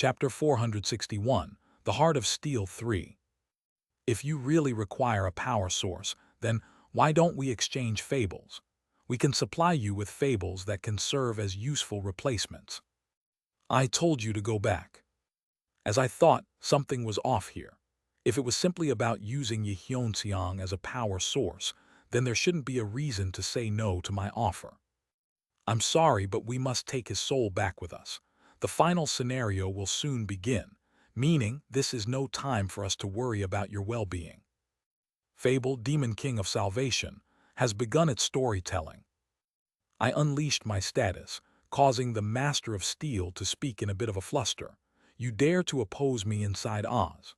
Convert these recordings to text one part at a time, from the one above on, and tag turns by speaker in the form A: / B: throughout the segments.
A: Chapter 461, The Heart of Steel 3. If you really require a power source, then why don't we exchange fables? We can supply you with fables that can serve as useful replacements. I told you to go back. As I thought, something was off here. If it was simply about using Yihyeonseong as a power source, then there shouldn't be a reason to say no to my offer. I'm sorry, but we must take his soul back with us. The final scenario will soon begin, meaning this is no time for us to worry about your well-being. Fable Demon King of Salvation has begun its storytelling. I unleashed my status, causing the Master of Steel to speak in a bit of a fluster. You dare to oppose me inside Oz?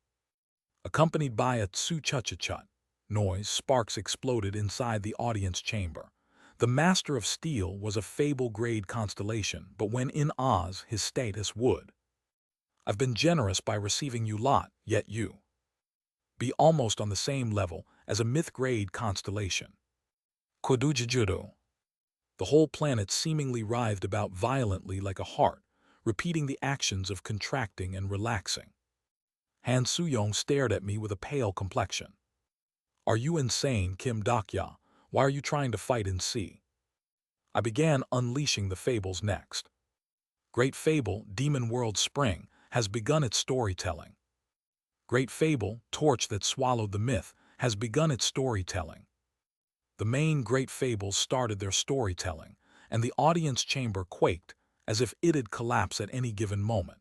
A: Accompanied by a tsu-cha-cha-chut noise, sparks exploded inside the audience chamber. The Master of Steel was a fable-grade constellation, but when in Oz, his status would. I've been generous by receiving you lot, yet you be almost on the same level as a myth-grade constellation. Kodujijudo. The whole planet seemingly writhed about violently like a heart, repeating the actions of contracting and relaxing. Han Soo-young stared at me with a pale complexion. Are you insane, Kim Dokya? Why are you trying to fight in C? I began unleashing the fables next. Great Fable, Demon World Spring, has begun its storytelling. Great Fable, Torch that Swallowed the Myth, has begun its storytelling. The main Great Fables started their storytelling, and the audience chamber quaked as if it'd collapse at any given moment.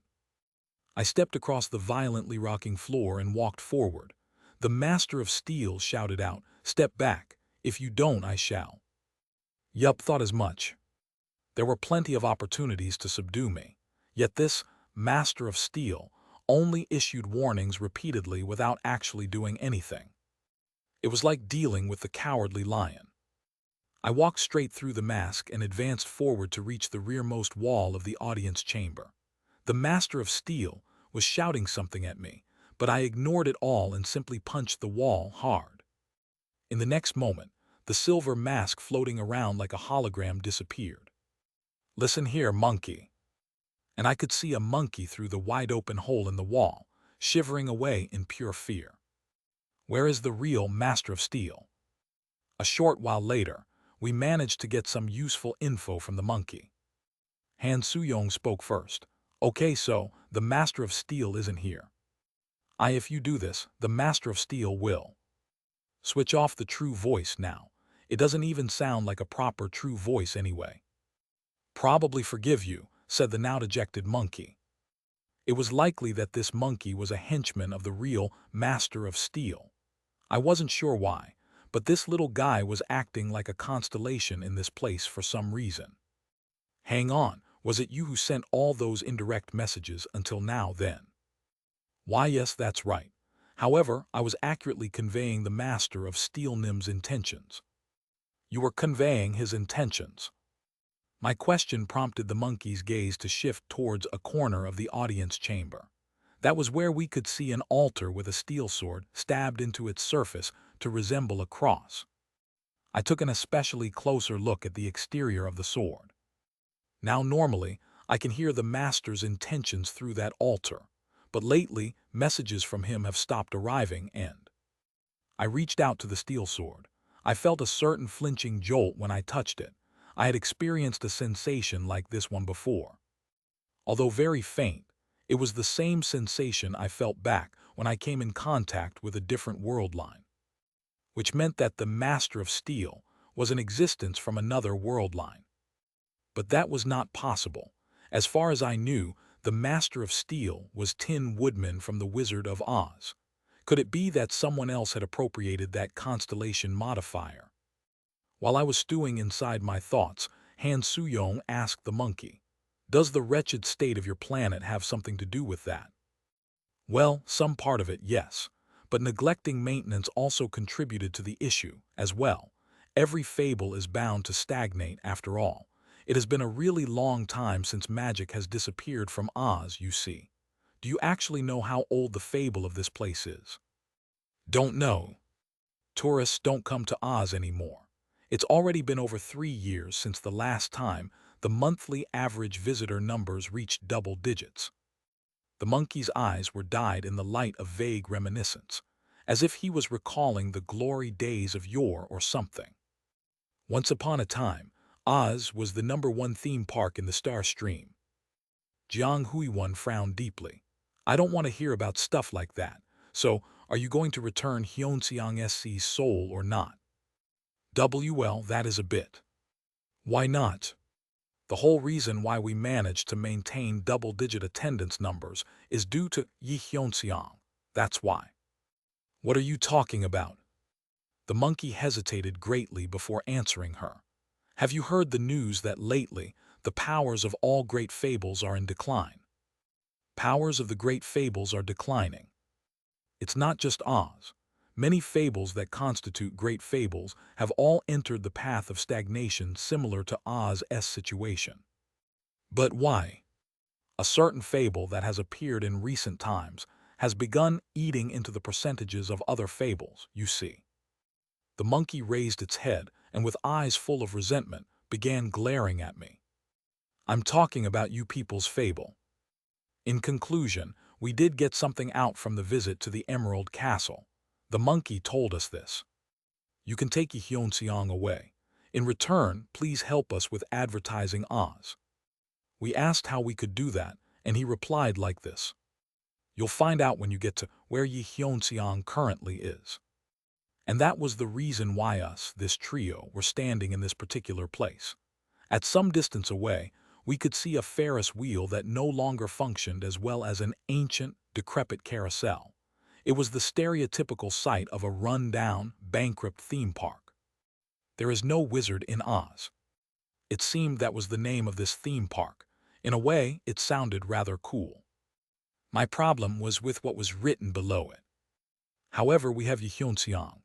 A: I stepped across the violently rocking floor and walked forward. The Master of Steel shouted out, "Step back. If you don't, I shall." Yup, thought as much. There were plenty of opportunities to subdue me, yet this Master of Steel only issued warnings repeatedly without actually doing anything. It was like dealing with the cowardly lion. I walked straight through the mask and advanced forward to reach the rearmost wall of the audience chamber. The Master of Steel was shouting something at me, but I ignored it all and simply punched the wall hard. In the next moment, the silver mask floating around like a hologram disappeared. Listen here, monkey. And I could see a monkey through the wide-open hole in the wall, shivering away in pure fear. Where is the real Master of Steel? A short while later, we managed to get some useful info from the monkey. Han Soo-young spoke first. Okay, so the Master of Steel isn't here. If you do this, the Master of Steel will. Switch off the true voice now. It doesn't even sound like a proper true voice anyway. Probably forgive you, said the now dejected monkey. It was likely that this monkey was a henchman of the real Master of Steel. I wasn't sure why, but this little guy was acting like a constellation in this place for some reason. Hang on, was it you who sent all those indirect messages until now then? Why, yes, that's right. However, I was accurately conveying the Master of Steel Nim's intentions. You were conveying his intentions. My question prompted the monkey's gaze to shift towards a corner of the audience chamber. That was where we could see an altar with a steel sword stabbed into its surface to resemble a cross. I took an especially closer look at the exterior of the sword. Now normally, I can hear the Master's intentions through that altar, but lately, messages from him have stopped arriving and I reached out to the steel sword. I felt a certain flinching jolt when I touched it. I had experienced a sensation like this one before. Although very faint, it was the same sensation I felt back when I came in contact with a different world line, which meant that the Master of Steel was in existence from another world line. But that was not possible. As far as I knew, the Master of Steel was Tin Woodman from the Wizard of Oz. Could it be that someone else had appropriated that constellation modifier? While I was stewing inside my thoughts, Han Soo-young asked the monkey, "Does the wretched state of your planet have something to do with that?" Well, some part of it, yes. But neglecting maintenance also contributed to the issue, as well. Every fable is bound to stagnate after all. It has been a really long time since magic has disappeared from Oz, you see. Do you actually know how old the fable of this place is? Don't know. Tourists don't come to Oz anymore. It's already been over 3 years since the last time the monthly average visitor numbers reached double digits. The monkey's eyes were dyed in the light of vague reminiscence, as if he was recalling the glory days of yore or something. Once upon a time, Oz was the #1 theme park in the Star Stream. Jiang Huiwen frowned deeply. I don't want to hear about stuff like that. So, are you going to return Hyunseong SC's soul or not? Well, that is a bit. Why not? The whole reason why we managed to maintain double-digit attendance numbers is due to Yi Hyunseong. That's why. What are you talking about? The monkey hesitated greatly before answering her. Have you heard the news that lately the powers of all great fables are in decline? Powers of the great fables are declining. It's not just Oz. Many fables that constitute great fables have all entered the path of stagnation similar to Oz's situation. But why? A certain fable that has appeared in recent times has begun eating into the percentages of other fables, you see. The monkey raised its head and with eyes full of resentment began glaring at me. I'm talking about you people's fable. In conclusion, we did get something out from the visit to the Emerald Castle. The monkey told us this. You can take Hyunseong away. In return, please help us with advertising Oz. We asked how we could do that, and he replied like this. You'll find out when you get to where Hyunseong currently is. And that was the reason why us, this trio, were standing in this particular place. At some distance away, we could see a Ferris wheel that no longer functioned as well as an ancient, decrepit carousel. It was the stereotypical sight of a run-down, bankrupt theme park. There is no wizard in Oz. It seemed that was the name of this theme park. In a way, it sounded rather cool. My problem was with what was written below it. However, we have Hyunseong.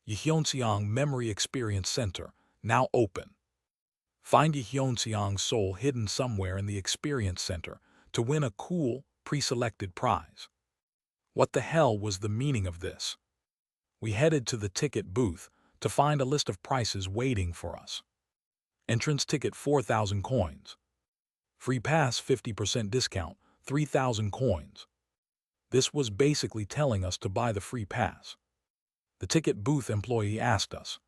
A: Hyunseong Memory Experience Center, now open. Find Hyunseong's soul hidden somewhere in the Experience Center to win a cool, pre-selected prize. What the hell was the meaning of this? We headed to the ticket booth to find a list of prices waiting for us. Entrance ticket 4,000 coins. Free pass 50% discount, 3,000 coins. This was basically telling us to buy the free pass. The ticket booth employee asked us,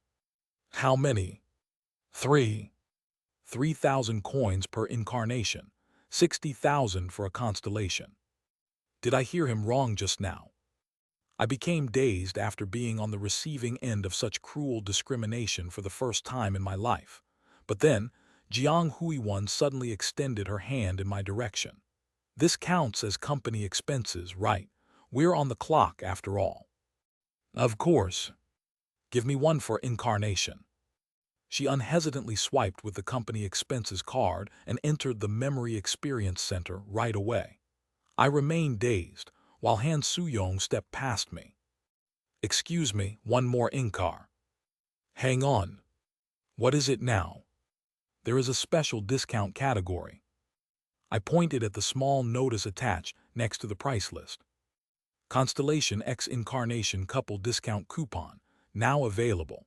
A: how many? 3,000 coins per incarnation, 60,000 for a constellation. Did I hear him wrong just now? I became dazed after being on the receiving end of such cruel discrimination for the first time in my life. But then, Jiang Huiwen suddenly extended her hand in my direction. This counts as company expenses, right? We're on the clock after all. Of course. Give me one for incarnation. She unhesitantly swiped with the company expenses card and entered the Memory Experience Center right away. I remained dazed, while Han Soo-young stepped past me. Excuse me, one more incar. Hang on. What is it now? There is a special discount category. I pointed at the small notice attached next to the price list. Constellation X Incarnation Couple Discount Coupon, now available.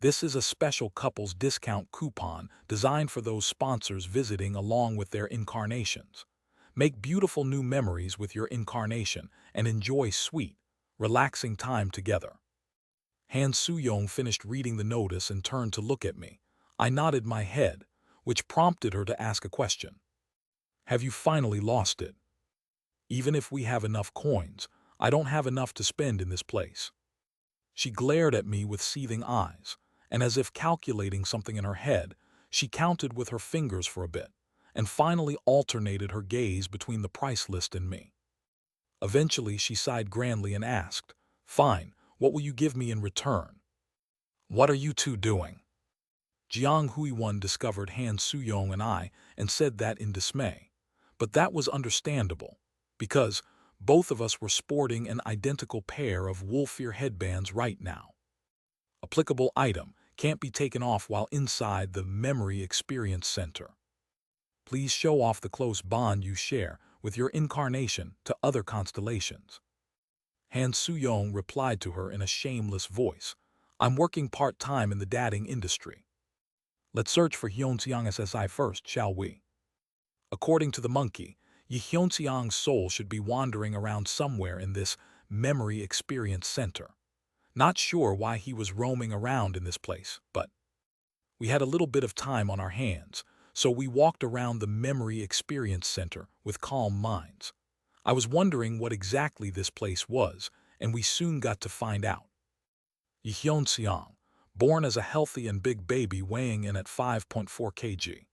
A: This is a special couples discount coupon designed for those sponsors visiting along with their incarnations. Make beautiful new memories with your incarnation and enjoy sweet, relaxing time together. Han Soo-young finished reading the notice and turned to look at me. I nodded my head, which prompted her to ask a question. Have you finally lost it? Even if we have enough coins, I don't have enough to spend in this place. She glared at me with seething eyes, and as if calculating something in her head, she counted with her fingers for a bit, and finally alternated her gaze between the price list and me. Eventually, she sighed grandly and asked, Fine, what will you give me in return? What are you two doing? Jiang Huiwen discovered Han Soo-young and I and said that in dismay. But that was understandable, because both of us were sporting an identical pair of wolf-ear headbands right now. Applicable item can't be taken off while inside the Memory Experience Center. Please show off the close bond you share with your incarnation to other constellations. Han Soo-young replied to her in a shameless voice. I'm working part-time in the dating industry. Let's search for Hyunseong SSI first, shall we? According to the monkey, Hyunseong's soul should be wandering around somewhere in this memory experience center. Not sure why he was roaming around in this place, but we had a little bit of time on our hands, so we walked around the Memory Experience Center with calm minds. I was wondering what exactly this place was, and we soon got to find out. Hyun-seong, born as a healthy and big baby weighing in at 5.4 kg.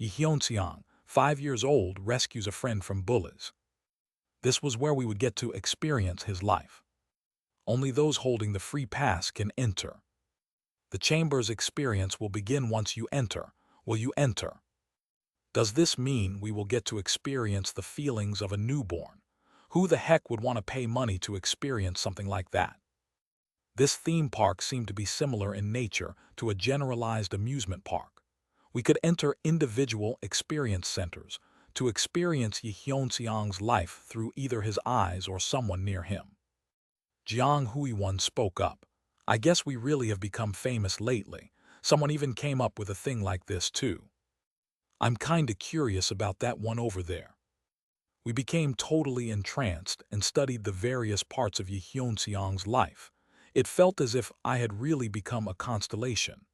A: Hyun-seong, 5 years old, rescues a friend from bullies. This was where we would get to experience his life. Only those holding the free pass can enter. The chamber's experience will begin once you enter. Will you enter? Does this mean we will get to experience the feelings of a newborn? Who the heck would want to pay money to experience something like that? This theme park seemed to be similar in nature to a generalized amusement park. We could enter individual experience centers to experience Hyun-seong's life through either his eyes or someone near him. Jiang Hui-won spoke up. I guess we really have become famous lately. Someone even came up with a thing like this too. I'm kinda curious about that one over there. We became totally entranced and studied the various parts of Hyun-seong's life. It felt as if I had really become a constellation.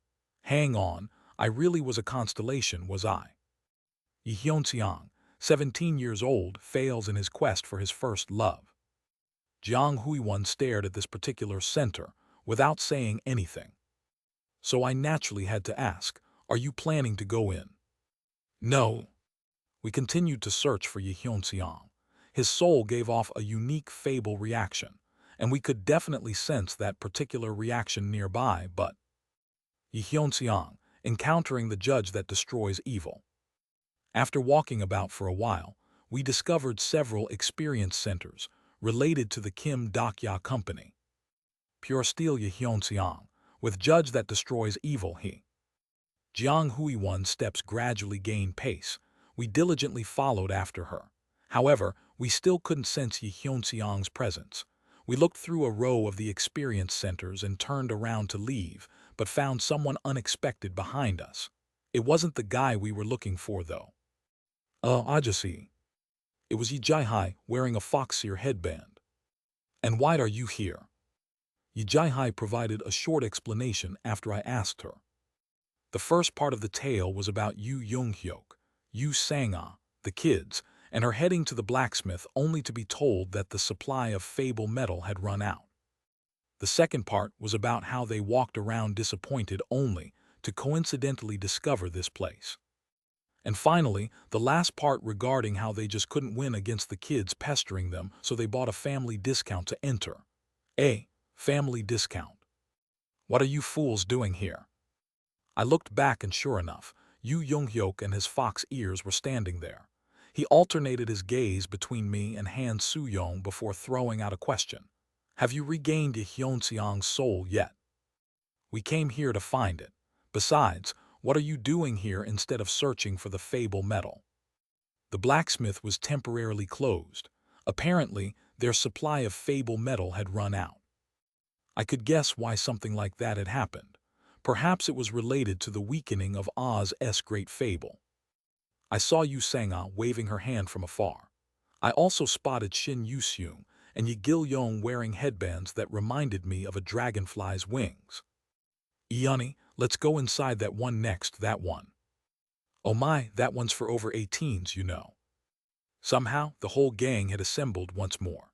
A: Hang on, I really was a constellation, was I? Hyun-seong, 17 years old, fails in his quest for his first love. Jiang Hui-won stared at this particular center without saying anything. So I naturally had to ask, are you planning to go in? No. We continued to search for Hyun-seong. His soul gave off a unique fable reaction, and we could definitely sense that particular reaction nearby, but Hyun-seong, encountering the judge that destroys evil. After walking about for a while, we discovered several experience centers related to the Kim Dokya Company. Pure Steel Hyun-seong, with judge that destroys evil he. Jiang Hui-won's steps gradually gained pace. We diligently followed after her. However, we still couldn't sense Hyun-seong's presence. We looked through a row of the experience centers and turned around to leave, but found someone unexpected behind us. It wasn't the guy we were looking for, though. Ajasi. It was Yi Jai-hai wearing a fox-ear headband. And why are you here? Yi Jai-hai provided a short explanation after I asked her. The first part of the tale was about Yu Young-hyuk, Yu Sang-ah, the kids, and her heading to the blacksmith only to be told that the supply of fable metal had run out. The second part was about how they walked around disappointed only to coincidentally discover this place. And finally, the last part regarding how they just couldn't win against the kids pestering them, so they bought a family discount to enter. A family discount. What are you fools doing here? I looked back and sure enough, Yu Young-hyuk and his fox ears were standing there. He alternated his gaze between me and Han Soo-young before throwing out a question. Have you regained Hyun-seong's soul yet? We came here to find it. Besides, what are you doing here instead of searching for the fable metal? The blacksmith was temporarily closed. Apparently, their supply of fable metal had run out. I could guess why something like that had happened. Perhaps it was related to the weakening of Oz's great fable. I saw Yu Sang-ah waving her hand from afar. I also spotted Shin Yu-seung and Yi Gil-yong wearing headbands that reminded me of a dragonfly's wings. Iani, let's go inside that one next, that one. Oh my, that one's for over 18s, you know. Somehow, the whole gang had assembled once more.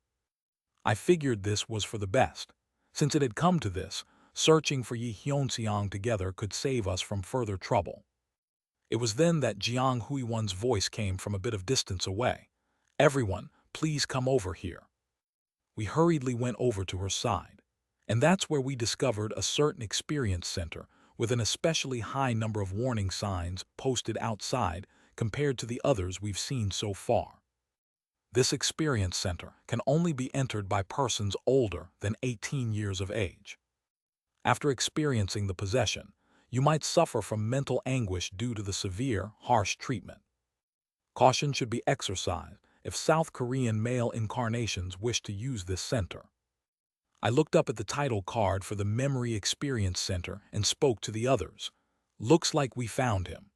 A: I figured this was for the best. Since it had come to this, searching for Yi Hyun-seong together could save us from further trouble. It was then that Jiang Hui-won's voice came from a bit of distance away. Everyone, please come over here. We hurriedly went over to her side. And that's where we discovered a certain experience center with an especially high number of warning signs posted outside compared to the others we've seen so far. This experience center can only be entered by persons older than 18 years of age. After experiencing the possession, you might suffer from mental anguish due to the severe, harsh treatment. Caution should be exercised if South Korean male incarnations wish to use this center. I looked up at the title card for the Memory Experience Center and spoke to the others. Looks like we found him.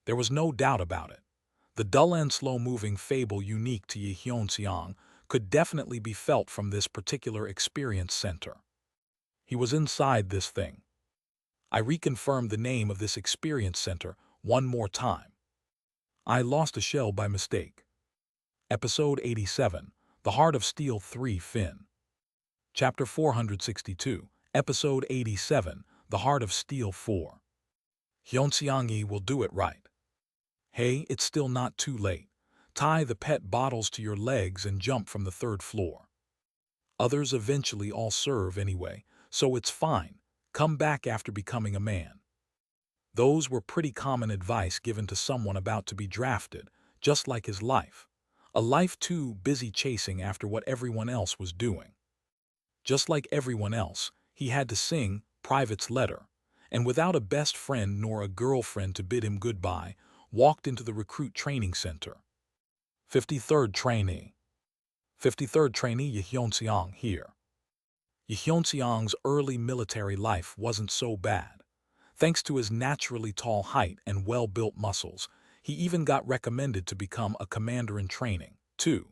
A: There was no doubt about it. The dull and slow-moving fable unique to Yeonseong could definitely be felt from this particular experience center. He was inside this thing. I reconfirmed the name of this experience center one more time. I lost a shell by mistake. Episode 87, The Heart of Steel 3 Fin. Chapter 462, Episode 87, The Heart of Steel 4. Hyunseong-yi will do it right. Hey, it's still not too late. Tie the pet bottles to your legs and jump from the 3rd floor. Others eventually all serve anyway, so it's fine. Come back after becoming a man. Those were pretty common advice given to someone about to be drafted, just like his life. A life too busy chasing after what everyone else was doing. Just like everyone else, he had to sing Private's letter, and without a best friend nor a girlfriend to bid him goodbye, walked into the recruit training center. 53rd trainee. 53rd trainee Yeonseong here. Yeonseong's early military life wasn't so bad. Thanks to his naturally tall height and well-built muscles, he even got recommended to become a commander in training, too.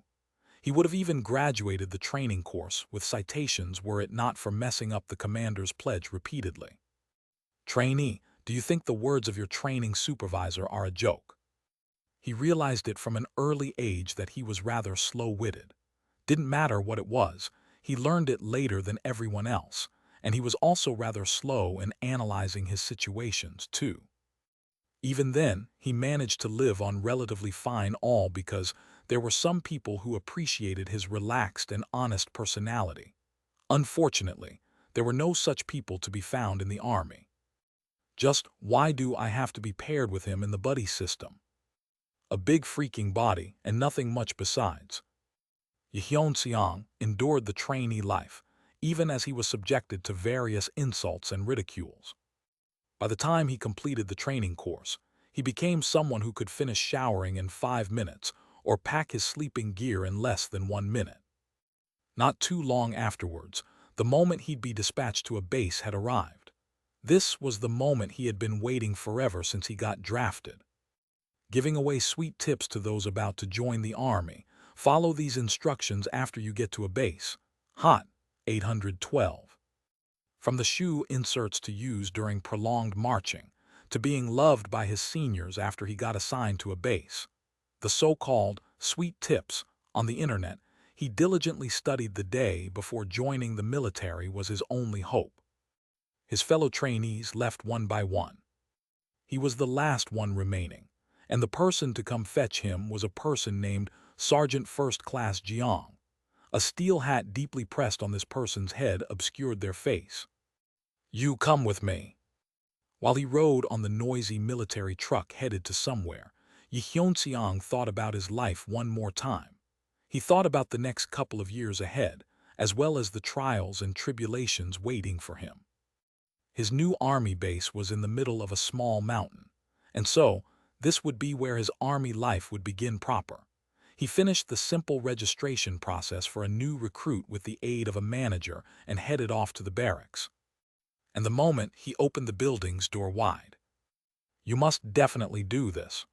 A: He would have even graduated the training course with citations were it not for messing up the commander's pledge repeatedly. Trainee, do you think the words of your training supervisor are a joke? He realized it from an early age that he was rather slow-witted. Didn't matter what it was, he learned it later than everyone else, and he was also rather slow in analyzing his situations, too. Even then, he managed to live on relatively fine all because there were some people who appreciated his relaxed and honest personality. Unfortunately, there were no such people to be found in the army. Just why do I have to be paired with him in the buddy system? A big freaking body and nothing much besides. Yeonseong endured the trainee life, even as he was subjected to various insults and ridicules. By the time he completed the training course, he became someone who could finish showering in 5 minutes or pack his sleeping gear in less than 1 minute. Not too long afterwards, the moment he'd be dispatched to a base had arrived. This was the moment he had been waiting forever since he got drafted. Giving away sweet tips to those about to join the army, follow these instructions after you get to a base. Hot, 812. From the shoe inserts to use during prolonged marching, to being loved by his seniors after he got assigned to a base. The so-called sweet tips on the internet he diligently studied the day before joining the military was his only hope. His fellow trainees left one by one. He was the last one remaining, and the person to come fetch him was a person named Sergeant First Class Jeong. A steel hat deeply pressed on this person's head obscured their face. You come with me. While he rode on the noisy military truck headed to somewhere, Yeonseong thought about his life one more time. He thought about the next couple of years ahead, as well as the trials and tribulations waiting for him. His new army base was in the middle of a small mountain, and so this would be where his army life would begin proper. He finished the simple registration process for a new recruit with the aid of a manager and headed off to the barracks. And the moment he opened the building's door wide. You must definitely do this.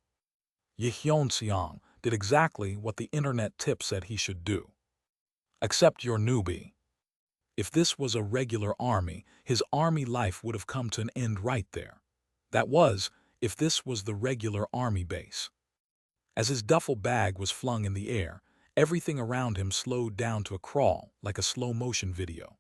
A: Yeonseong did exactly what the internet tip said he should do. Accept your newbie. If this was a regular army, his army life would have come to an end right there. That was, if this was the regular army base. As his duffel bag was flung in the air, everything around him slowed down to a crawl, like a slow-motion video.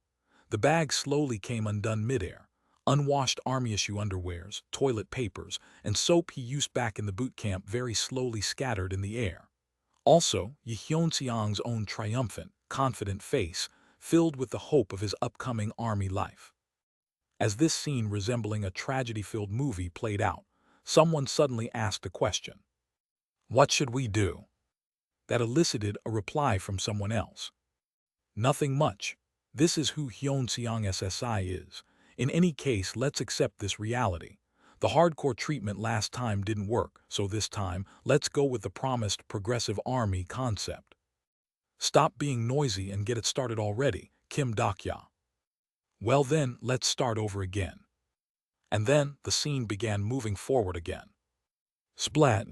A: The bag slowly came undone midair. Unwashed army-issue underwears, toilet papers, and soap he used back in the boot camp very slowly scattered in the air. Also, Yeonseong's own triumphant, confident face, filled with the hope of his upcoming army life. As this scene resembling a tragedy-filled movie played out, someone suddenly asked a question. What should we do? That elicited a reply from someone else. Nothing much. This is who Yeonseong SSI is. In any case, let's accept this reality. The hardcore treatment last time didn't work, so this time, let's go with the promised progressive army concept. Stop being noisy and get it started already, Kim Dokya. Well then, let's start over again. And then, the scene began moving forward again. Splat.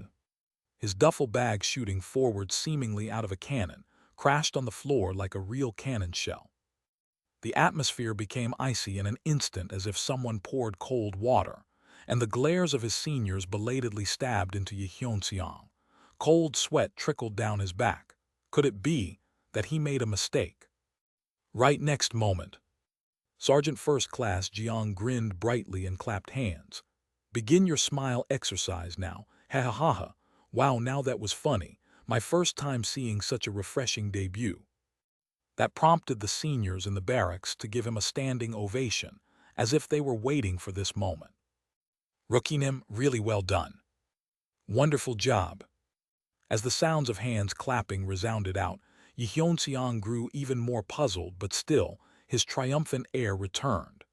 A: his duffel bag shooting forward seemingly out of a cannon, crashed on the floor like a real cannon shell. The atmosphere became icy in an instant as if someone poured cold water, and the glares of his seniors belatedly stabbed into Yehyun-seong. Cold sweat trickled down his back. Could it be that he made a mistake? Right next moment, Sergeant First Class Jeong grinned brightly and clapped hands. "Begin your smile exercise now. Ha ha ha ha. Wow, now that was funny. My first time seeing such a refreshing debut." That prompted the seniors in the barracks to give him a standing ovation, as if they were waiting for this moment. "Rookie-nim, really well done. Wonderful job." As the sounds of hands clapping resounded out, Yehyun-seong grew even more puzzled, but still, his triumphant air returned.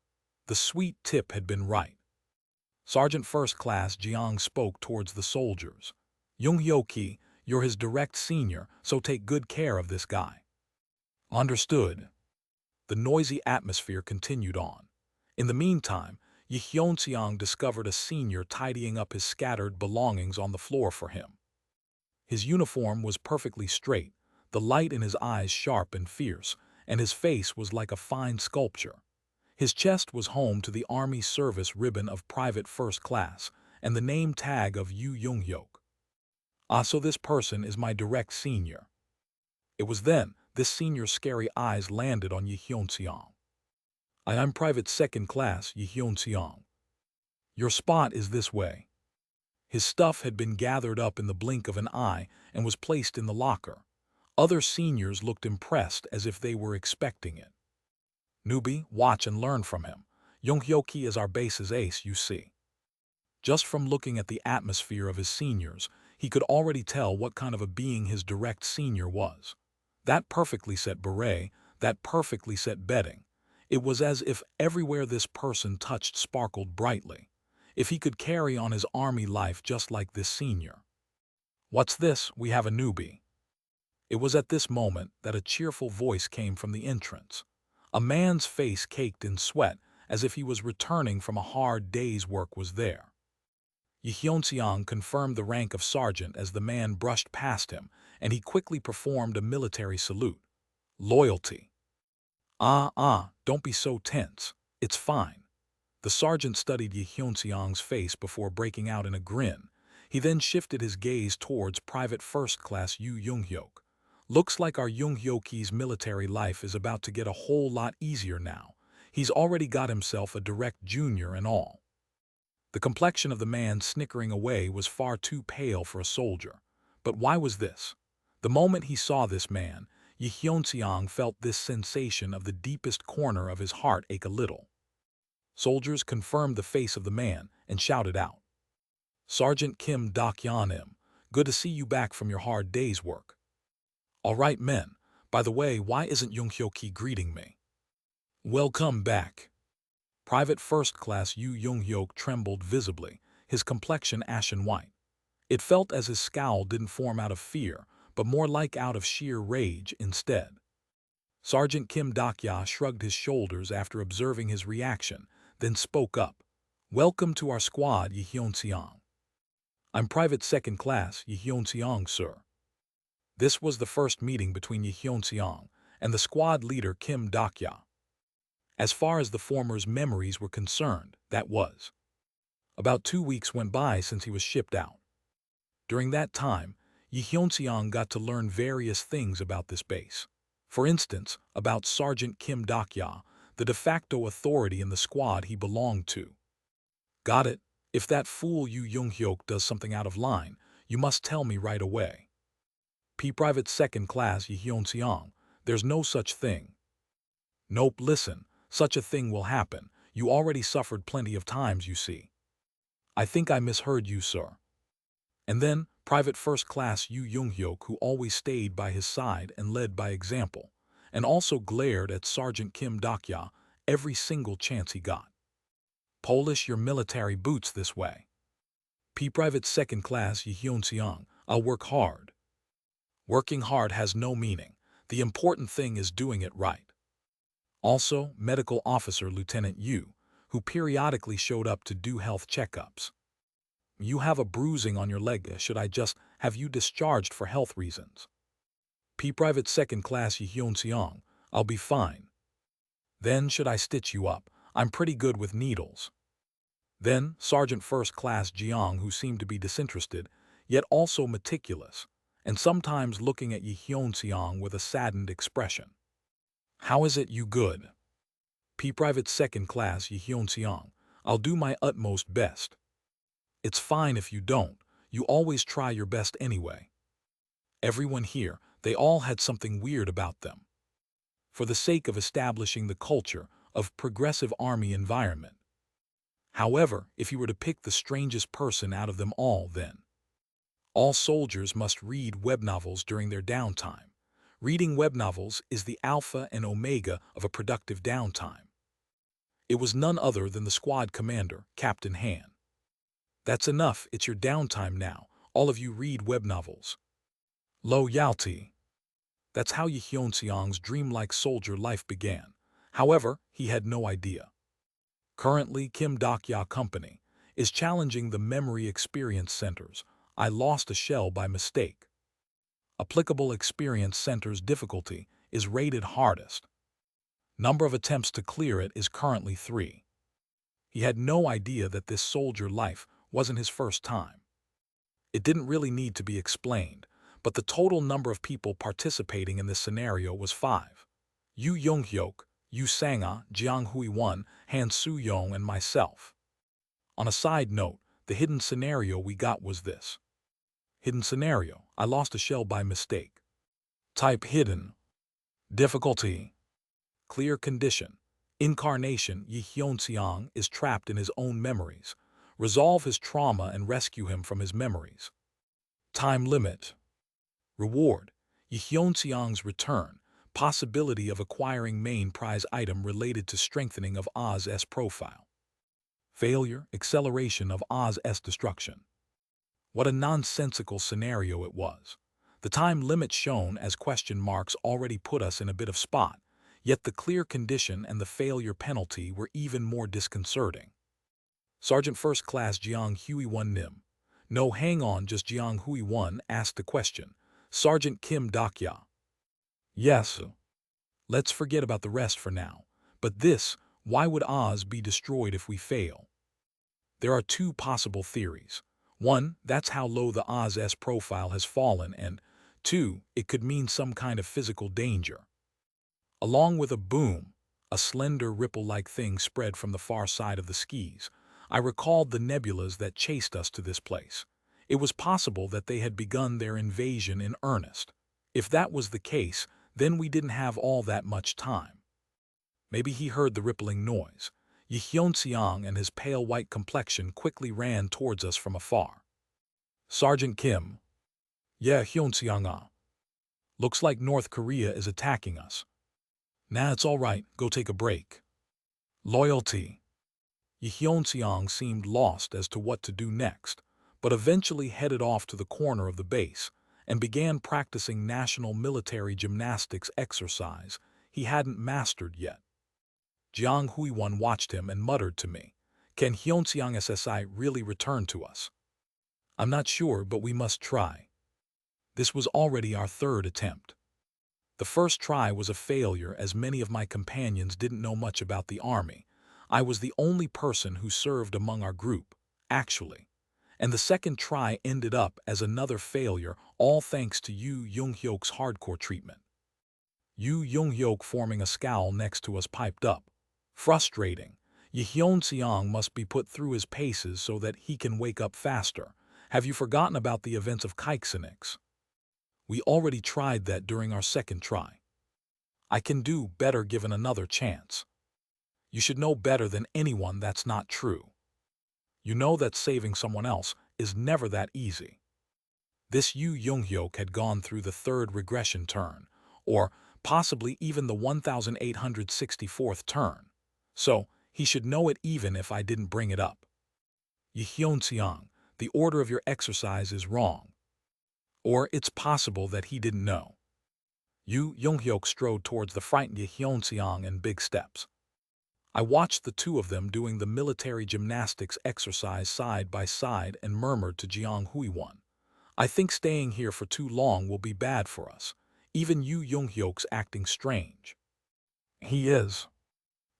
A: The sweet tip had been right. Sergeant First Class Jeong spoke towards the soldiers. "Young-hyo-ki, you're his direct senior, so take good care of this guy." "Understood." The noisy atmosphere continued on. In the meantime, Yehyun-seong discovered a senior tidying up his scattered belongings on the floor for him. His uniform was perfectly straight, the light in his eyes sharp and fierce, and his face was like a fine sculpture. His chest was home to the Army Service ribbon of Private First Class and the name tag of Yu Young-hyuk. "Ah, so this person is my direct senior." It was then this senior's scary eyes landed on Yehyun-seong. "I'm Private Second Class Yehyun-seong. Your spot is this way." His stuff had been gathered up in the blink of an eye and was placed in the locker. Other seniors looked impressed as if they were expecting it. "Newbie, watch and learn from him. Young-hyo-ki is our base's ace, you see." Just from looking at the atmosphere of his seniors, he could already tell what kind of a being his direct senior was. That perfectly set beret, that perfectly set bedding. It was as if everywhere this person touched sparkled brightly. If he could carry on his army life just like this senior. "What's this? We have a newbie." It was at this moment that a cheerful voice came from the entrance. A man's face caked in sweat, as if he was returning from a hard day's work was there. Yehyun-seong confirmed the rank of sergeant as the man brushed past him, and he quickly performed a military salute. "Loyalty." Don't be so tense. It's fine." The sergeant studied Yehyun-seong's face before breaking out in a grin. He then shifted his gaze towards Private First Class Yu Young-hyuk. "Looks like our Young-hyo-ki's military life is about to get a whole lot easier now. He's already got himself a direct junior and all." The complexion of the man snickering away was far too pale for a soldier. But why was this? The moment he saw this man, Yehyun-seong felt this sensation of the deepest corner of his heart ache a little. Soldiers confirmed the face of the man and shouted out, "Sergeant Kim Dok-yeon-im, good to see you back from your hard day's work." "All right, men. By the way, why isn't Young-hyo-ki greeting me?" "Welcome back." Private First Class Yu Young-hyuk trembled visibly, his complexion ashen white. It felt as his scowl didn't form out of fear, but more like out of sheer rage instead. Sergeant Kim Dok-ya shrugged his shoulders after observing his reaction, then spoke up. "Welcome to our squad, Yehyun-seong. I'm Private Second Class Yehyun-seong, sir." This was the first meeting between Yehyun-seong and the squad leader Kim Dok-ya. As far as the former's memories were concerned, that was. About 2 weeks went by since he was shipped out. During that time, Yehyun-seong got to learn various things about this base. For instance, about Sergeant Kim Dok-ya, the de facto authority in the squad he belonged to. "Got it. If that fool Yu Young-hyuk does something out of line, you must tell me right away." Private Second Class Yehyun-seong, there's no such thing." "Nope, listen, such a thing will happen. You already suffered plenty of times, you see." "I think I misheard you, sir." And then, Private First Class Yu Young-hyuk, who always stayed by his side and led by example, and also glared at Sergeant Kim Dok-ya every single chance he got. "Polish your military boots this way." Private Second Class Yehyun-seong, I'll work hard." Working hard has no meaning. The important thing is doing it right. Also, Medical Officer Lieutenant Yu, who periodically showed up to do health checkups. You have a bruising on your leg. Should I just have you discharged for health reasons? P. Private Second Class Hyun Seong. I'll be fine. Then should I stitch you up? I'm pretty good with needles. Then Sergeant First Class Jeong, who seemed to be disinterested, yet also meticulous, and sometimes looking at Yi Hyun Seong with a saddened expression. How is it you good? P. Private Second Class Yi Hyun Seong. I'll do my utmost best. It's fine if you don't. You always try your best anyway. Everyone here, they all had something weird about them. For the sake of establishing the culture of progressive army environment. However, if you were to pick the strangest person out of them all, then all soldiers must read web novels during their downtime. Reading web novels is the alpha and omega of a productive downtime. It was none other than the squad commander, Captain Han. That's enough, it's your downtime now. All of you read web novels. Loyalty. That's how Yi Hyun Seong's dreamlike soldier life began. However, he had no idea. Currently, Kim Dak-ya Company is challenging the Memory Experience Centers. I lost a shell by mistake. Applicable Experience Center's difficulty is rated hardest. Number of attempts to clear it is currently 3. He had no idea that this soldier life wasn't his first time. It didn't really need to be explained, but the total number of people participating in this scenario was 5. Yu Young-hyuk, Yu Sang-ah, Jiang Hui-won, Han Soo-yong, and myself. On a side note, the hidden scenario we got was this. Hidden scenario, I lost a shell by mistake. Type hidden. Difficulty. Clear condition. Incarnation, Yi Hyun Seong is trapped in his own memories. Resolve his trauma and rescue him from his memories. Time limit. Reward. Yi Hyun Seong's return. Possibility of acquiring main prize item related to strengthening of Oz's profile. Failure, acceleration of Oz's destruction. What a nonsensical scenario it was. The time limit shown as question marks already put us in a bit of spot, yet the clear condition and the failure penalty were even more disconcerting. Sergeant First Class Jiang Hui-won Nim. No, hang on, just Jiang Hui-won asked the question. Sergeant Kim Dak-ya. Yes. Let's forget about the rest for now. But this, why would Oz be destroyed if we fail? There are 2 possible theories. 1, that's how low the Oz's profile has fallen, and 2, it could mean some kind of physical danger. Along with a boom, a slender ripple-like thing spread from the far side of the skis. I recalled the nebulas that chased us to this place. It was possible that they had begun their invasion in earnest. If that was the case, then we didn't have all that much time. Maybe he heard the rippling noise. Yi Hyun Seong and his pale white complexion quickly ran towards us from afar. Sergeant Kim. Yeah, Hyun Seong. Looks like North Korea is attacking us. Nah, it's all right. Go take a break. Loyalty. Yi Hyun Seong seemed lost as to what to do next, but eventually headed off to the corner of the base and began practicing national military gymnastics exercise he hadn't mastered yet. Jiang Hui-won watched him and muttered to me, "Can Hyun Seong SSI really return to us? I'm not sure, but we must try." This was already our 3rd attempt. The first try was a failure as many of my companions didn't know much about the army. I was the only person who served among our group, actually. And the second try ended up as another failure, all thanks to Yu Young-hyuk's hardcore treatment. Yu Young-hyuk, forming a scowl next to us, piped up. Frustrating. Yi Hyun Seong must be put through his paces so that he can wake up faster. Have you forgotten about the events of Kaiksenix? We already tried that during our 2nd try. I can do better given another chance. You should know better than anyone that's not true. You know that saving someone else is never that easy. This Yu Young-hyuk had gone through the 3rd regression turn, or possibly even the 1864th turn. So, he should know it even if I didn't bring it up. Yi Hyun Seong, the order of your exercise is wrong. Or it's possible that he didn't know. Yu Young-hyuk strode towards the frightened Yi Hyun Seong in big steps. I watched the two of them doing the military gymnastics exercise side by side and murmured to Jiang Huiwan, I think staying here for too long will be bad for us. Even Yu Yonghyok's acting strange. He is.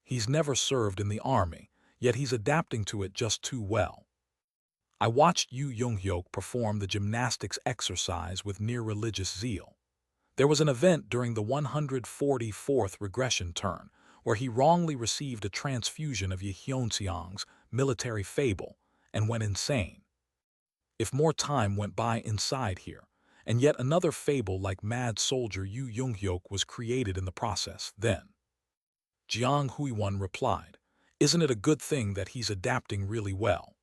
A: He's never served in the army, yet he's adapting to it just too well. I watched Yu Yonghyok perform the gymnastics exercise with near-religious zeal. There was an event during the 144th regression turn where he wrongly received a transfusion of Yi Hyunseong's military fable and went insane. If more time went by inside here, and yet another fable like Mad Soldier Yu Yonghyok was created in the process, then Jiang Huiwan replied, isn't it a good thing that he's adapting really well?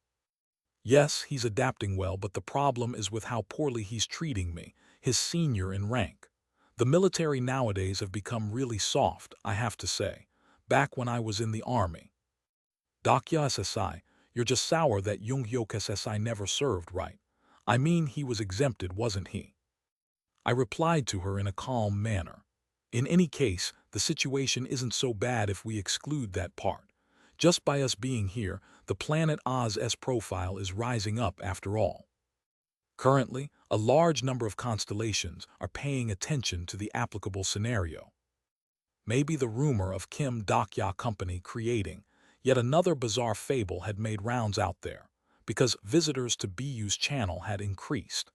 A: Yes, he's adapting well, but the problem is with how poorly he's treating me, his senior in rank. The military nowadays have become really soft, I have to say. Back when I was in the army. Dakya SSI, you're just sour that Yonghyok SSI never served, right? I mean, he was exempted, wasn't he? I replied to her in a calm manner. In any case, the situation isn't so bad if we exclude that part. Just by us being here, the planet Oz's profile is rising up after all. Currently, a large number of constellations are paying attention to the applicable scenario. Maybe the rumor of Kim Dakya Company creating yet another bizarre fable had made rounds out there, because visitors to BU's channel had increased.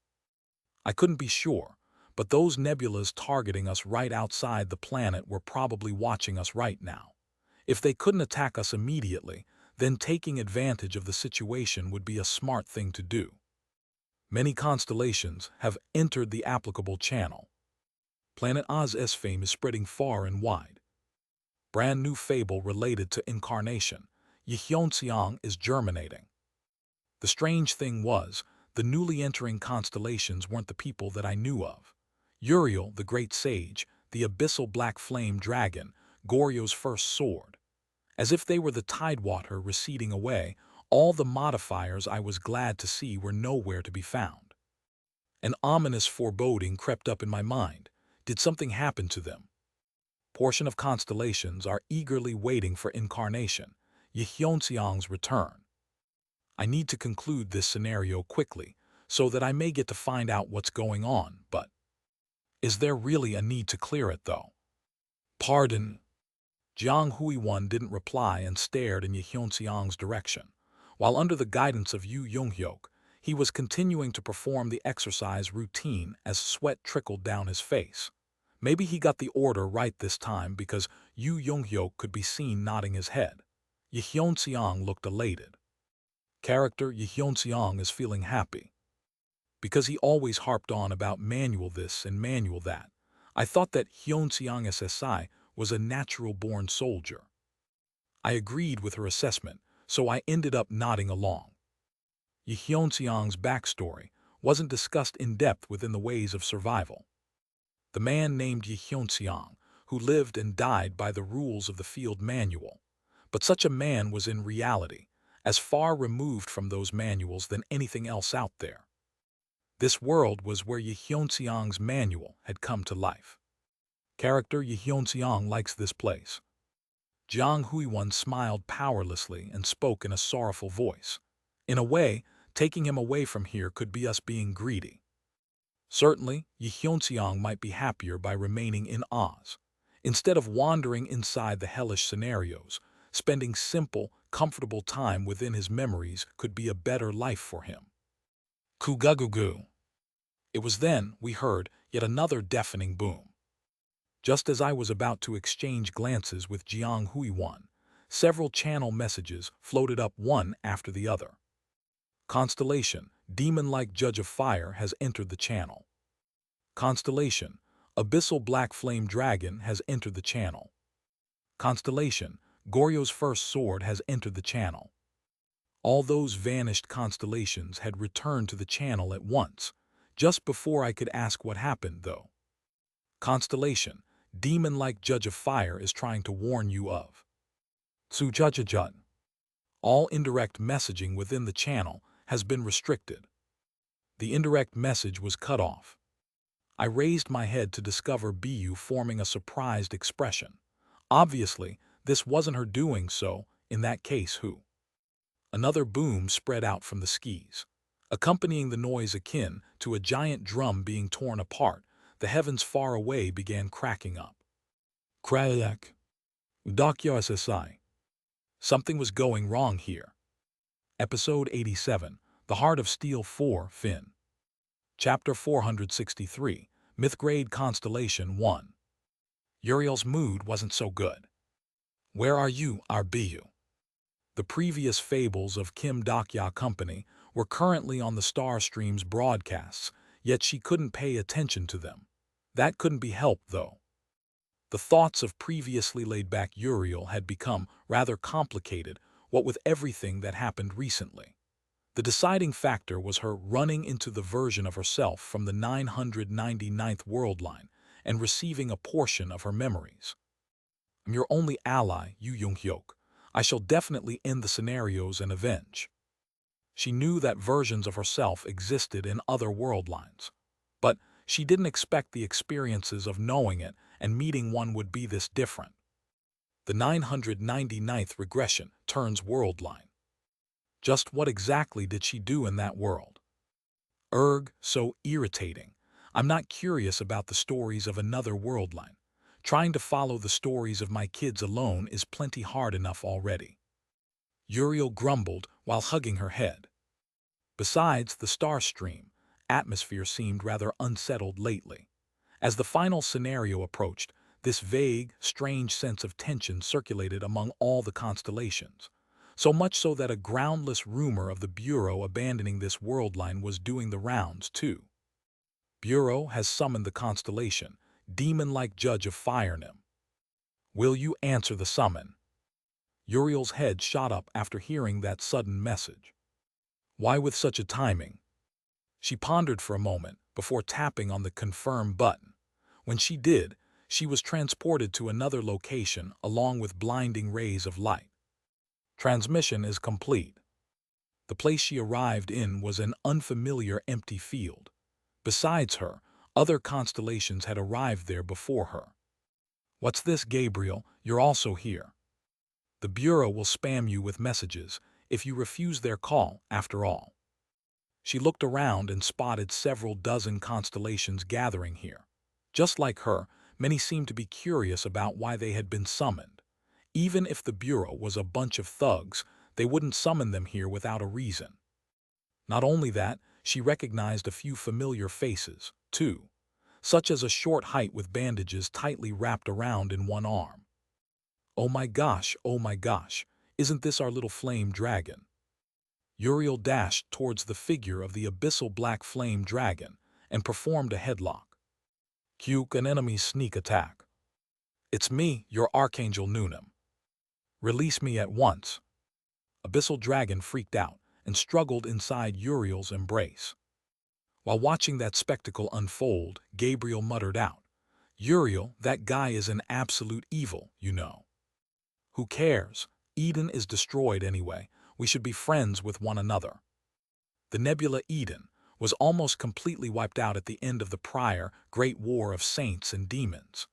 A: I couldn't be sure, but those nebulas targeting us right outside the planet were probably watching us right now. If they couldn't attack us immediately, then taking advantage of the situation would be a smart thing to do. Many constellations have entered the applicable channel. Planet Oz's fame is spreading far and wide. Brand new fable related to incarnation. Yi Hyunseong is germinating. The strange thing was, the newly entering constellations weren't the people that I knew of. Uriel, the great sage, the abyssal black flame dragon, Goryo's first sword. As if they were the tidewater receding away, all the modifiers I was glad to see were nowhere to be found. An ominous foreboding crept up in my mind. Did something happen to them? Portion of constellations are eagerly waiting for incarnation, Yi Hyunseong's return. I need to conclude this scenario quickly, so that I may get to find out what's going on, but is there really a need to clear it, though? Pardon? Jiang Huiwan didn't reply and stared in Yi Hyunseong's direction, while under the guidance of Yu Yonghyok, he was continuing to perform the exercise routine as sweat trickled down his face. Maybe he got the order right this time because Yu Yonghyok could be seen nodding his head. Yi Hyunseong looked elated. Character Yi Hyunseong is feeling happy. Because he always harped on about manual this and manual that, I thought that Hyunseong SSI was a natural-born soldier. I agreed with her assessment, so I ended up nodding along. Yi Hyunseong's backstory wasn't discussed in depth within the ways of survival. The man named Yi Hyunseong, who lived and died by the rules of the field manual. But such a man was in reality, as far removed from those manuals than anything else out there. This world was where Yi Hyunseong's manual had come to life. Character Yi Hyunseong likes this place. Jiang Huiwan smiled powerlessly and spoke in a sorrowful voice. In a way, taking him away from here could be us being greedy. Certainly, Yi Hyunseong might be happier by remaining in Oz. Instead of wandering inside the hellish scenarios, spending simple, comfortable time within his memories could be a better life for him. Kugugugu. It was then we heard yet another deafening boom. Just as I was about to exchange glances with Jiang Huiwan, several channel messages floated up one after the other. Constellation, demon-like judge of fire has entered the channel. Constellation, abyssal black flame dragon has entered the channel. Constellation, Goryo's first sword has entered the channel. All those vanished constellations had returned to the channel at once, just before I could ask what happened, though. Constellation, demon-like judge of fire is trying to warn you of. Tsujujajut. All indirect messaging within the channel has been restricted. The indirect message was cut off. I raised my head to discover BU forming a surprised expression. Obviously, this wasn't her doing, so, in that case, who? Another boom spread out from the skis. Accompanying the noise akin to a giant drum being torn apart, the heavens far away began cracking up. Krayak. Udakya SSI. Something was going wrong here. Episode 87, The Heart of Steel 4, Finn. Chapter 463, Mythgrade Constellation 1. Uriel's mood wasn't so good. Where are you, RBU? The previous fables of Kim Dakya Company were currently on the Starstream's broadcasts, yet she couldn't pay attention to them. That couldn't be helped, though. The thoughts of previously laid-back Uriel had become rather complicated, what with everything that happened recently. The deciding factor was her running into the version of herself from the 999th world line and receiving a portion of her memories. I'm your only ally, Yu Jung-hyuk. I shall definitely end the scenarios and avenge. She knew that versions of herself existed in other world lines, but she didn't expect the experiences of knowing it and meeting one would be this different. The 999th regression turns world line. Just what exactly did she do in that world? So irritating. I'm not curious about the stories of another world line. Trying to follow the stories of my kids alone is plenty hard enough already. Uriel grumbled while hugging her head. Besides the Starstream, atmosphere seemed rather unsettled lately. As the final scenario approached, this vague, strange sense of tension circulated among all the constellations. So much so that a groundless rumor of the Bureau abandoning this world line was doing the rounds, too. Bureau has summoned the constellation, demon-like judge of Firenim. Will you answer the summon? Uriel's head shot up after hearing that sudden message. Why with such a timing? She pondered for a moment before tapping on the confirm button. When she did, she was transported to another location along with blinding rays of light. Transmission is complete. The place she arrived in was an unfamiliar empty field. Besides her, other constellations had arrived there before her. What's this, Gabriel? You're also here. The Bureau will spam you with messages if you refuse their call, after all. She looked around and spotted several dozen constellations gathering here. Just like her, many seemed to be curious about why they had been summoned. Even if the Bureau was a bunch of thugs, they wouldn't summon them here without a reason. Not only that, she recognized a few familiar faces, too, such as a short height with bandages tightly wrapped around in one arm. Oh my gosh, isn't this our little flame dragon? Uriel dashed towards the figure of the abyssal black flame dragon and performed a headlock. Cue an enemy sneak attack. It's me, your Archangel Noonan. Release me at once. Abyssal dragon freaked out and struggled inside Uriel's embrace. While watching that spectacle unfold, Gabriel muttered out, Uriel, that guy is an absolute evil, you know. Who cares? Eden is destroyed anyway. We should be friends with one another. The nebula Eden was almost completely wiped out at the end of the prior Great War of Saints and Demons.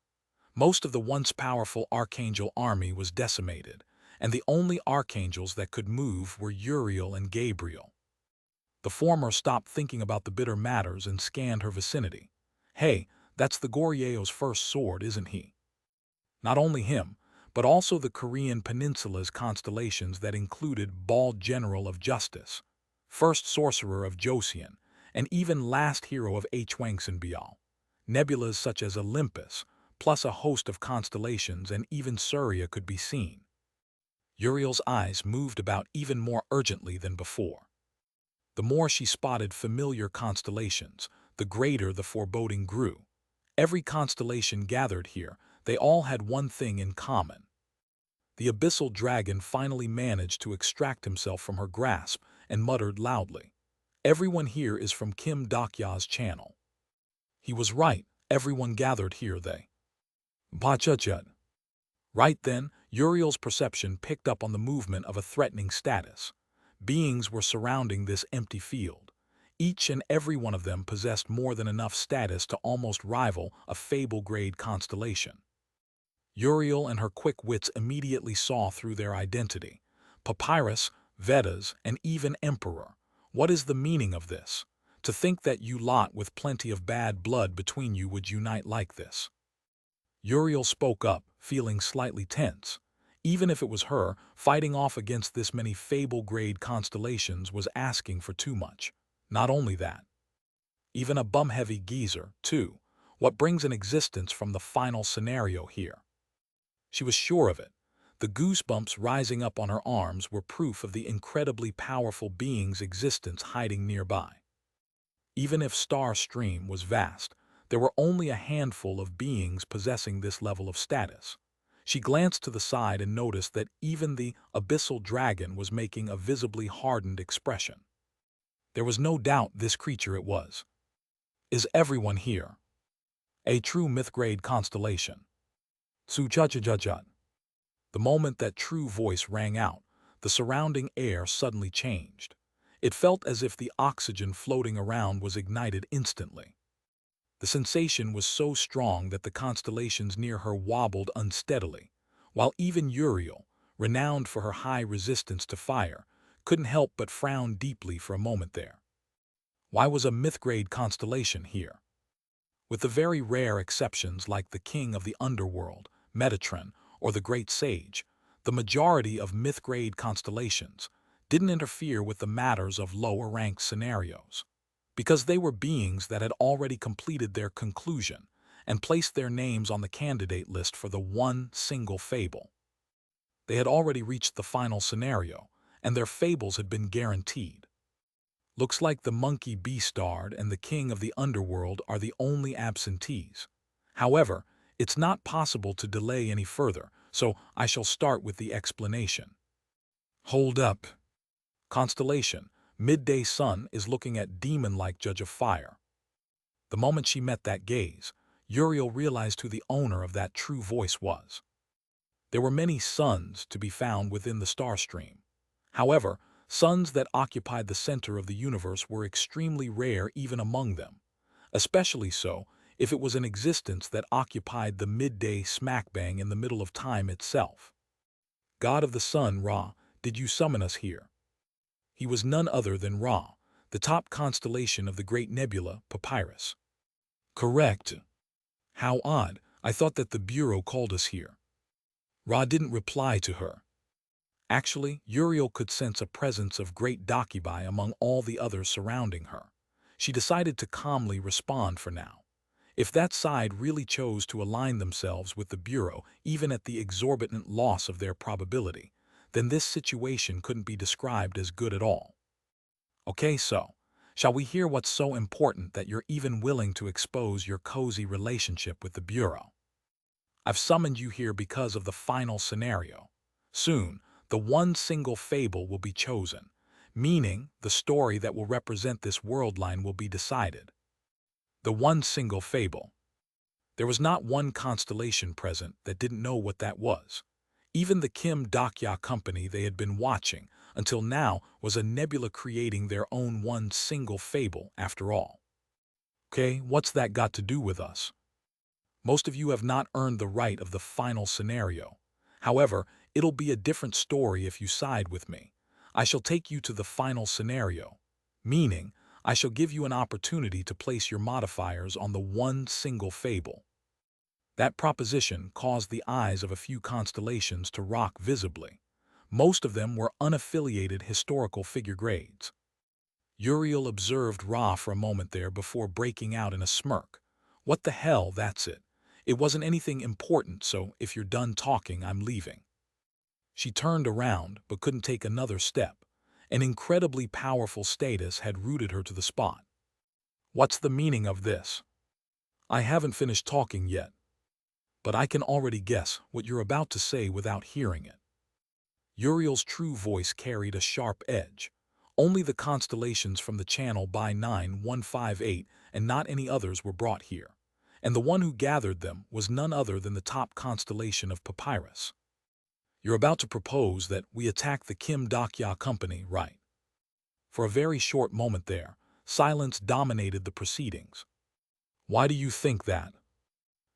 A: Most of the once powerful Archangel army was decimated, and the only archangels that could move were Uriel and Gabriel. The former stopped thinking about the bitter matters and scanned her vicinity. Hey, that's the Goryeo's first sword, isn't he? Not only him, but also the Korean Peninsula's constellations that included Bald General of Justice, First Sorcerer of Joseon, and even Last Hero of Hwangsenbial. Nebulas such as Olympus, plus a host of constellations and even Surya could be seen. Uriel's eyes moved about even more urgently than before. The more she spotted familiar constellations, the greater the foreboding grew. Every constellation gathered here, they all had one thing in common. The abyssal dragon finally managed to extract himself from her grasp and muttered loudly, Everyone here is from Kim Dakya's channel. He was right, everyone gathered here they. Pachachud. Right then, Uriel's perception picked up on the movement of a threatening status. Beings were surrounding this empty field. Each and every one of them possessed more than enough status to almost rival a fable-grade constellation. Uriel and her quick wits immediately saw through their identity. Papyrus, Vedas, and even Emperor. What is the meaning of this? To think that you lot with plenty of bad blood between you would unite like this. Uriel spoke up, feeling slightly tense. Even if it was her, fighting off against this many fable-grade constellations was asking for too much. Not only that, even a bum-heavy geezer, too. What brings an existence from the final scenario here? She was sure of it. The goosebumps rising up on her arms were proof of the incredibly powerful being's existence hiding nearby. Even if Star Stream was vast, there were only a handful of beings possessing this level of status. She glanced to the side and noticed that even the abyssal dragon was making a visibly hardened expression. There was no doubt this creature it was. Is everyone here? A true myth-grade constellation. Su-cha-cha-cha-cha. The moment that true voice rang out, the surrounding air suddenly changed. It felt as if the oxygen floating around was ignited instantly. The sensation was so strong that the constellations near her wobbled unsteadily, while even Uriel, renowned for her high resistance to fire, couldn't help but frown deeply for a moment there. Why was a myth-grade constellation here? With the very rare exceptions like the King of the Underworld, Metatron, or the Great Sage, the majority of myth-grade constellations didn't interfere with the matters of lower-ranked scenarios, because they were beings that had already completed their conclusion and placed their names on the candidate list for the one single fable. They had already reached the final scenario, and their fables had been guaranteed. Looks like the monkey beastard and the king of the underworld are the only absentees. However, it's not possible to delay any further, so I shall start with the explanation. Hold up. Constellation, midday sun is looking at demon-like judge of fire. The moment she met that gaze, Uriel realized who the owner of that true voice was. There were many suns to be found within the star stream. However, suns that occupied the center of the universe were extremely rare even among them, especially so if it was an existence that occupied the midday smack-bang in the middle of time itself. God of the sun, Ra, did you summon us here? He was none other than Ra, the top constellation of the great nebula, Papyrus. Correct. How odd, I thought that the Bureau called us here. Ra didn't reply to her. Actually, Uriel could sense a presence of great Dakibai among all the others surrounding her. She decided to calmly respond for now. If that side really chose to align themselves with the Bureau, even at the exorbitant loss of their probability, then this situation couldn't be described as good at all. Okay, so, shall we hear what's so important that you're even willing to expose your cozy relationship with the Bureau? I've summoned you here because of the final scenario. Soon, the one single fable will be chosen, meaning the story that will represent this world line will be decided. The one single fable. There was not one constellation present that didn't know what that was. Even the Kim Dakya company they had been watching until now was a nebula creating their own one single fable after all. Okay, what's that got to do with us? Most of you have not earned the right of the final scenario. However, it'll be a different story if you side with me. I shall take you to the final scenario, meaning I shall give you an opportunity to place your modifiers on the one single fable. That proposition caused the eyes of a few constellations to rock visibly. Most of them were unaffiliated historical figure grades. Uriel observed Ra for a moment there before breaking out in a smirk. What the hell, that's it. It wasn't anything important, so if you're done talking, I'm leaving. She turned around, but couldn't take another step. An incredibly powerful status had rooted her to the spot. What's the meaning of this? I haven't finished talking yet, but I can already guess what you're about to say without hearing it. Uriel's true voice carried a sharp edge. Only the constellations from the channel by 9158 and not any others were brought here, and the one who gathered them was none other than the top constellation of Papyrus. You're about to propose that we attack the Kim Dakya company, right? For a very short moment there, silence dominated the proceedings. Why do you think that?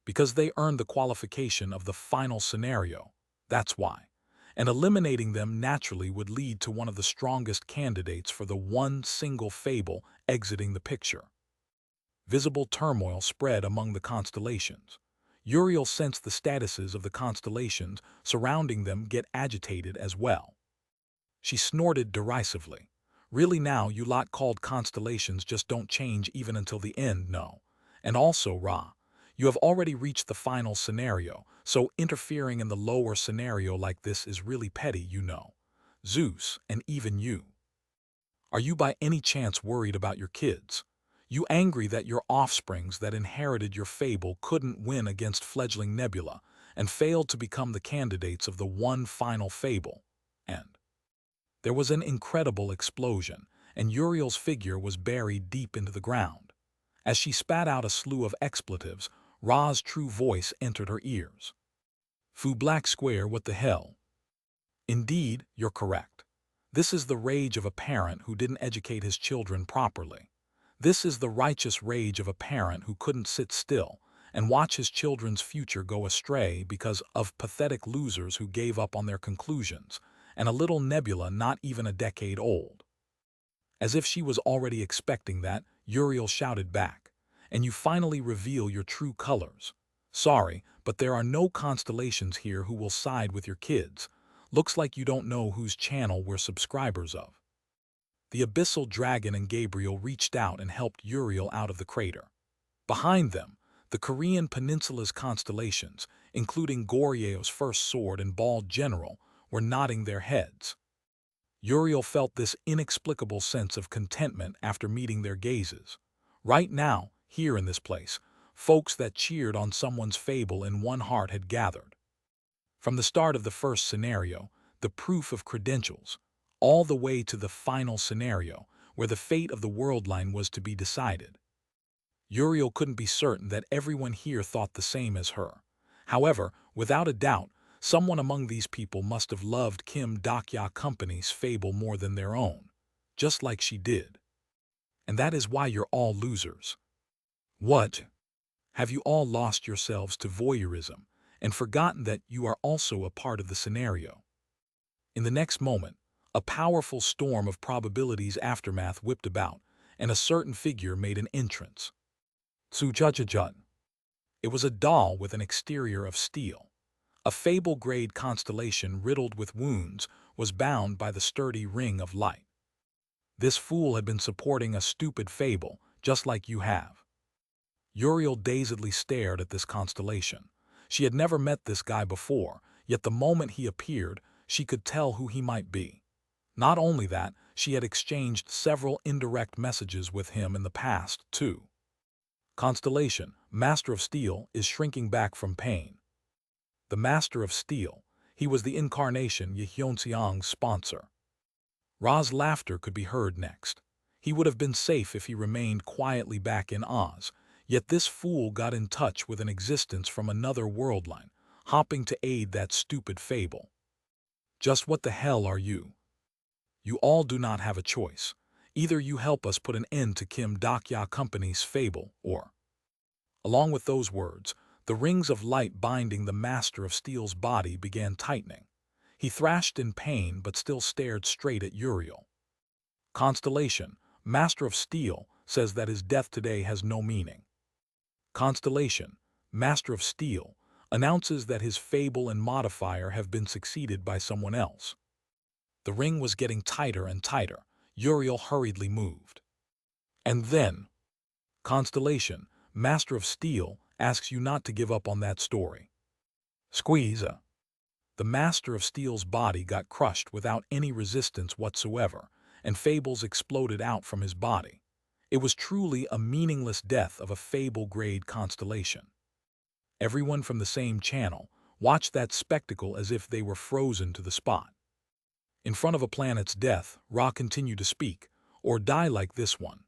A: Because they earned the qualification of the final scenario. That's why. And eliminating them naturally would lead to one of the strongest candidates for the one single fable exiting the picture. Visible turmoil spread among the constellations. Uriel sensed the statuses of the constellations surrounding them get agitated as well. She snorted derisively. Really now, you lot called constellations just don't change even until the end, no. And also, Ra, you have already reached the final scenario, so interfering in the lower scenario like this is really petty, you know. Zeus, and even you. Are you by any chance worried about your kids? You angry that your offsprings that inherited your fable couldn't win against fledgling Nebula and failed to become the candidates of the one final fable? And there was an incredible explosion, and Uriel's figure was buried deep into the ground. As she spat out a slew of expletives, Ra's true voice entered her ears. Fu Black Square, what the hell? Indeed, you're correct. This is the rage of a parent who didn't educate his children properly. This is the righteous rage of a parent who couldn't sit still and watch his children's future go astray because of pathetic losers who gave up on their conclusions, and a little Nebula not even a decade old. As if she was already expecting that, Uriel shouted back, "And you finally reveal your true colors. Sorry, but there are no constellations here who will side with your kids. Looks like you don't know whose channel we're subscribers of." The Abyssal Dragon and Gabriel reached out and helped Uriel out of the crater. Behind them, the Korean Peninsula's constellations, including Goryeo's first sword and bald general, were nodding their heads. Uriel felt this inexplicable sense of contentment after meeting their gazes. Right now, here in this place, folks that cheered on someone's fable in one heart had gathered. From the start of the first scenario, the proof of credentials, all the way to the final scenario, where the fate of the world line was to be decided. Uriel couldn't be certain that everyone here thought the same as her. However, without a doubt, someone among these people must have loved Kim Dokya Company's fable more than their own, just like she did. And that is why you're all losers. What? Have you all lost yourselves to voyeurism and forgotten that you are also a part of the scenario? In the next moment, a powerful storm of probabilities aftermath whipped about, and a certain figure made an entrance. Tsujajajun. It was a doll with an exterior of steel. A fable-grade constellation riddled with wounds was bound by the sturdy ring of light. This fool had been supporting a stupid fable, just like you have. Uriel dazedly stared at this constellation. She had never met this guy before, yet the moment he appeared, she could tell who he might be. Not only that, she had exchanged several indirect messages with him in the past, too. Constellation, Master of Steel, is shrinking back from pain. The Master of Steel, he was the incarnation Yehyonseong's sponsor. Ra's laughter could be heard next. He would have been safe if he remained quietly back in Oz, yet this fool got in touch with an existence from another world line, hopping to aid that stupid fable. Just what the hell are you? You all do not have a choice. Either you help us put an end to Kim Dokya Company's fable, or... Along with those words, the rings of light binding the Master of Steel's body began tightening. He thrashed in pain but still stared straight at Uriel. Constellation, Master of Steel, says that his death today has no meaning. Constellation, Master of Steel, announces that his fable and modifier have been succeeded by someone else. The ring was getting tighter and tighter. Uriel hurriedly moved. And then, Constellation, Master of Steel, asks you not to give up on that story. Squeeze. The Master of Steel's body got crushed without any resistance whatsoever, and fables exploded out from his body. It was truly a meaningless death of a fable-grade constellation. Everyone from the same channel watched that spectacle as if they were frozen to the spot. In front of a planet's death, Ra continued to speak, or die like this one.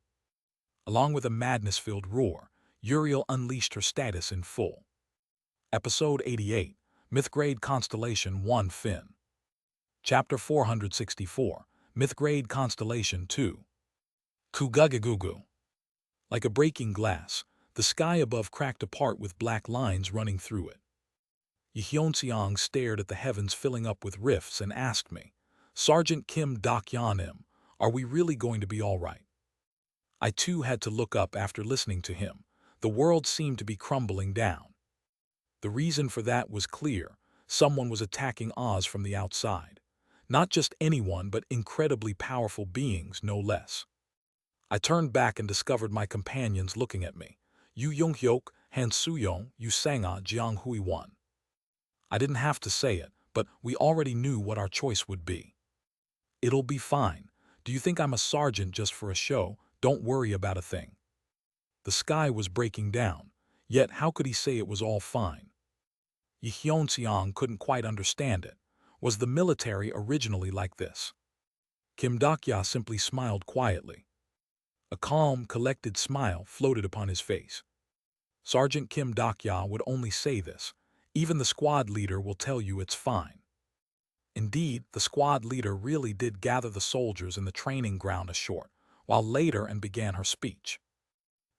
A: Along with a madness-filled roar, Uriel unleashed her status in full. Episode 88, Myth-Grade Constellation 1 Fin. Chapter 464, Myth-Grade Constellation 2. Kugugagugu. Like a breaking glass, The sky above cracked apart with black lines running through it. Yeonseong stared at the heavens filling up with rifts and asked me, "Sergeant Kim Dok-yeon-im, are we really going to be all right?" I too had to look up after listening to him. The world seemed to be crumbling down. The reason for that was clear. Someone was attacking Oz from the outside. Not just anyone, but incredibly powerful beings, no less. I turned back and discovered my companions looking at me. Yu Young-hyuk, Han Soo-young, Yu Sang-ah, Jiang Hui-won. I didn't have to say it, but we already knew what our choice would be. "It'll be fine. Do you think I'm a sergeant just for a show? Don't worry about a thing." The sky was breaking down, yet how could he say it was all fine? Yi Hyun-seong couldn't quite understand it. Was the military originally like this? Kim Dok-ya simply smiled quietly. A calm, collected smile floated upon his face. Sergeant Kim Dok-ya would only say this. Even the squad leader will tell you it's fine. Indeed, the squad leader really did gather the soldiers in the training ground ashore, while later and began her speech.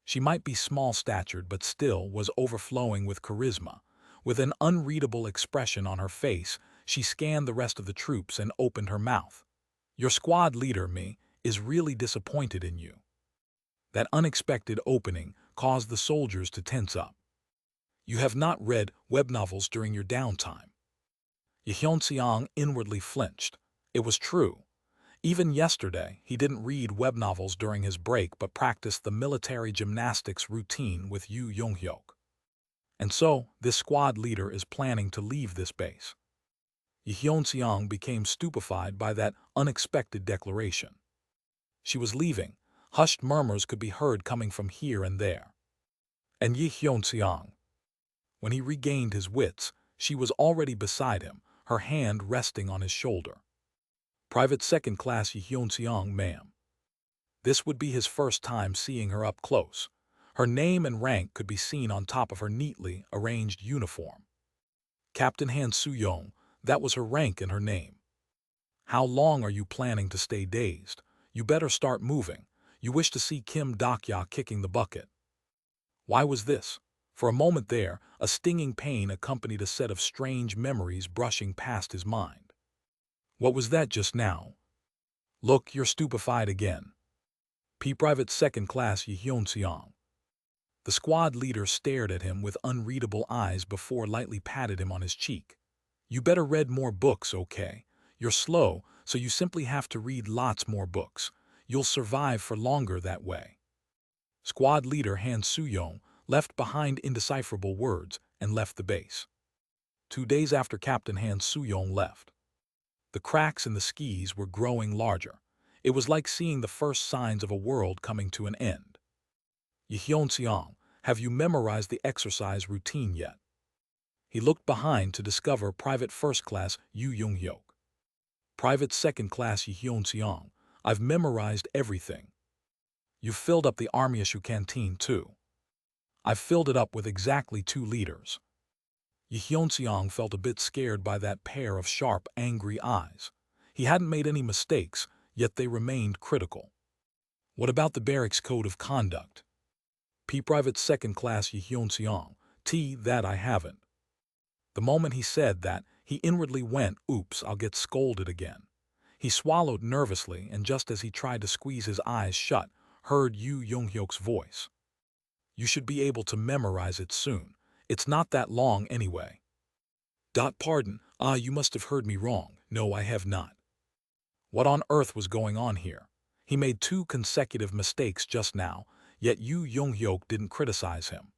A: She might be small-statured, but still was overflowing with charisma. With an unreadable expression on her face, she scanned the rest of the troops and opened her mouth. "Your squad leader, me, is really disappointed in you." That unexpected opening caused the soldiers to tense up. "You have not read web novels during your downtime." Yi Hyun-seong inwardly flinched. It was true. Even yesterday, he didn't read web novels during his break but practiced the military gymnastics routine with Yu Young-hyuk. And so, this squad leader is planning to leave this base. Yi Hyun-seong became stupefied by that unexpected declaration. She was leaving. Hushed murmurs could be heard coming from here and there. And Yi Hyun-seong. When he regained his wits, she was already beside him, her hand resting on his shoulder. "Private Second Class Yi Hyun-seong, ma'am." This would be his first time seeing her up close. Her name and rank could be seen on top of her neatly arranged uniform. Captain Han Soo-young, that was her rank and her name. "How long are you planning to stay dazed? You better start moving. You wish to see Kim Dok-ya kicking the bucket." Why was this? For a moment there, a stinging pain accompanied a set of strange memories brushing past his mind. What was that just now? "Look, you're stupefied again." Private Second Class Yi Hyun-seong. The squad leader stared at him with unreadable eyes before lightly patted him on his cheek. "You better read more books, okay? You're slow, so you simply have to read lots more books. You'll survive for longer that way." Squad leader Han Soo-young left behind indecipherable words and left the base. 2 days after Captain Han Soo-young left, the cracks in the skis were growing larger. It was like seeing the first signs of a world coming to an end. "Yi Hyun-seong, have you memorized the exercise routine yet?" He looked behind to discover Private First Class Yu Young-hyuk. "Private Second Class Yi Hyun-seong, I've memorized everything." "You've filled up the army issue canteen too." "I've filled it up with exactly 2 liters." Yi Hyun-seong felt a bit scared by that pair of sharp, angry eyes. He hadn't made any mistakes, yet they remained critical. "What about the barracks code of conduct?" Private Second Class Yi Hyun-seong, that I haven't." The moment he said that, he inwardly went, "Oops, I'll get scolded again." He swallowed nervously, and just as he tried to squeeze his eyes shut, heard Yu Young-hyuk's voice. "You should be able to memorize it soon. It's not that long anyway." Pardon, you must have heard me wrong." "No, I have not." What on earth was going on here? He made 2 consecutive mistakes just now, yet Yu Young-hyuk didn't criticize him.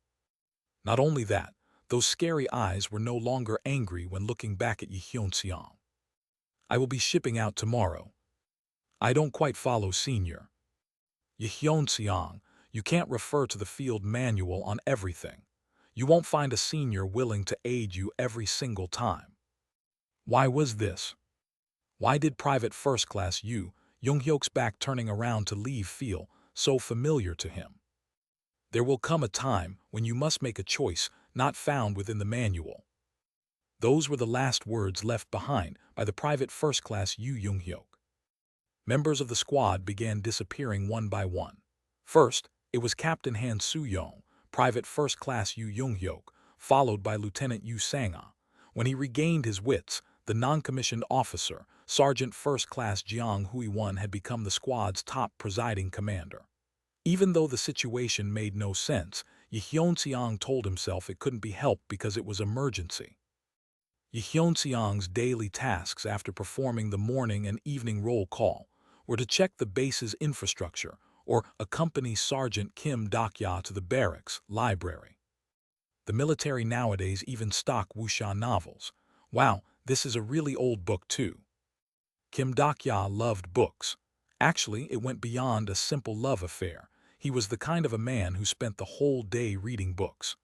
A: Not only that, those scary eyes were no longer angry when looking back at Yi Hyun-seong. "I will be shipping out tomorrow." "I don't quite follow, senior." "Yi Hyun-seong, you can't refer to the field manual on everything. You won't find a senior willing to aid you every single time." Why was this? Why did Private First Class Yu Young-hyuk's back turning around to leave feel so familiar to him? "There will come a time when you must make a choice not found within the manual." Those were the last words left behind by the Private First Class Yu Young-hyuk. Members of the squad began disappearing one by one. First, it was Captain Han Soo-young, Private First Class Yu Young-hyuk, followed by Lieutenant Yu Sang-ah. When he regained his wits, the non-commissioned officer, Sergeant First Class Jiang Hui-won, had become the squad's top presiding commander. Even though the situation made no sense, Yi Hyun-seong told himself it couldn't be helped because it was emergency. Yi Hyun-seong's daily tasks after performing the morning and evening roll call were to check the base's infrastructure or accompany Sergeant Kim Dak-ya to the barracks library. The military nowadays even stock wuxia novels. Wow, this is a really old book too. Kim Dak-ya loved books. Actually, it went beyond a simple love affair. He was the kind of a man who spent the whole day reading books.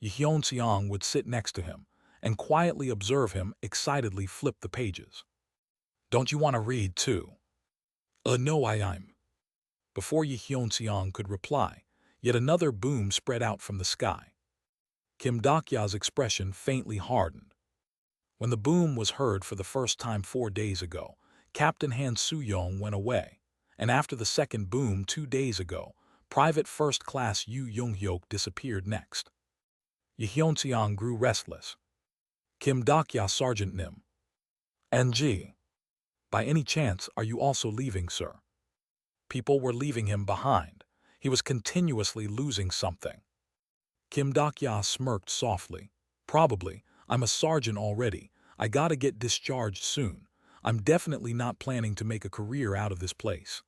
A: Yi Hyun-seong would sit next to him and quietly observe him excitedly flip the pages. "Don't you want to read too?" No, I'm." Before Yi Hyun-seong could reply, yet another boom spread out from the sky. Kim Dak-ya's expression faintly hardened. When the boom was heard for the first time 4 days ago, Captain Han Soo-young went away, and after the second boom 2 days ago, Private First Class Yu Young-hyuk disappeared next. Yi Hyun-seong grew restless. "Kim Dak-ya, Sergeant Nim. NG. By any chance, are you also leaving, sir?" People were leaving him behind. He was continuously losing something. Kim Dak-ya smirked softly. "Probably. I'm a sergeant already. I gotta get discharged soon. I'm definitely not planning to make a career out of this place."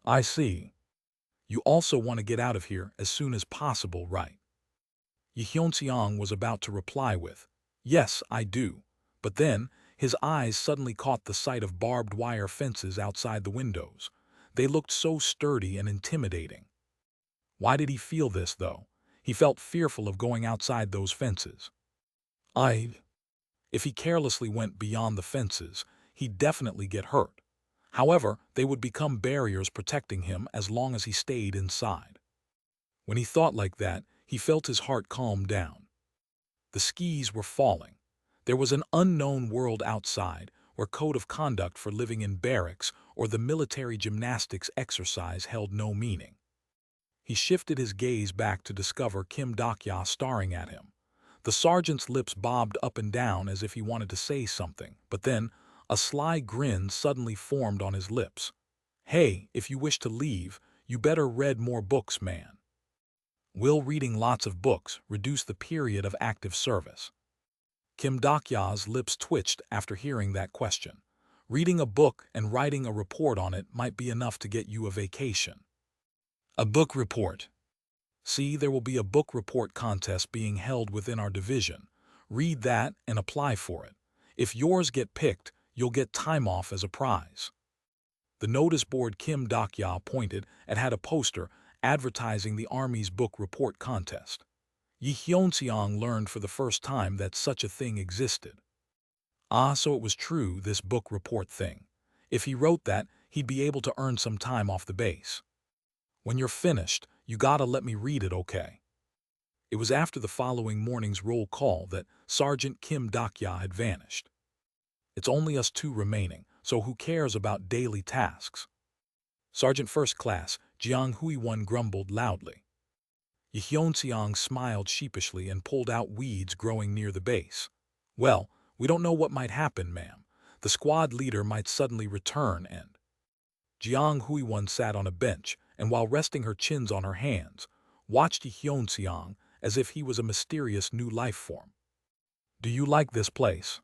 A: "I see. You also want to get out of here as soon as possible, right?" Yi Hyun-seong was about to reply with, "Yes, I do," but then his eyes suddenly caught the sight of barbed wire fences outside the windows. They looked so sturdy and intimidating. Why did he feel this, though? He felt fearful of going outside those fences. If he carelessly went beyond the fences, he'd definitely get hurt. However, they would become barriers protecting him as long as he stayed inside. When he thought like that, he felt his heart calm down. The skis were falling. There was an unknown world outside where code of conduct for living in barracks or the military gymnastics exercise held no meaning. He shifted his gaze back to discover Kim Dak-ya staring at him. The sergeant's lips bobbed up and down as if he wanted to say something, but then a sly grin suddenly formed on his lips. "Hey, if you wish to leave, you better read more books, man. Will reading lots of books reduce the period of active service?" Kim Dak-ya's lips twitched after hearing that question. Reading a book and writing a report on it might be enough to get you a vacation. A book report. See, there will be a book report contest being held within our division. Read that and apply for it. If yours get picked, you'll get time off as a prize. The notice board Kim Dak-ya pointed at had a poster advertising the Army's book report contest. Yi Hyun-seong learned for the first time that such a thing existed. Ah, so it was true, this book report thing. If he wrote that, he'd be able to earn some time off the base. "When you're finished, you gotta let me read it, okay?" It was after the following morning's roll call that Sergeant Kim Dak-ya had vanished. "It's only us two remaining, so who cares about daily tasks?" Sergeant First Class Jiang Hui-won grumbled loudly. Yi Hyun-seong smiled sheepishly and pulled out weeds growing near the base. "Well, we don't know what might happen, ma'am. The squad leader might suddenly return and—" Jiang Hui-won sat on a bench and, while resting her chins on her hands, watched Yi Hyun-seong as if he was a mysterious new life form. "Do you like this place?"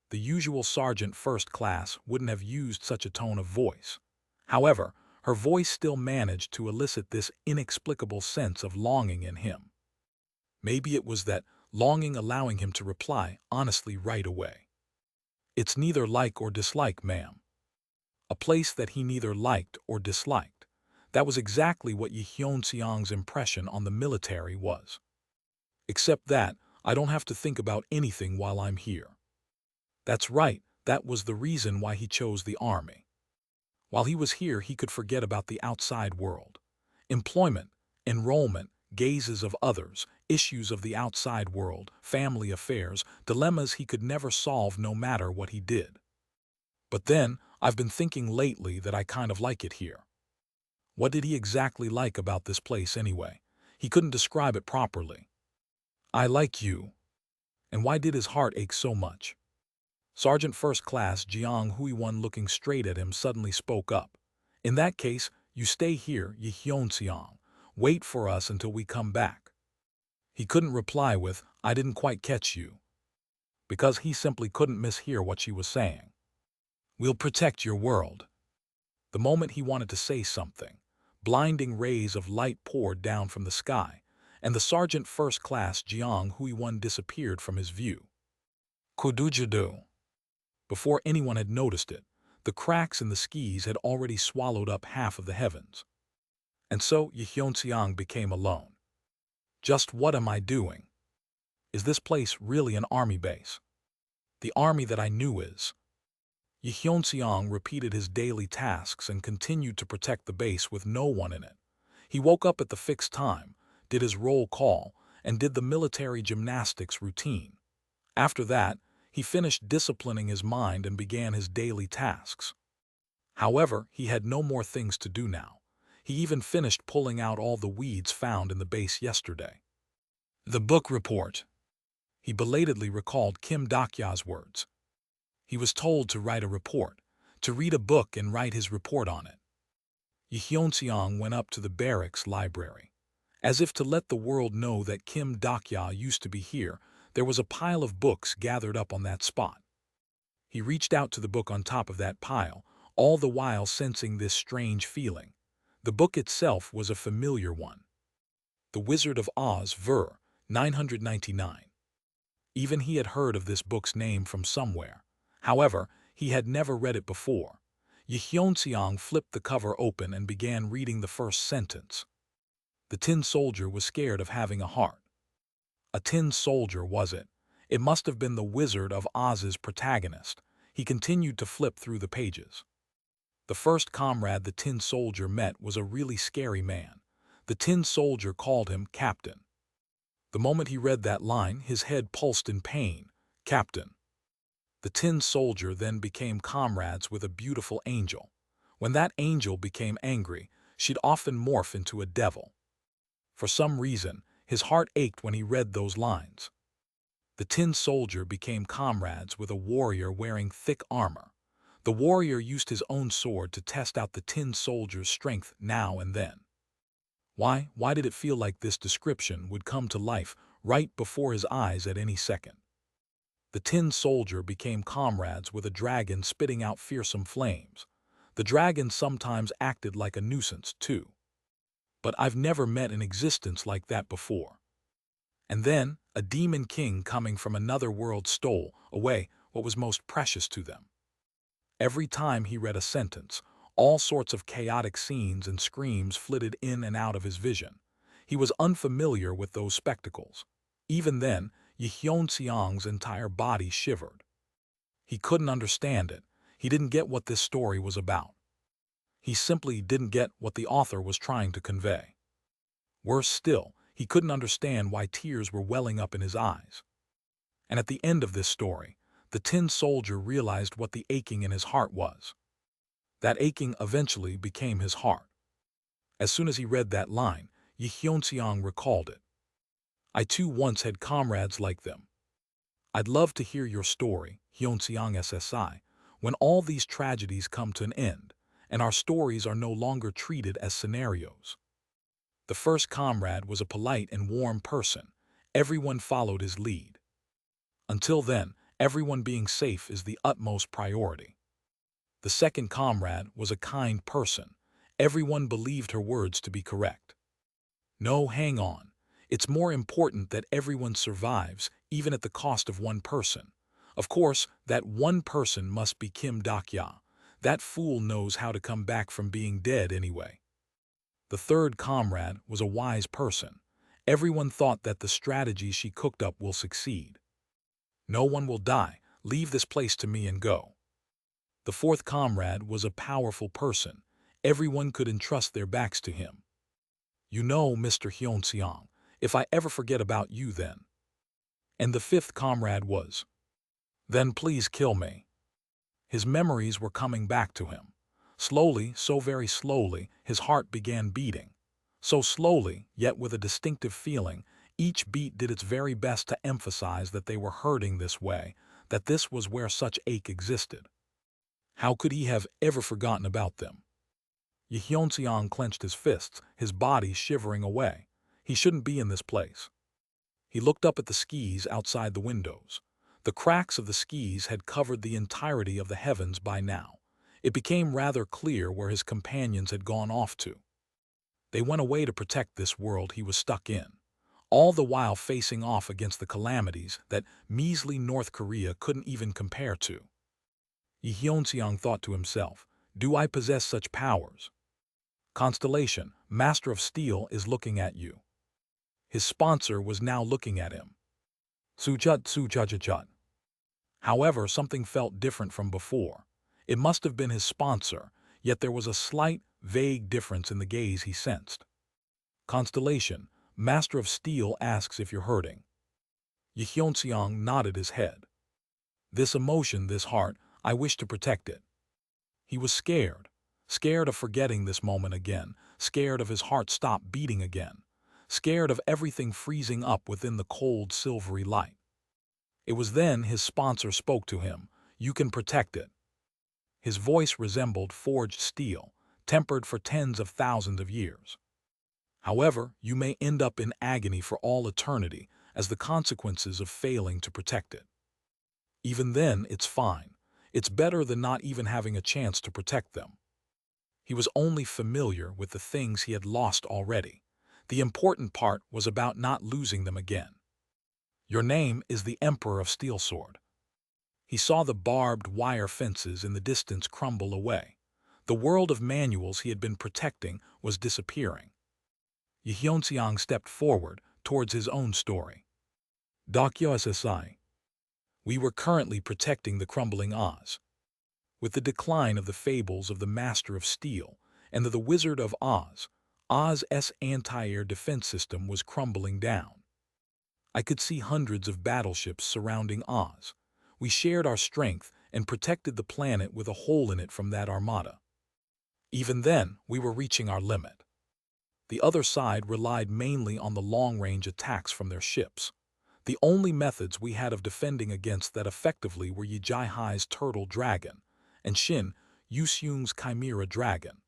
A: The usual Sergeant First Class wouldn't have used such a tone of voice. However, her voice still managed to elicit this inexplicable sense of longing in him. Maybe it was that longing allowing him to reply honestly right away. "It's neither like or dislike, ma'am." A place that he neither liked or disliked. That was exactly what Yi Hyun-seong's impression on the military was. "Except that, I don't have to think about anything while I'm here." That's right, that was the reason why he chose the Army. While he was here, he could forget about the outside world. Employment, enrollment, gazes of others, issues of the outside world, family affairs, dilemmas he could never solve no matter what he did. But then, I've been thinking lately that I kind of like it here. What did he exactly like about this place anyway? He couldn't describe it properly. I like you. And why did his heart ache so much? Sergeant First Class Jiang Huiwan, looking straight at him, suddenly spoke up. In that case, you stay here, Yi Hyunseong. Wait for us until we come back. He couldn't reply with, I didn't quite catch you, because he simply couldn't mishear what she was saying. We'll protect your world. The moment he wanted to say something, blinding rays of light poured down from the sky, and the Sergeant First Class Jiang Huiwan disappeared from his view. Kudujadu. Before anyone had noticed it, the cracks in the skis had already swallowed up half of the heavens. And so Yi Hyunseong became alone. Just what am I doing? Is this place really an army base? The army that I knew is. Yi Hyunseong repeated his daily tasks and continued to protect the base with no one in it. He woke up at the fixed time, did his roll call, and did the military gymnastics routine. After that, he finished disciplining his mind and began his daily tasks. However, he had no more things to do now. He even finished pulling out all the weeds found in the base yesterday. The book report. He belatedly recalled Kim Dakya's words. He was told to write a report, to read a book and write his report on it. Yi Hyunseong went up to the barracks library. As if to let the world know that Kim Dakya used to be here, there was a pile of books gathered up on that spot. He reached out to the book on top of that pile, all the while sensing this strange feeling. The book itself was a familiar one. The Wizard of Oz, Ver. 999. Even he had heard of this book's name from somewhere. However, he had never read it before. Yi Hyunseong flipped the cover open and began reading the first sentence. The tin soldier was scared of having a heart. A tin soldier, was it? It must have been the Wizard of Oz's protagonist. He continued to flip through the pages. The first comrade the tin soldier met was a really scary man. The tin soldier called him Captain. The moment he read that line, his head pulsed in pain. Captain. The tin soldier then became comrades with a beautiful angel. When that angel became angry, she'd often morph into a devil. For some reason, his heart ached when he read those lines. The tin soldier became comrades with a warrior wearing thick armor. The warrior used his own sword to test out the tin soldier's strength now and then. Why did it feel like this description would come to life right before his eyes at any second? The tin soldier became comrades with a dragon spitting out fearsome flames. The dragon sometimes acted like a nuisance, too. But I've never met an existence like that before. And then, a demon king coming from another world stole away what was most precious to them. Every time he read a sentence, all sorts of chaotic scenes and screams flitted in and out of his vision. He was unfamiliar with those spectacles. Even then, Yi Hyunseong's entire body shivered. He couldn't understand it. He didn't get what this story was about. He simply didn't get what the author was trying to convey. Worse still, he couldn't understand why tears were welling up in his eyes. And at the end of this story, the tin soldier realized what the aching in his heart was. That aching eventually became his heart. As soon as he read that line, Yi Hyunseong recalled it. I too once had comrades like them. I'd love to hear your story, Hyunseong SSI, when all these tragedies come to an end, and our stories are no longer treated as scenarios. The first comrade was a polite and warm person. Everyone followed his lead. Until then, everyone being safe is the utmost priority. The second comrade was a kind person. Everyone believed her words to be correct. No, hang on. It's more important that everyone survives, even at the cost of one person. Of course, that one person must be Kim Dakya. That fool knows how to come back from being dead anyway. The third comrade was a wise person. Everyone thought that the strategy she cooked up will succeed. No one will die. Leave this place to me and go. The fourth comrade was a powerful person. Everyone could entrust their backs to him. You know, Mr. Hyunseong, if I ever forget about you then. And the fifth comrade was. Then please kill me. His memories were coming back to him. Slowly, so very slowly, his heart began beating. So slowly, yet with a distinctive feeling, each beat did its very best to emphasize that they were hurting this way, that this was where such ache existed. How could he have ever forgotten about them? Yeonseong clenched his fists, his body shivering away. He shouldn't be in this place. He looked up at the skis outside the windows. The cracks of the skis had covered the entirety of the heavens by now. It became rather clear where his companions had gone off to. They went away to protect this world he was stuck in, all the while facing off against the calamities that measly North Korea couldn't even compare to. Lee Hyun-seong thought to himself, do I possess such powers? Constellation, Master of Steel, is looking at you. His sponsor was now looking at him. Sujut. However, something felt different from before. It must have been his sponsor, yet there was a slight, vague difference in the gaze he sensed. Constellation, Master of Steel, asks if you're hurting. Lee Hyun-seong nodded his head. This emotion, this heart, I wish to protect it. He was scared. Scared of forgetting this moment again, scared of his heart stop beating again, scared of everything freezing up within the cold, silvery light. It was then his sponsor spoke to him, you can protect it. His voice resembled forged steel, tempered for tens of thousands of years. However, you may end up in agony for all eternity as the consequences of failing to protect it. Even then, it's fine. It's better than not even having a chance to protect them. He was only familiar with the things he had lost already. The important part was about not losing them again. Your name is the Emperor of Steelsword. He saw the barbed wire fences in the distance crumble away. The world of manuals he had been protecting was disappearing. Lee Hyun-seong stepped forward towards his own story. Dokyo SSI. We were currently protecting the crumbling Oz. With the decline of the fables of the Master of Steel and of the Wizard of Oz, Oz's anti-air defense system was crumbling down. I could see hundreds of battleships surrounding Oz. We shared our strength and protected the planet with a hole in it from that armada. Even then, we were reaching our limit. The other side relied mainly on the long-range attacks from their ships. The only methods we had of defending against that effectively were Yi Jai-Hai's Turtle Dragon and Shin Yuseung's Chimera Dragon.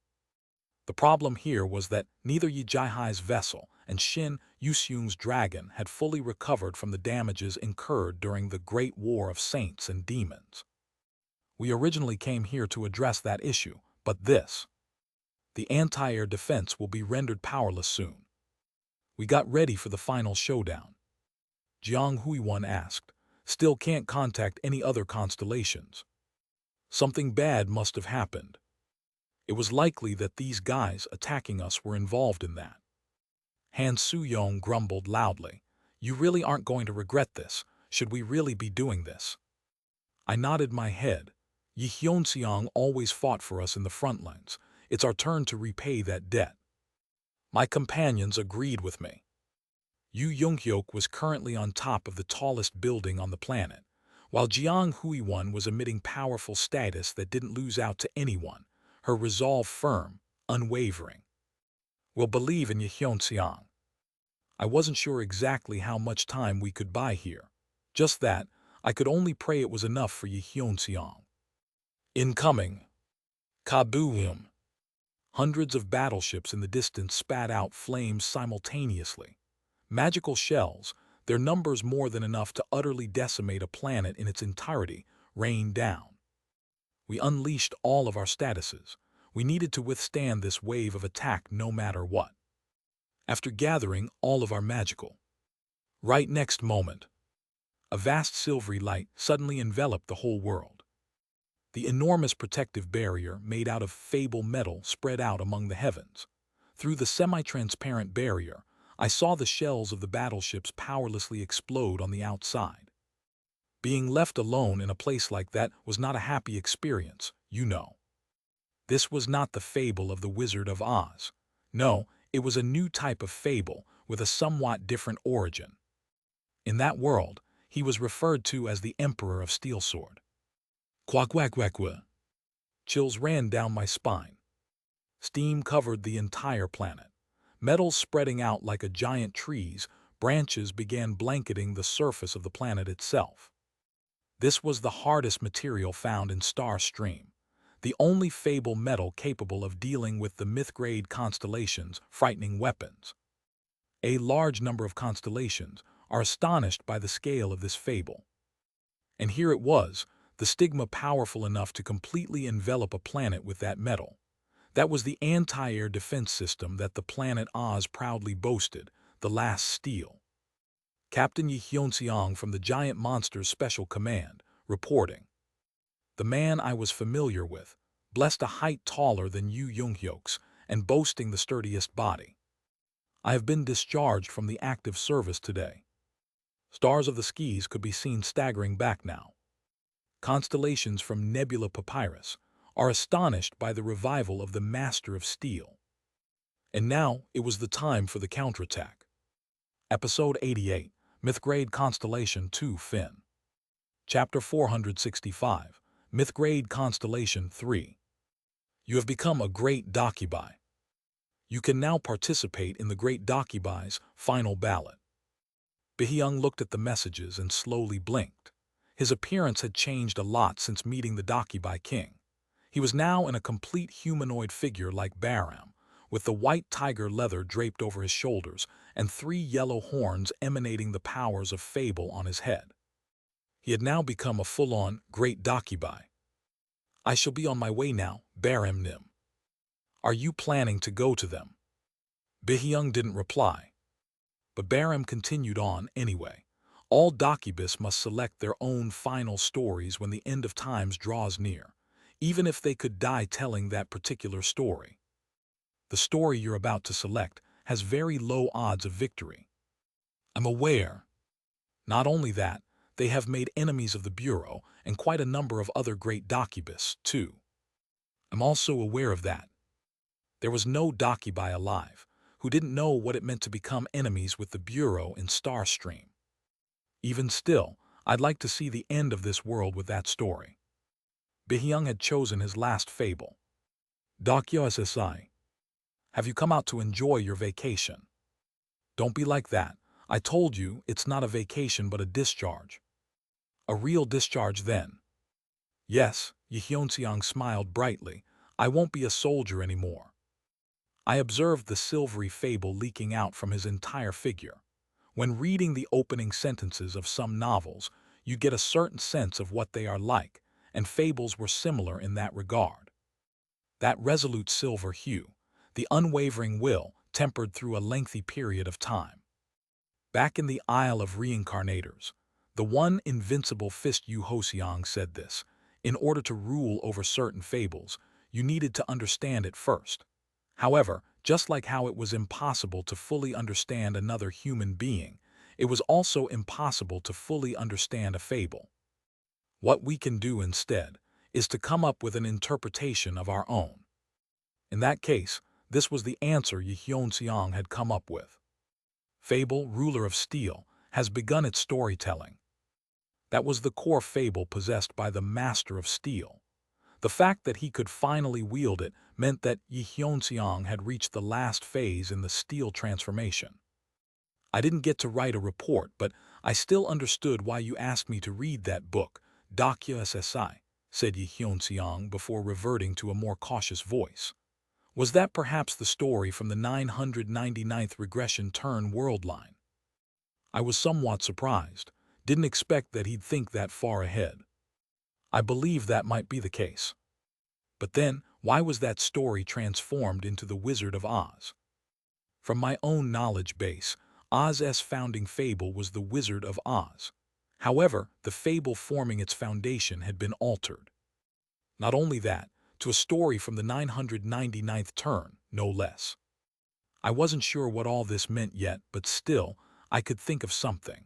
A: The problem here was that neither Yi Jai-Hai's vessel and Shin Yuseung's dragon had fully recovered from the damages incurred during the Great War of Saints and Demons. We originally came here to address that issue, but the anti-air defense will be rendered powerless soon. We got ready for the final showdown. Jiang Huiwan asked, still can't contact any other constellations. Something bad must have happened. It was likely that these guys attacking us were involved in that. Han Soo-yong grumbled loudly. You really aren't going to regret this. Should we really be doing this? I nodded my head. Lee Hyun-seong always fought for us in the front lines. It's our turn to repay that debt. My companions agreed with me. Yu Young-hyuk was currently on top of the tallest building on the planet, while Jiang Huiwan was emitting powerful status that didn't lose out to anyone, her resolve firm, unwavering. We'll believe in Lee Hyun-seong. I wasn't sure exactly how much time we could buy here. Just that, I could only pray it was enough for Lee Hyun-seong. Incoming. Kaboom! Hundreds of battleships in the distance spat out flames simultaneously. Magical shells, their numbers more than enough to utterly decimate a planet in its entirety, rained down. We unleashed all of our statuses. We needed to withstand this wave of attack no matter what. After gathering all of our magical. Right next moment, a vast silvery light suddenly enveloped the whole world. The enormous protective barrier made out of fable metal spread out among the heavens. Through the semi-transparent barrier, I saw the shells of the battleships powerlessly explode on the outside. Being left alone in a place like that was not a happy experience, you know. This was not the fable of the Wizard of Oz. No, it was a new type of fable with a somewhat different origin. In that world, he was referred to as the Emperor of Steelsword. Quack-quack-quack-quack. Chills ran down my spine. Steam covered the entire planet. Metals spreading out like a giant tree's branches began blanketing the surface of the planet itself. This was the hardest material found in Star Stream, the only fable metal capable of dealing with the myth-grade constellations' frightening weapons. A large number of constellations are astonished by the scale of this fable. And here it was, the stigma powerful enough to completely envelop a planet with that metal. That was the anti-air defense system that the planet Oz proudly boasted, the last steel. Captain Yi Hyun-seong from the Giant Monsters Special Command, reporting. The man I was familiar with, blessed a height taller than Yu Jung-hyok's and boasting the sturdiest body. I have been discharged from the active service today. Stars of the skies could be seen staggering back now. Constellations from Nebula Papyrus are astonished by the revival of the Master of Steel. And now it was the time for the counterattack. Episode 88, Myth-Grade Constellation 2 Finn. Chapter 465, Myth-Grade Constellation 3. You have become a great Dakibai. You can now participate in the Great Dakibai's final ballot. Baehyung looked at the messages and slowly blinked. His appearance had changed a lot since meeting the Dakibai King. He was now in a complete humanoid figure like Baram, with the white tiger leather draped over his shoulders and 3 yellow horns emanating the powers of fable on his head. He had now become a full-on Great Dakibai. I shall be on my way now, Baram Nim. Are you planning to go to them? Baehyung didn't reply. But Baram continued on anyway. All Dakibis must select their own final stories when the end of times draws near, even if they could die telling that particular story. The story you're about to select has very low odds of victory. I'm aware. Not only that, they have made enemies of the Bureau and quite a number of other great Dakibis, too. I'm also aware of that. There was no Dakibai alive who didn't know what it meant to become enemies with the Bureau in Starstream. Even still, I'd like to see the end of this world with that story. Baehyung had chosen his last fable. Dakyo SSI. Have you come out to enjoy your vacation? Don't be like that. I told you it's not a vacation but a discharge. A real discharge then. Yes, Yi Hyun-seong smiled brightly. I won't be a soldier anymore. I observed the silvery fable leaking out from his entire figure. When reading the opening sentences of some novels, you get a certain sense of what they are like, and fables were similar in that regard. That resolute silver hue, the unwavering will tempered through a lengthy period of time. Back in the Isle of Reincarnators, the one invincible fist Yu Hoseong said this: in order to rule over certain fables, you needed to understand it first. However, just like how it was impossible to fully understand another human being, it was also impossible to fully understand a fable. What we can do instead is to come up with an interpretation of our own. In that case, this was the answer Yi Hyun-seong had come up with. Fable, Ruler of Steel, has begun its storytelling. That was the core fable possessed by the Master of Steel. The fact that he could finally wield it meant that Yi Hyun-seong had reached the last phase in the steel transformation. I didn't get to write a report, but I still understood why you asked me to read that book, Dakya SSI, said Yi Hyun-seong before reverting to a more cautious voice. Was that perhaps the story from the 999th regression turn world line? I was somewhat surprised, didn't expect that he'd think that far ahead. I believe that might be the case. But then, why was that story transformed into the Wizard of Oz? From my own knowledge base, Oz's founding fable was the Wizard of Oz. However, the fable forming its foundation had been altered. Not only that, to a story from the 999th turn, no less. I wasn't sure what all this meant yet, but still, I could think of something.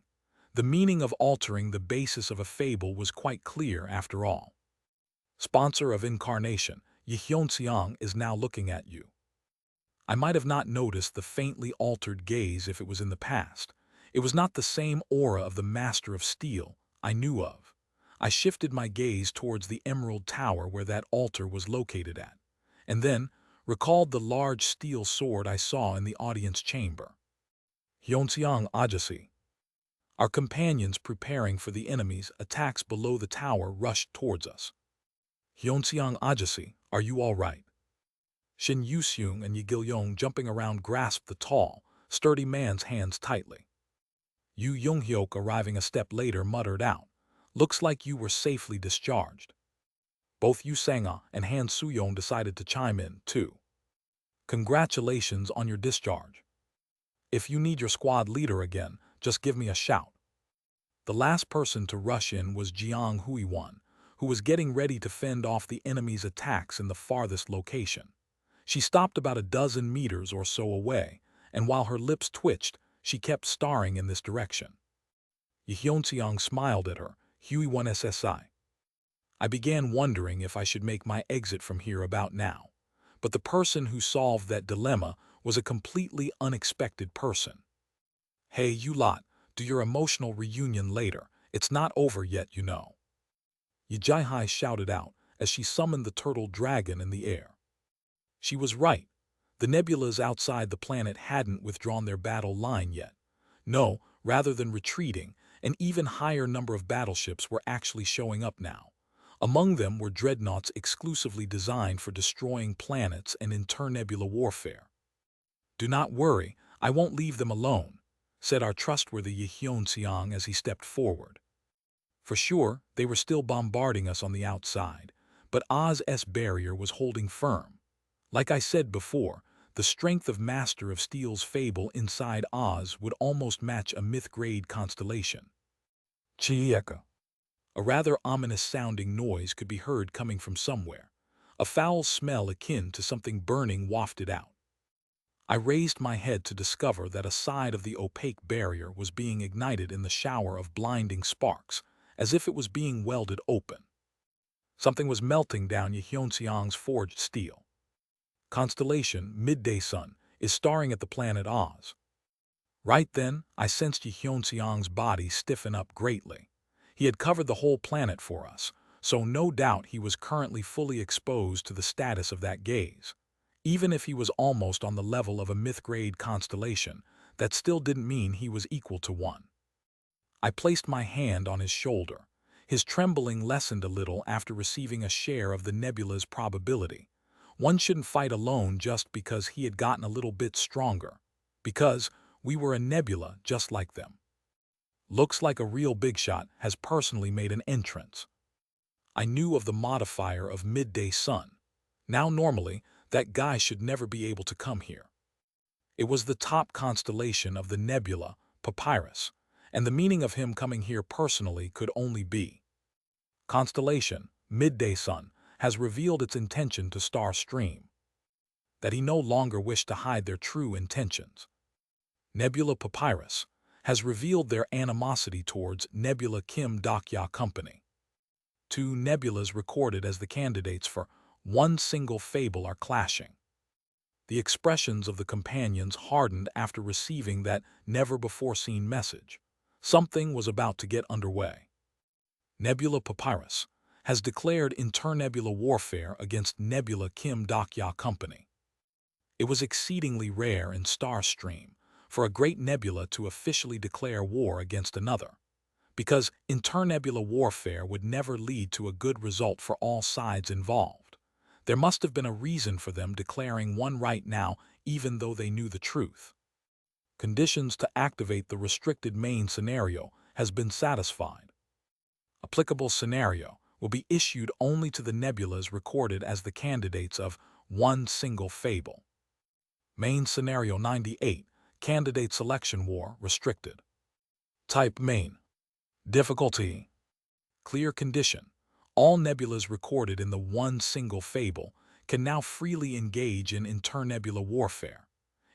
A: The meaning of altering the basis of a fable was quite clear after all. Sponsor of Incarnation, Yi Hyun-seong is now looking at you. I might have not noticed the faintly altered gaze if it was in the past. It was not the same aura of the Master of Steel I knew of. I shifted my gaze towards the Emerald Tower where that altar was located at, and then, recalled the large steel sword I saw in the audience chamber. Hyunseong Ajasi. Our companions preparing for the enemy's attacks below the tower rushed towards us. Hyunseong Ajasi, are you all right? Shin Yuseung and Yigilyong jumping around grasped the tall, sturdy man's hands tightly. Yu Younghyuk arriving a step later muttered out, looks like you were safely discharged. Both Yu Sanga and Han Suyong decided to chime in, too. Congratulations on your discharge. If you need your squad leader again, just give me a shout. The last person to rush in was Jiang Huiwan, who was getting ready to fend off the enemy's attacks in the farthest location. She stopped about a dozen meters or so away, and while her lips twitched, she kept staring in this direction. Yeonseong smiled at her, Huiwan SSI. I began wondering if I should make my exit from here about now, but the person who solved that dilemma was a completely unexpected person. Hey, you lot, do your emotional reunion later. It's not over yet, you know. Yi Jai shouted out as she summoned the turtle dragon in the air. She was right. The nebulas outside the planet hadn't withdrawn their battle line yet. No, rather than retreating, an even higher number of battleships were actually showing up now. Among them were dreadnoughts exclusively designed for destroying planets and internebula warfare. Do not worry, I won't leave them alone, said our trustworthy Yi Hyun-seong as he stepped forward. For sure, they were still bombarding us on the outside, but Oz's barrier was holding firm. Like I said before, the strength of Master of Steel's fable inside Oz would almost match a myth-grade constellation. Chieka. A rather ominous-sounding noise could be heard coming from somewhere. A foul smell akin to something burning wafted out. I raised my head to discover that a side of the opaque barrier was being ignited in the shower of blinding sparks, as if it was being welded open. Something was melting down Yi Hyun-seong's forged steel. Constellation, Midday Sun, is starring at the planet Oz. Right then, I sensed Yi Hyun-seong's body stiffen up greatly. He had covered the whole planet for us, so no doubt he was currently fully exposed to the status of that gaze. Even if he was almost on the level of a myth-grade constellation, that still didn't mean he was equal to one. I placed my hand on his shoulder. His trembling lessened a little after receiving a share of the nebula's probability. One shouldn't fight alone just because he had gotten a little bit stronger, because we were a nebula just like them. Looks like a real big shot has personally made an entrance. I knew of the modifier of Midday Sun. Now normally, that guy should never be able to come here. It was the top constellation of the nebula, Papyrus, and the meaning of him coming here personally could only be. Constellation, Midday Sun, has revealed its intention to Star Stream, that he no longer wished to hide their true intentions. Nebula Papyrus has revealed their animosity towards Nebula Kim Dokya Company. Two nebulas recorded as the candidates for one single fable are clashing. The expressions of the companions hardened after receiving that never-before-seen message. Something was about to get underway. Nebula Papyrus has declared internebula warfare against Nebula Kim Dokya Company. It was exceedingly rare in Star Stream for a great nebula to officially declare war against another, because internebula warfare would never lead to a good result for all sides involved. There must have been a reason for them declaring one right now, even though they knew the truth. Conditions to activate the restricted main scenario has been satisfied. Applicable scenario will be issued only to the nebulas recorded as the candidates of one single fable. Main Scenario 98, Candidate Selection War Restricted. Type Main. Difficulty. Clear condition. All nebulas recorded in the one single fable can now freely engage in internebula warfare.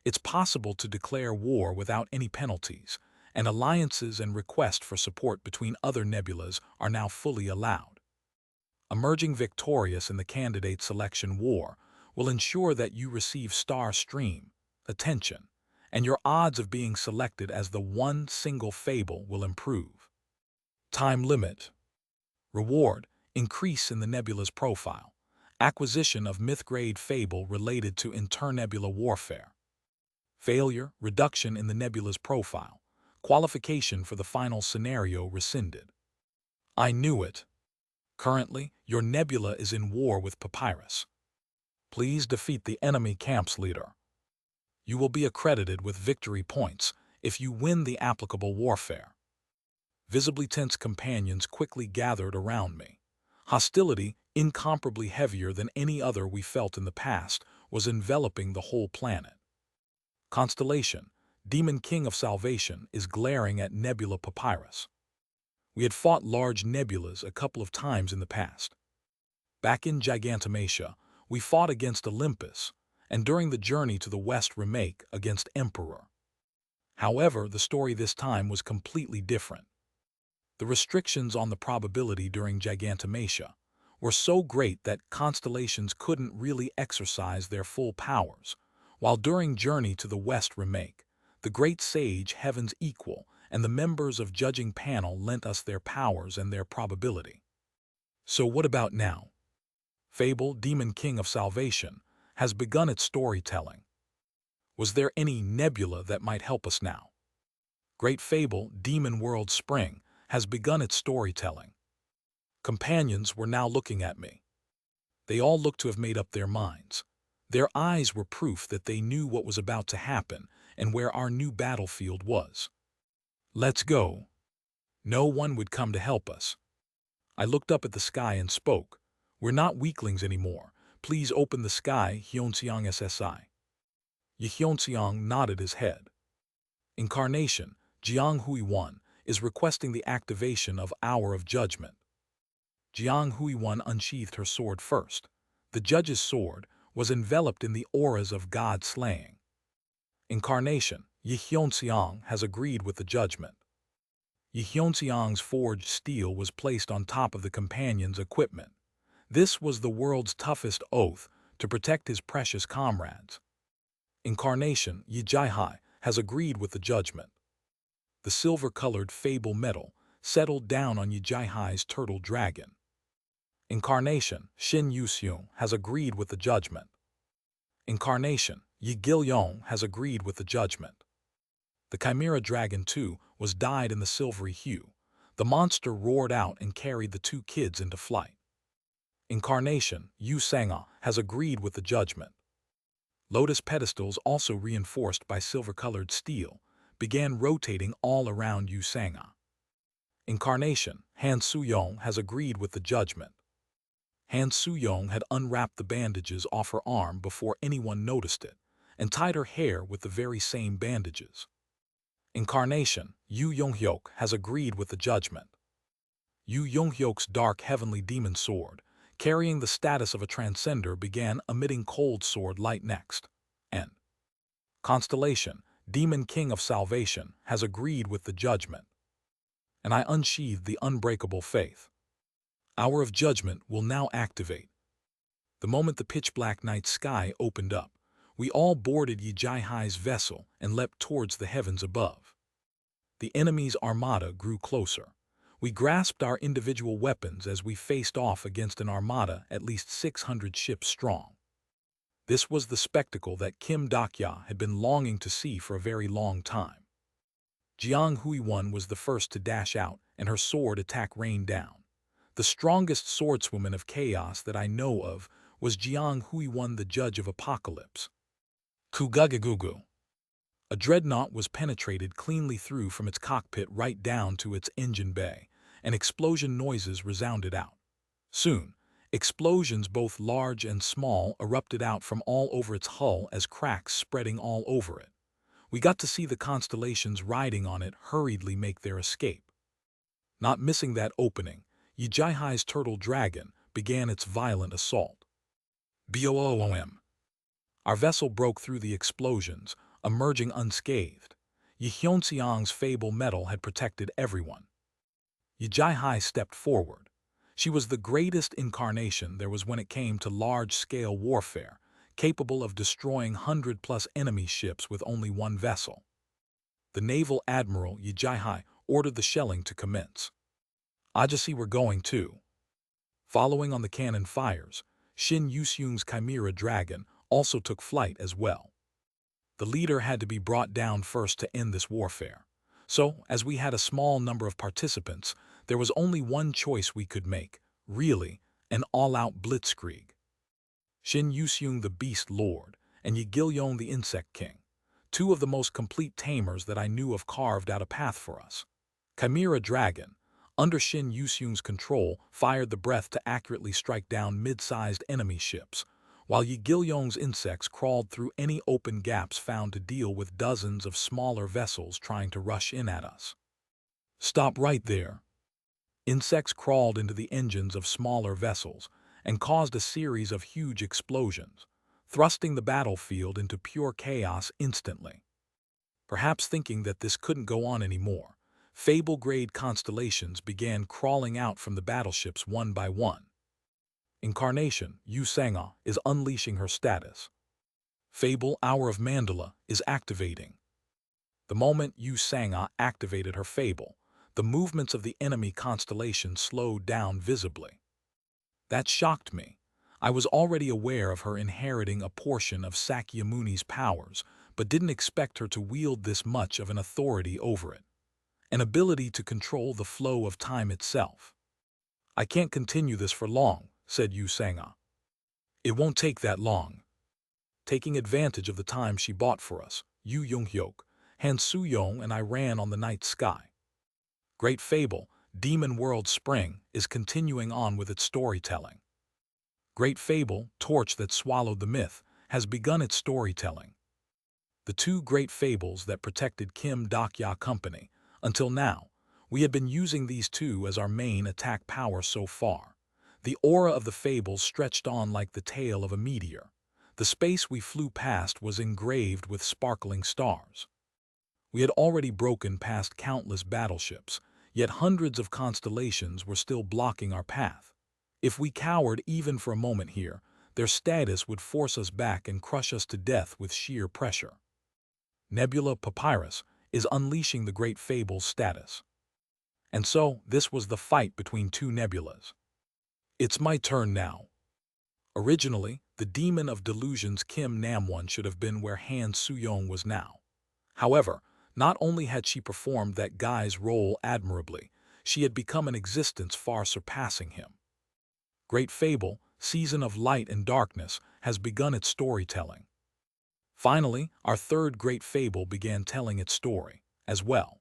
A: It's possible to declare war without any penalties, and alliances and requests for support between other nebulas are now fully allowed. Emerging victorious in the candidate selection war will ensure that you receive Star Stream attention, and your odds of being selected as the one single fable will improve. Time limit. Reward. Increase in the nebula's profile. Acquisition of myth-grade fable related to internebula warfare. Failure, reduction in the nebula's profile. Qualification for the final scenario rescinded. I knew it. Currently, your nebula is in war with Papyrus. Please defeat the enemy camp's leader. You will be accredited with victory points if you win the applicable warfare. Visibly tense companions quickly gathered around me. Hostility, incomparably heavier than any other we felt in the past, was enveloping the whole planet. Constellation, Demon King of Salvation, is glaring at Nebula Papyrus. We had fought large nebulas a couple of times in the past. Back in Gigantomachia, we fought against Olympus, and during the journey to the West remake against Emperor. However, the story this time was completely different. The restrictions on the probability during Gigantomachia were so great that constellations couldn't really exercise their full powers, while during Journey to the West remake, the great sage Heaven's Equal and the members of judging panel lent us their powers and their probability. So what about now? Fable, Demon King of Salvation, has begun its storytelling. Was there any nebula that might help us now? Great Fable, Demon World Spring, has begun its storytelling. Companions were now looking at me. They all looked to have made up their minds. Their eyes were proof that they knew what was about to happen and where our new battlefield was. Let's go. No one would come to help us. I looked up at the sky and spoke. We're not weaklings anymore. Please open the sky, Hyunseong SSI. Yi Hyunseong nodded his head. Incarnation, Jiang Hui-1, is requesting the activation of Hour of Judgment. Jiang Hui-1 unsheathed her sword first. The judge's sword was enveloped in the auras of God slaying. Incarnation, Yi Hyunseong has agreed with the judgment. Yi Hyunseong's forged steel was placed on top of the companion's equipment. This was the world's toughest oath to protect his precious comrades. Incarnation, Yi Jai-hai, has agreed with the judgment. The silver-colored fable metal settled down on Yi Jai-hai's turtle dragon. Incarnation, Shin Yu-seung, has agreed with the judgment. Incarnation, Yi Gil-yong, has agreed with the judgment. The Chimera Dragon, too, was dyed in the silvery hue. The monster roared out and carried the two kids into flight. Incarnation, Yu Sang-ah, has agreed with the judgment. Lotus pedestals, also reinforced by silver-colored steel, began rotating all around Yu Sang-ah. Incarnation, Han Su-yong, has agreed with the judgment. Han Su-yong had unwrapped the bandages off her arm before anyone noticed it, and tied her hair with the very same bandages. Incarnation, Yu Yong-hyuk, has agreed with the judgment. Yu Yong-hyuk's dark heavenly demon sword, carrying the status of a transcender, began emitting cold sword light next. And Constellation, Demon King of Salvation, has agreed with the judgment. And I unsheathed the unbreakable faith. Hour of Judgment will now activate. The moment the pitch-black night sky opened up, we all boarded Yi Jai-hai's vessel and leapt towards the heavens above. The enemy's armada grew closer. We grasped our individual weapons as we faced off against an armada at least 600 ships strong. This was the spectacle that Kim Dak-ya had been longing to see for a very long time. Jiang Hui-1 was the first to dash out, and her sword attack rained down. The strongest swordswoman of chaos that I know of was Jiang Hui-1, the Judge of Apocalypse. Kugugugugu. A dreadnought was penetrated cleanly through from its cockpit right down to its engine bay, and explosion noises resounded out. Soon, explosions both large and small erupted out from all over its hull as cracks spreading all over it. We got to see the constellations riding on it hurriedly make their escape. Not missing that opening, Yi Jai-hai's turtle dragon began its violent assault. Boom! Our vessel broke through the explosions, emerging unscathed. Yi Hyunseong's fable metal had protected everyone. Yi Jai-hai stepped forward. She was the greatest incarnation there was when it came to large-scale warfare, capable of destroying 100+ enemy ships with only one vessel. The naval admiral Yi Jai-hai ordered the shelling to commence. I just see we're going too. Following on the cannon fires, Shin Yuseung's chimera dragon also took flight as well. The leader had to be brought down first to end this warfare. So, as we had a small number of participants, there was only one choice we could make, really, an all-out blitzkrieg. Shin Yuseung the Beast Lord, and Yi Gilyon the Insect King, two of the most complete tamers that I knew of, carved out a path for us. Chimera Dragon, under Shin Yuseung's control, fired the breath to accurately strike down mid-sized enemy ships, while Yi Gilyong's insects crawled through any open gaps found to deal with dozens of smaller vessels trying to rush in at us. Stop right there. Insects crawled into the engines of smaller vessels and caused a series of huge explosions, thrusting the battlefield into pure chaos instantly. Perhaps thinking that this couldn't go on anymore, Fable-grade constellations began crawling out from the battleships one by one. Incarnation, Yu Sangha, is unleashing her status. Fable Hour of Mandala is activating. The moment Yu Sangha activated her Fable, the movements of the enemy constellation slowed down visibly. That shocked me. I was already aware of her inheriting a portion of Sakyamuni's powers, but didn't expect her to wield this much of an authority over it. An ability to control the flow of time itself. I can't continue this for long, said Yu Sangha. It won't take that long. Taking advantage of the time she bought for us, Yu Yonghyuk, Han Soo-yong and I ran on the night sky. Great Fable, Demon World Spring, is continuing on with its storytelling. Great Fable, Torch that Swallowed the Myth, has begun its storytelling. The two great fables that protected Kim Dokya Company. Until now, we had been using these two as our main attack power so far. The aura of the fables stretched on like the tail of a meteor. The space we flew past was engraved with sparkling stars. We had already broken past countless battleships, yet hundreds of constellations were still blocking our path. If we cowered even for a moment here, their status would force us back and crush us to death with sheer pressure. Nebula Papyrus is unleashing the Great Fable's status. And so, this was the fight between two nebulas. It's my turn now. Originally, the Demon of Delusions Kim Namwon should have been where Han Soo-yong was now. However, not only had she performed that guy's role admirably, she had become an existence far surpassing him. Great Fable, Season of Light and Darkness, has begun its storytelling. Finally, our third Great Fable began telling its story, as well.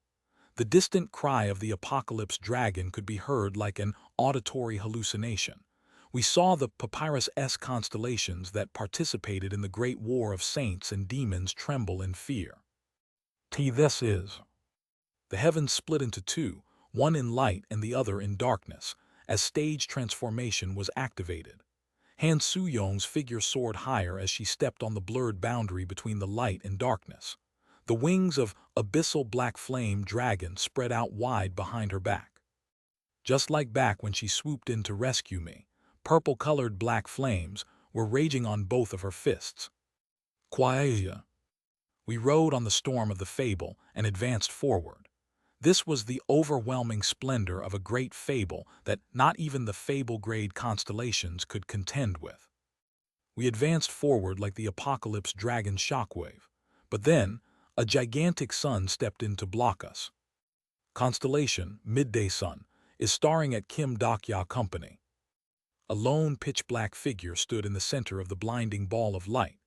A: The distant cry of the apocalypse dragon could be heard like an auditory hallucination. We saw the Papyrus-S constellations that participated in the great war of saints and demons tremble in fear. This is. The heavens split into two, one in light and the other in darkness, as stage transformation was activated. Han Soo-yong's figure soared higher as she stepped on the blurred boundary between the light and darkness. The wings of abyssal black flame dragon spread out wide behind her back. Just like back when she swooped in to rescue me, purple-colored black flames were raging on both of her fists. Quaia. We rode on the storm of the fable and advanced forward. This was the overwhelming splendor of a great fable that not even the fable-grade constellations could contend with. We advanced forward like the apocalypse dragon shockwave, but then a gigantic sun stepped in to block us. Constellation, Midday Sun, is starring at Kim Dokya Company. A lone pitch-black figure stood in the center of the blinding ball of light.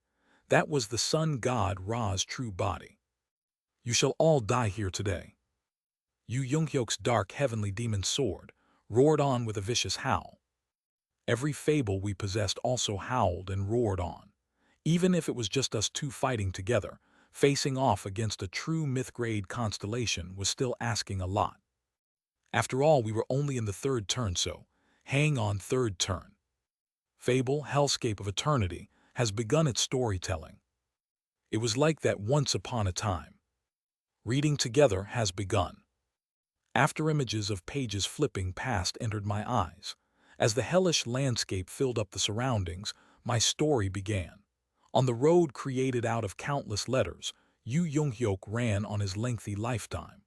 A: That was the sun god Ra's true body. You shall all die here today. Yu Yonghyuk's dark heavenly demon sword roared on with a vicious howl. Every fable we possessed also howled and roared on. Even if it was just us two fighting together, facing off against a true myth-grade constellation was still asking a lot. After all, we were only in the third turn, so hang on. Third turn. Fable, Hellscape of Eternity, has begun its storytelling. It was like that once upon a time. Reading together has begun. After images of pages flipping past entered my eyes, as the hellish landscape filled up the surroundings, my story began. On the road created out of countless letters, Yu Yonghyuk ran on his lengthy lifetime.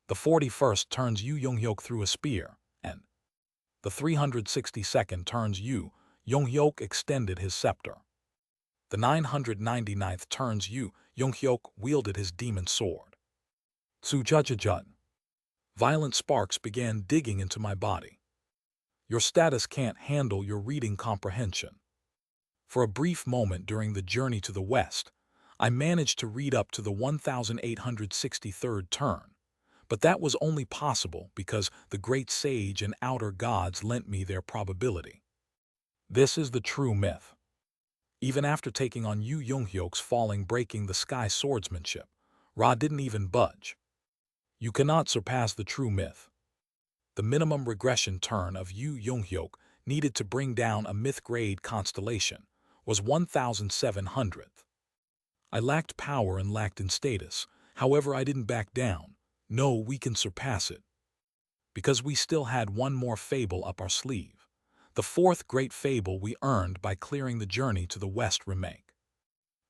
A: The 41st turns Yu Yonghyuk through a spear, and the 362nd turns Yu Yong-hyuk extended his scepter. The 999th turn's Yong-hyuk wielded his demon sword. Tsujujujud. Violent sparks began digging into my body. Your status can't handle your reading comprehension. For a brief moment during the journey to the west, I managed to read up to the 1863rd turn, but that was only possible because the great sage and outer gods lent me their probability. This is the true myth. Even after taking on Yu Yonghyok's falling breaking the sky swordsmanship, Ra didn't even budge. You cannot surpass the true myth. The minimum regression turn of Yu Yonghyok needed to bring down a myth-grade constellation was 1,700th. I lacked power and lacked in status, however I didn't back down. No, we can surpass it. Because we still had one more fable up our sleeve. The fourth great fable we earned by clearing the journey to the West remake.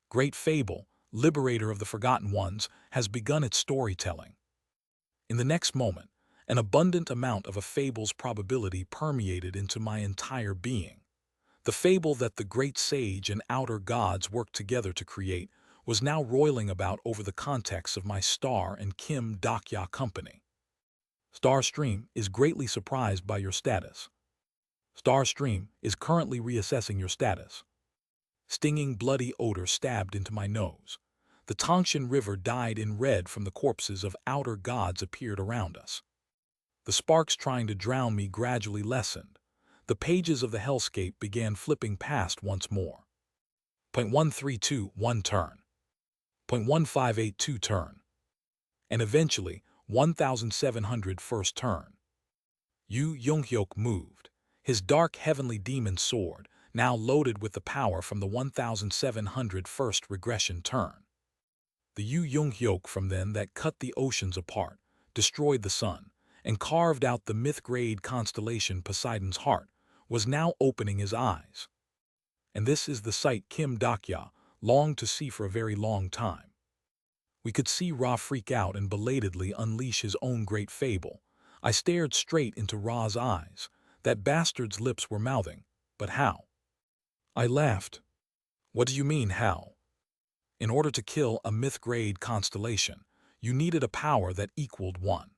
A: Great Fable, Liberator of the Forgotten Ones, has begun its storytelling. In the next moment, an abundant amount of a fable's probability permeated into my entire being. The fable that the great sage and outer gods worked together to create was now roiling about over the context of my Star and Kim Dakya company. Starstream is greatly surprised by your status. Starstream is currently reassessing your status. Stinging bloody odor stabbed into my nose. The Tangshan River dyed in red from the corpses of outer gods appeared around us. The sparks trying to drown me gradually lessened. The pages of the hellscape began flipping past once more. 0.1321 turn. 0.1582 turn. And eventually, 1,700 first turn. Yu Yonghyok moved, his dark heavenly demon sword, now loaded with the power from the 1,700 first regression turn. The Yu Yonghyok from then that cut the oceans apart, destroyed the sun, and carved out the myth-grade constellation Poseidon's heart, was now opening his eyes. And this is the sight Kim Dakya longed to see for a very long time. We could see Ra freak out and belatedly unleash his own great fable. I stared straight into Ra's eyes. That bastard's lips were mouthing, but how? I laughed. What do you mean, how? In order to kill a myth-grade constellation, you needed a power that equaled one.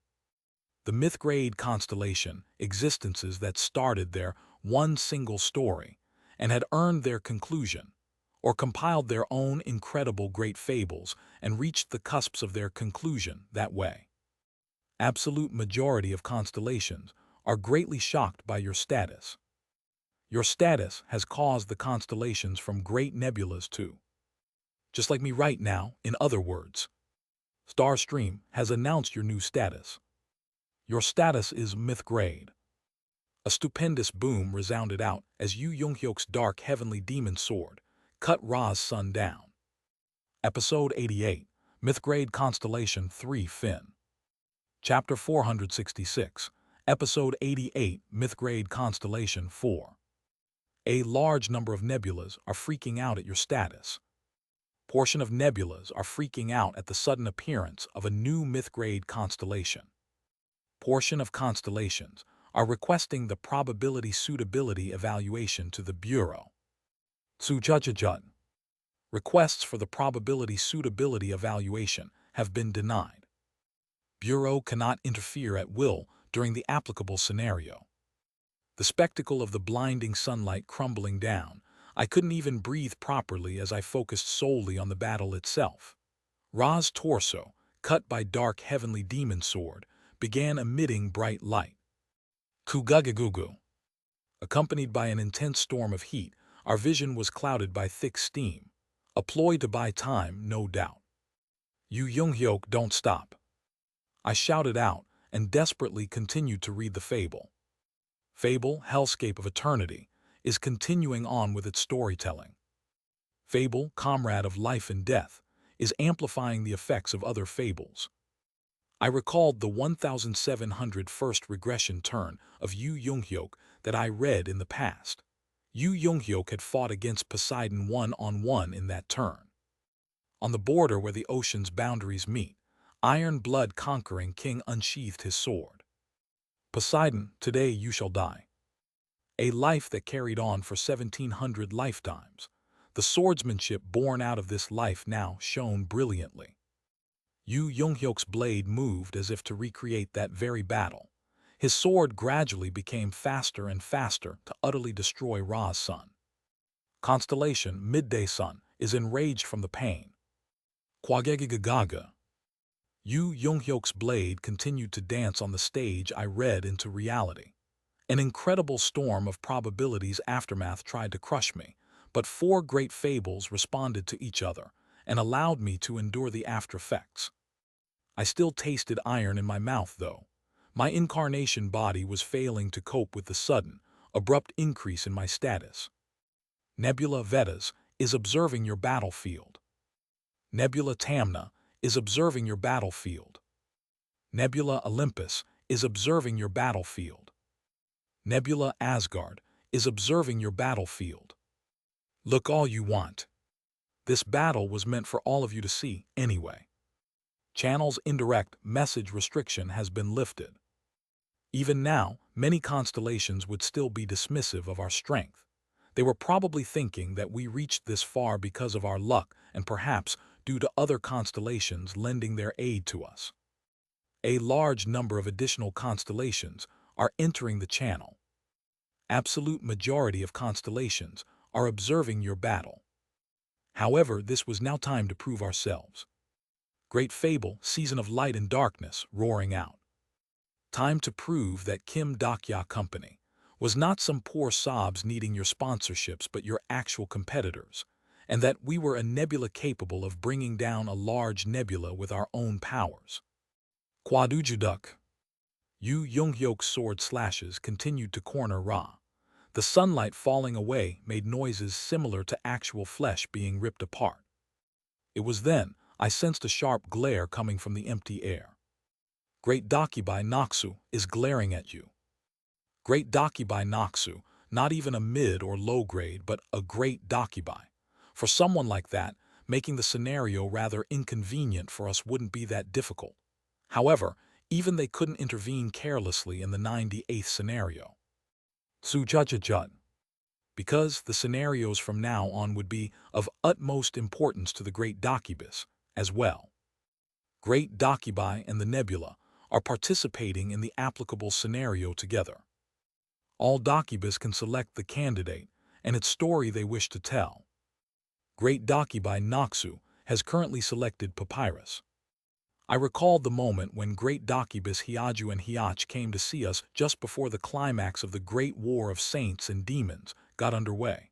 A: The myth-grade constellation, existences that started their one single story and had earned their conclusion, or compiled their own incredible great fables and reached the cusps of their conclusion that way. Absolute majority of constellations are greatly shocked by your status. Your status has caused the constellations from great nebulas to. Just like me right now, in other words. Starstream has announced your new status. Your status is myth-grade. A stupendous boom resounded out as Yu Yonghyok's dark heavenly demon sword cut Ra's sun down. Episode 88, Myth-grade Constellation 3 Fin. Chapter 466, Episode 88, Myth-grade Constellation 4. A large number of nebulas are freaking out at your status. Portion of nebulas are freaking out at the sudden appearance of a new myth-grade constellation. Portion of constellations are requesting the probability suitability evaluation to the Bureau. Tsujujujud. Requests for the probability suitability evaluation have been denied. Bureau cannot interfere at will during the applicable scenario. The spectacle of the blinding sunlight crumbling down, I couldn't even breathe properly as I focused solely on the battle itself. Ra's torso, cut by dark heavenly demon sword, began emitting bright light. Kugugugugu. Accompanied by an intense storm of heat, our vision was clouded by thick steam. A ploy to buy time, no doubt. Yu Yonghyok, don't stop. I shouted out and desperately continued to read the fable. Fable, Hellscape of Eternity, is continuing on with its storytelling. Fable, Comrade of Life and Death, is amplifying the effects of other fables. I recalled the 1,700 first regression turn of Yu Yonghyok that I read in the past. Yu Yonghyok had fought against Poseidon one-on-one in that turn. On the border where the ocean's boundaries meet, Iron Blood conquering king unsheathed his sword. Poseidon, today you shall die. a life that carried on for 1700 lifetimes. The swordsmanship born out of this life now shone brilliantly. Yu Yonghyok's blade moved as if to recreate that very battle. His sword gradually became faster and faster to utterly destroy Ra's son. Constellation, Midday Sun, is enraged from the pain. Kwagegigagaga. Yu Yonghyok's blade continued to dance on the stage I read into reality. An incredible storm of probabilities aftermath tried to crush me, but four great fables responded to each other and allowed me to endure the after effects. I still tasted iron in my mouth, though. My incarnation body was failing to cope with the sudden, abrupt increase in my status. Nebula Vedas is observing your battlefield. Nebula Tamna is observing your battlefield. Nebula Olympus is observing your battlefield. Nebula Asgard is observing your battlefield. Look all you want. This battle was meant for all of you to see anyway. Channel's indirect message restriction has been lifted. Even now, many constellations would still be dismissive of our strength. They were probably thinking that we reached this far because of our luck and perhaps due to other constellations lending their aid to us. A large number of additional constellations are entering the channel. Absolute majority of constellations are observing your battle. However, this was now time to prove ourselves. Great Fable, Season of Light and Darkness, roaring out. Time to prove that Kim Dakya Company was not some poor sobs needing your sponsorships but your actual competitors, and that we were a nebula capable of bringing down a large nebula with our own powers. Kwadujuduk. Yu Yonghyok's sword slashes continued to corner Ra. The sunlight falling away made noises similar to actual flesh being ripped apart. It was then I sensed a sharp glare coming from the empty air. Great Dakibai Noxu is glaring at you. Great Dakibai Noxu, not even a mid or low grade, but a great Dakibai. For someone like that, making the scenario rather inconvenient for us wouldn't be that difficult. However, even they couldn't intervene carelessly in the 98th scenario. Sujajajud. Because the scenarios from now on would be of utmost importance to the Great Dakibus as well. Great Dakibai and the Nebula are participating in the applicable scenario together. All Dakibus can select the candidate and its story they wish to tell. Great Dakibai Noxu has currently selected Papyrus. I recalled the moment when Great Dakibus Hyaju and Hyach came to see us just before the climax of the Great War of Saints and Demons got underway.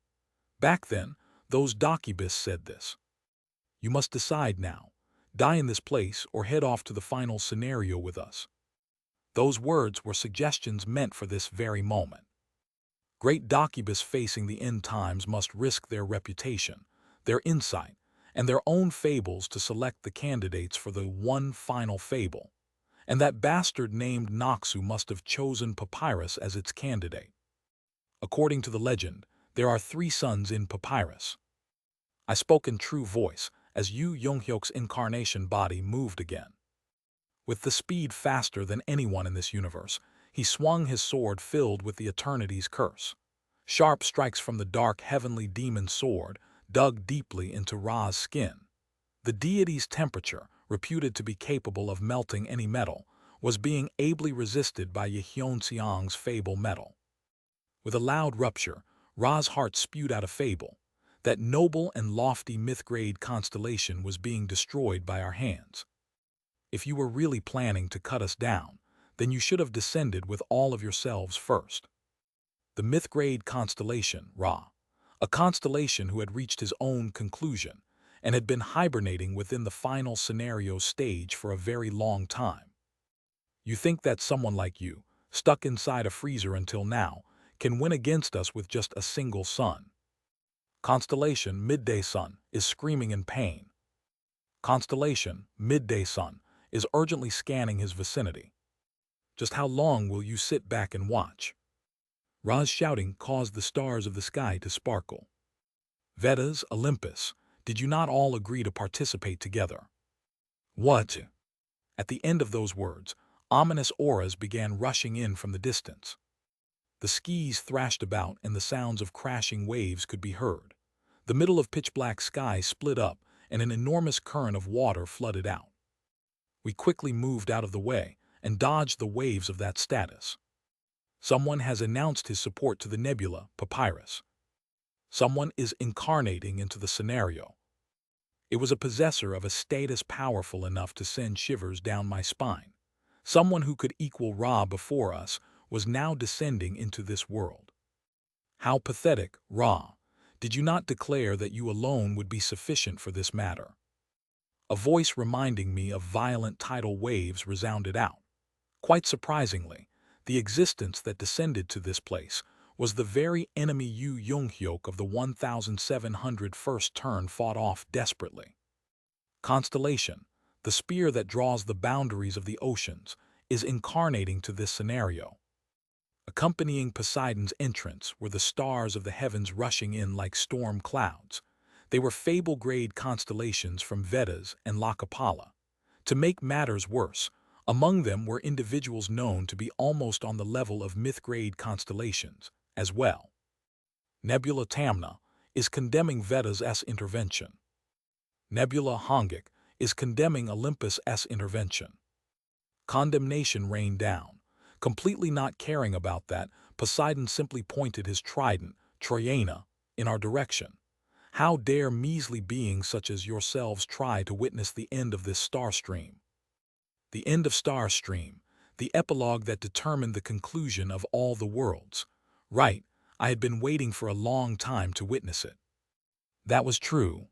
A: Back then, those Dakibus said this. You must decide now. Die in this place or head off to the final scenario with us. Those words were suggestions meant for this very moment. Great Dakibus facing the end times must risk their reputation, their insight, and their own fables to select the candidates for the one final fable. And that bastard named Noxu must have chosen Papyrus as its candidate. According to the legend, there are 3 sons in Papyrus. I spoke in true voice as Yu Yonghyok's incarnation body moved again. With the speed faster than anyone in this universe, he swung his sword filled with the Eternity's curse. Sharp strikes from the dark heavenly demon sword dug deeply into Ra's skin. The deity's temperature, reputed to be capable of melting any metal, was being ably resisted by Yehyeonseong's fable metal. With a loud rupture, Ra's heart spewed out a fable. That noble and lofty myth-grade constellation was being destroyed by our hands. If you were really planning to cut us down, then you should have descended with all of yourselves first. The myth-grade constellation, Ra, a constellation who had reached his own conclusion and had been hibernating within the final scenario stage for a very long time. You think that someone like you, stuck inside a freezer until now, can win against us with just a single sun. Constellation Midday Sun is screaming in pain. Constellation Midday Sun is urgently scanning his vicinity. Just how long will you sit back and watch? Ra's shouting caused the stars of the sky to sparkle. Vedas, Olympus, did you not all agree to participate together? What? At the end of those words, ominous auras began rushing in from the distance. The skis thrashed about and the sounds of crashing waves could be heard. The middle of pitch-black sky split up and an enormous current of water flooded out. We quickly moved out of the way and dodged the waves of that status. Someone has announced his support to the nebula, Papyrus. Someone is incarnating into the scenario. It was a possessor of a status powerful enough to send shivers down my spine. Someone who could equal Ra before us was now descending into this world. How pathetic, Ra! Did you not declare that you alone would be sufficient for this matter? A voice reminding me of violent tidal waves resounded out. Quite surprisingly, the existence that descended to this place was the very enemy Yu Yonghyok of the 1700 first turn fought off desperately. Constellation, the spear that draws the boundaries of the oceans, is incarnating to this scenario. Accompanying Poseidon's entrance were the stars of the heavens rushing in like storm clouds. They were fable-grade constellations from Vedas and Lakapala. To make matters worse, among them were individuals known to be almost on the level of myth-grade constellations as well. Nebula Tamna is condemning Vedas' intervention. Nebula Hongik is condemning Olympus' intervention. Condemnation rained down. Completely not caring about that, Poseidon simply pointed his trident, Troyana, in our direction. How dare measly beings such as yourselves try to witness the end of this star stream? The end of Star Stream, the epilogue that determined the conclusion of all the worlds. Right, I had been waiting for a long time to witness it. That was true.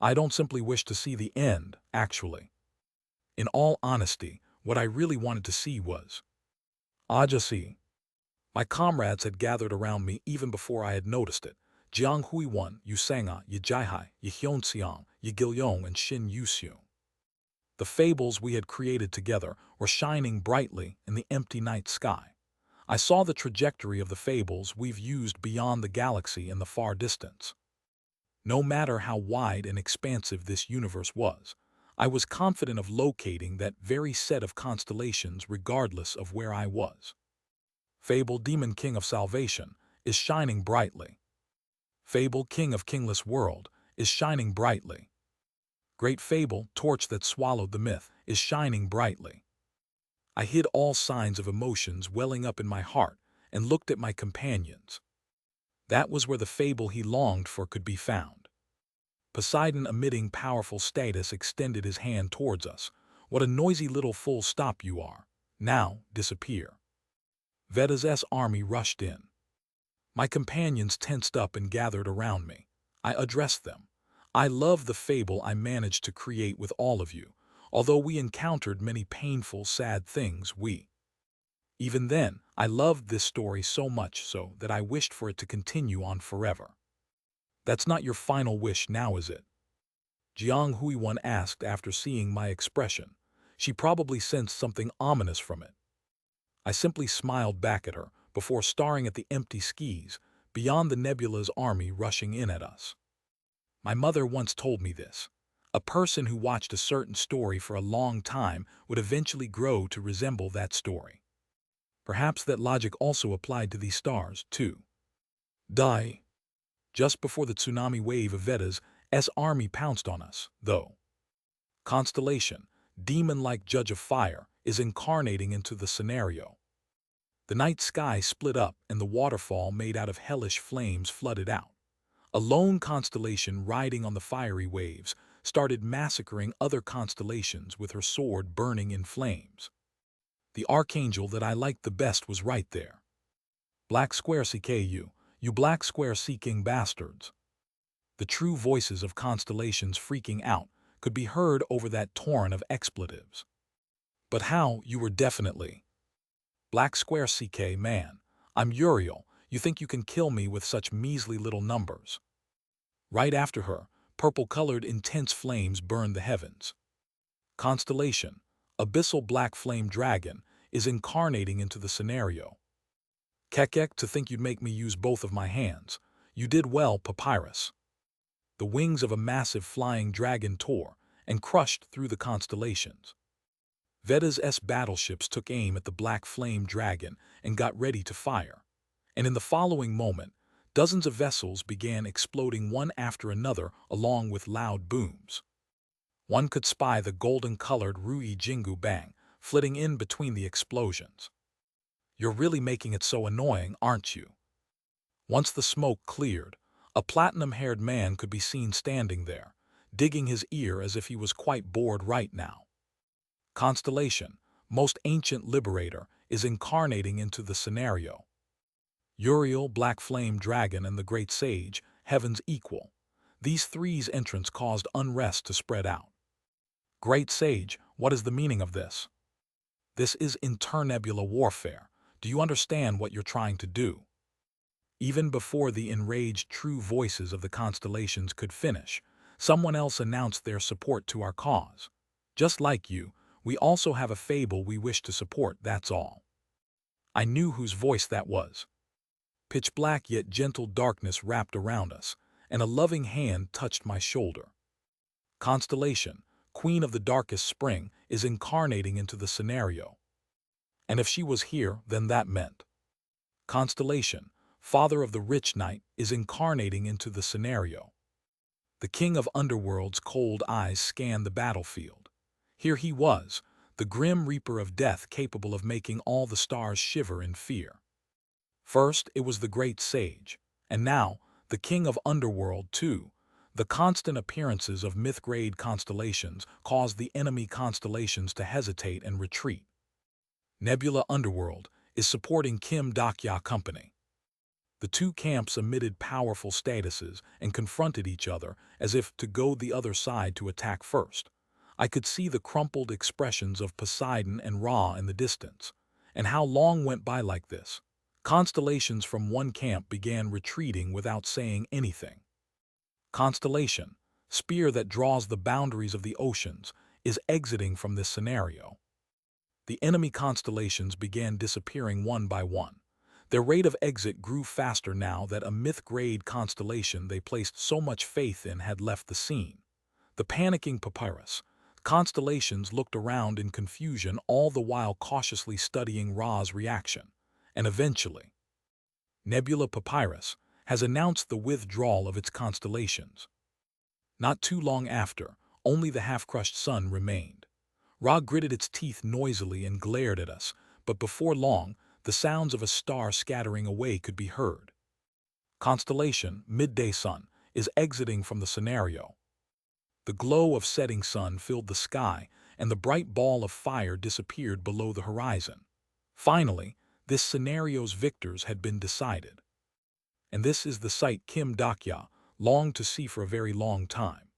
A: I don't simply wish to see the end, actually. In all honesty, what I really wanted to see was Ajasi. My comrades had gathered around me even before I had noticed it. Jiang Huiwan, Yusanga, Yijaihai, Yihyeonseong, Yigilyong, and Shin Yuseong. The fables we had created together were shining brightly in the empty night sky. I saw the trajectory of the fables we've used beyond the galaxy in the far distance. No matter how wide and expansive this universe was, I was confident of locating that very set of constellations regardless of where I was. Fable Demon King of Salvation is shining brightly. Fable King of Kingless World is shining brightly. Great Fable Torch that swallowed the myth is shining brightly. I hid all signs of emotions welling up in my heart and looked at my companions. That was where the fable he longed for could be found. Poseidon, emitting powerful status, extended his hand towards us. What a noisy little full stop you are. Now, disappear. Vedas' army rushed in. My companions tensed up and gathered around me. I addressed them. I love the fable I managed to create with all of you, although we encountered many painful, sad things. Even then, I loved this story so much so that I wished for it to continue on forever. That's not your final wish now, is it? Jiang Huiwan asked after seeing my expression. She probably sensed something ominous from it. I simply smiled back at her before staring at the empty skis beyond the nebula's army rushing in at us. My mother once told me this. A person who watched a certain story for a long time would eventually grow to resemble that story. Perhaps that logic also applied to these stars, too. Die. Just before the tsunami wave of Vedas' army pounced on us, though. Constellation, demon-like judge of fire, is incarnating into the scenario. The night sky split up and the waterfall made out of hellish flames flooded out. A lone constellation riding on the fiery waves started massacring other constellations with her sword burning in flames. The archangel that I liked the best was right there. Black Square CKU, you Black Square seeking bastards. The true voices of constellations freaking out could be heard over that torrent of expletives. But how, you were definitely. Black Square CK, man, I'm Uriel. You think you can kill me with such measly little numbers? Right after her, purple-colored intense flames burned the heavens. Constellation, abyssal black flame dragon, is incarnating into the scenario. Kekek, to think you'd make me use both of my hands. You did well, Papyrus. The wings of a massive flying dragon tore and crushed through the constellations. Vedas' battleships took aim at the black flame dragon and got ready to fire. And in the following moment, dozens of vessels began exploding one after another along with loud booms. One could spy the golden-colored Rui Jingu Bang flitting in between the explosions. You're really making it so annoying, aren't you? Once the smoke cleared, a platinum-haired man could be seen standing there, digging his ear as if he was quite bored right now. Constellation, most ancient liberator, is incarnating into the scenario. Uriel, Black Flame Dragon, and the Great Sage, Heaven's Equal. These three's entrance caused unrest to spread out. Great Sage, what is the meaning of this? This is internebula warfare. Do you understand what you're trying to do? Even before the enraged true voices of the constellations could finish, someone else announced their support to our cause. Just like you, we also have a fable we wish to support, that's all. I knew whose voice that was. Pitch black yet gentle darkness wrapped around us, and a loving hand touched my shoulder. Constellation, Queen of the Darkest Spring, is incarnating into the scenario. And if she was here, then that meant. Constellation, Father of the Rich Night, is incarnating into the scenario. The King of Underworld's cold eyes scanned the battlefield. Here he was, the grim reaper of death capable of making all the stars shiver in fear. First, it was the Great Sage, and now, the King of Underworld too. The constant appearances of myth-grade constellations caused the enemy constellations to hesitate and retreat. Nebula Underworld is supporting Kim Dakya Company. The two camps emitted powerful statuses and confronted each other as if to goad the other side to attack first. I could see the crumpled expressions of Poseidon and Ra in the distance. And how long went by like this? Constellations from one camp began retreating without saying anything. Constellation, spear that draws the boundaries of the oceans, is exiting from this scenario. The enemy constellations began disappearing one by one. Their rate of exit grew faster now that a myth-grade constellation they placed so much faith in had left the scene. The panicking papyrus. Constellations looked around in confusion, all the while cautiously studying Ra's reaction. And eventually, Nebula Papyrus has announced the withdrawal of its constellations. Not too long after, only the half-crushed sun remained. Ra gritted its teeth noisily and glared at us, but before long, the sounds of a star scattering away could be heard. Constellation, Midday Sun, is exiting from the scenario. The glow of setting sun filled the sky, and the bright ball of fire disappeared below the horizon. Finally, this scenario's victors had been decided. And this is the sight Kim Dakya longed to see for a very long time.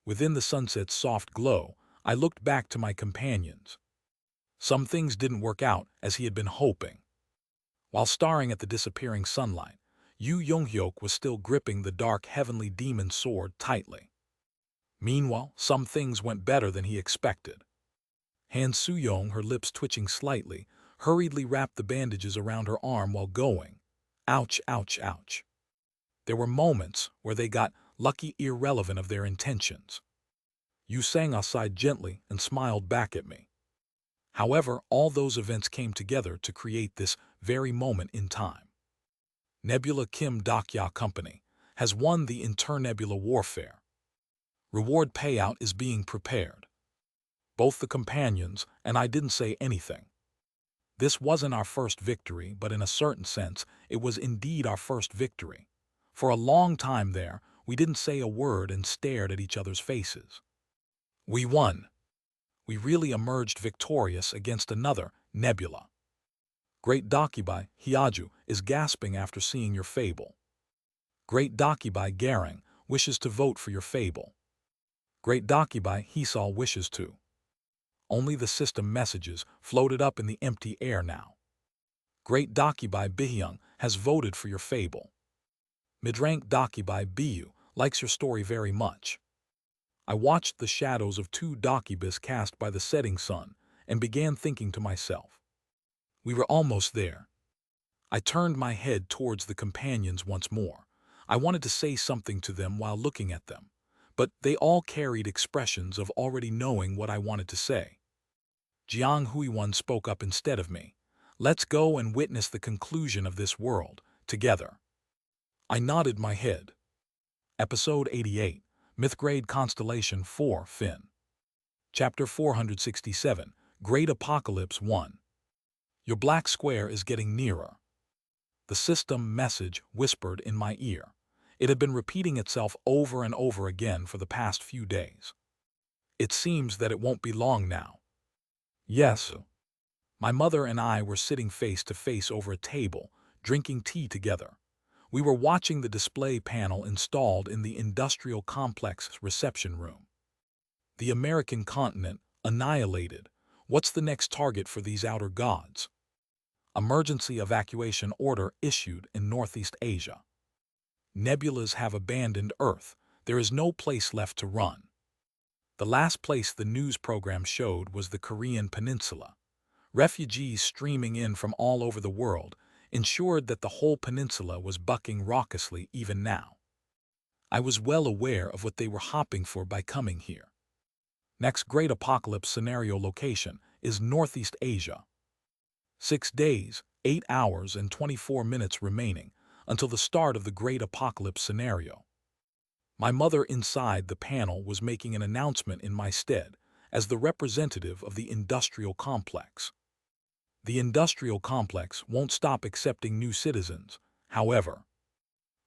A: Within the sunset's soft glow, I looked back to my companions. Some things didn't work out as he had been hoping. While staring at the disappearing sunlight, Yu Yonghyuk was still gripping the dark heavenly demon sword tightly. Meanwhile, some things went better than he expected. Han Suyong, her lips twitching slightly, hurriedly wrapped the bandages around her arm while going, "Ouch, ouch, ouch." There were moments where they got lucky irrelevant of their intentions. Yu Sang sighed gently and smiled back at me. However, all those events came together to create this very moment in time. Nebula Kim Dakya Company has won the internebula warfare. Reward payout is being prepared. Both the companions and I didn't say anything. This wasn't our first victory, but in a certain sense, it was indeed our first victory. For a long time there, we didn't say a word and stared at each other's faces. We won. We really emerged victorious against another nebula. Great Dakibai Hyaju is gasping after seeing your fable. Great Dakibai Garing wishes to vote for your fable. Great Dakibai Hisal wishes to. Only the system messages floated up in the empty air now. Great Dakibai Bihyung has voted for your fable. Midrank Dakibai Biyu likes your story very much. I watched the shadows of two Dakibis cast by the setting sun and began thinking to myself. We were almost there. I turned my head towards the companions once more. I wanted to say something to them while looking at them, but they all carried expressions of already knowing what I wanted to say. Jiang Huiwan spoke up instead of me. Let's go and witness the conclusion of this world, together. I nodded my head. Episode 88, Mythgrade Constellation 4, Finn. Chapter 467, Great Apocalypse 1. Your black square is getting nearer. The system message whispered in my ear. It had been repeating itself over and over again for the past few days. It seems that it won't be long now. Yes. My mother and I were sitting face to face over a table, drinking tea together. We were watching the display panel installed in the industrial complex reception room. The American continent annihilated. What's the next target for these outer gods? Emergency evacuation order issued in Northeast Asia. Nebulas have abandoned Earth. There is no place left to run. The last place the news program showed was the Korean Peninsula. Refugees streaming in from all over the world ensured that the whole peninsula was bucking raucously even now. I was well aware of what they were hopping for by coming here. Next great apocalypse scenario location is Northeast Asia. 6 days, 8 hours, and 24 minutes remaining until the start of the great apocalypse scenario. My mother inside the panel was making an announcement in my stead as the representative of the industrial complex. The industrial complex won't stop accepting new citizens, however.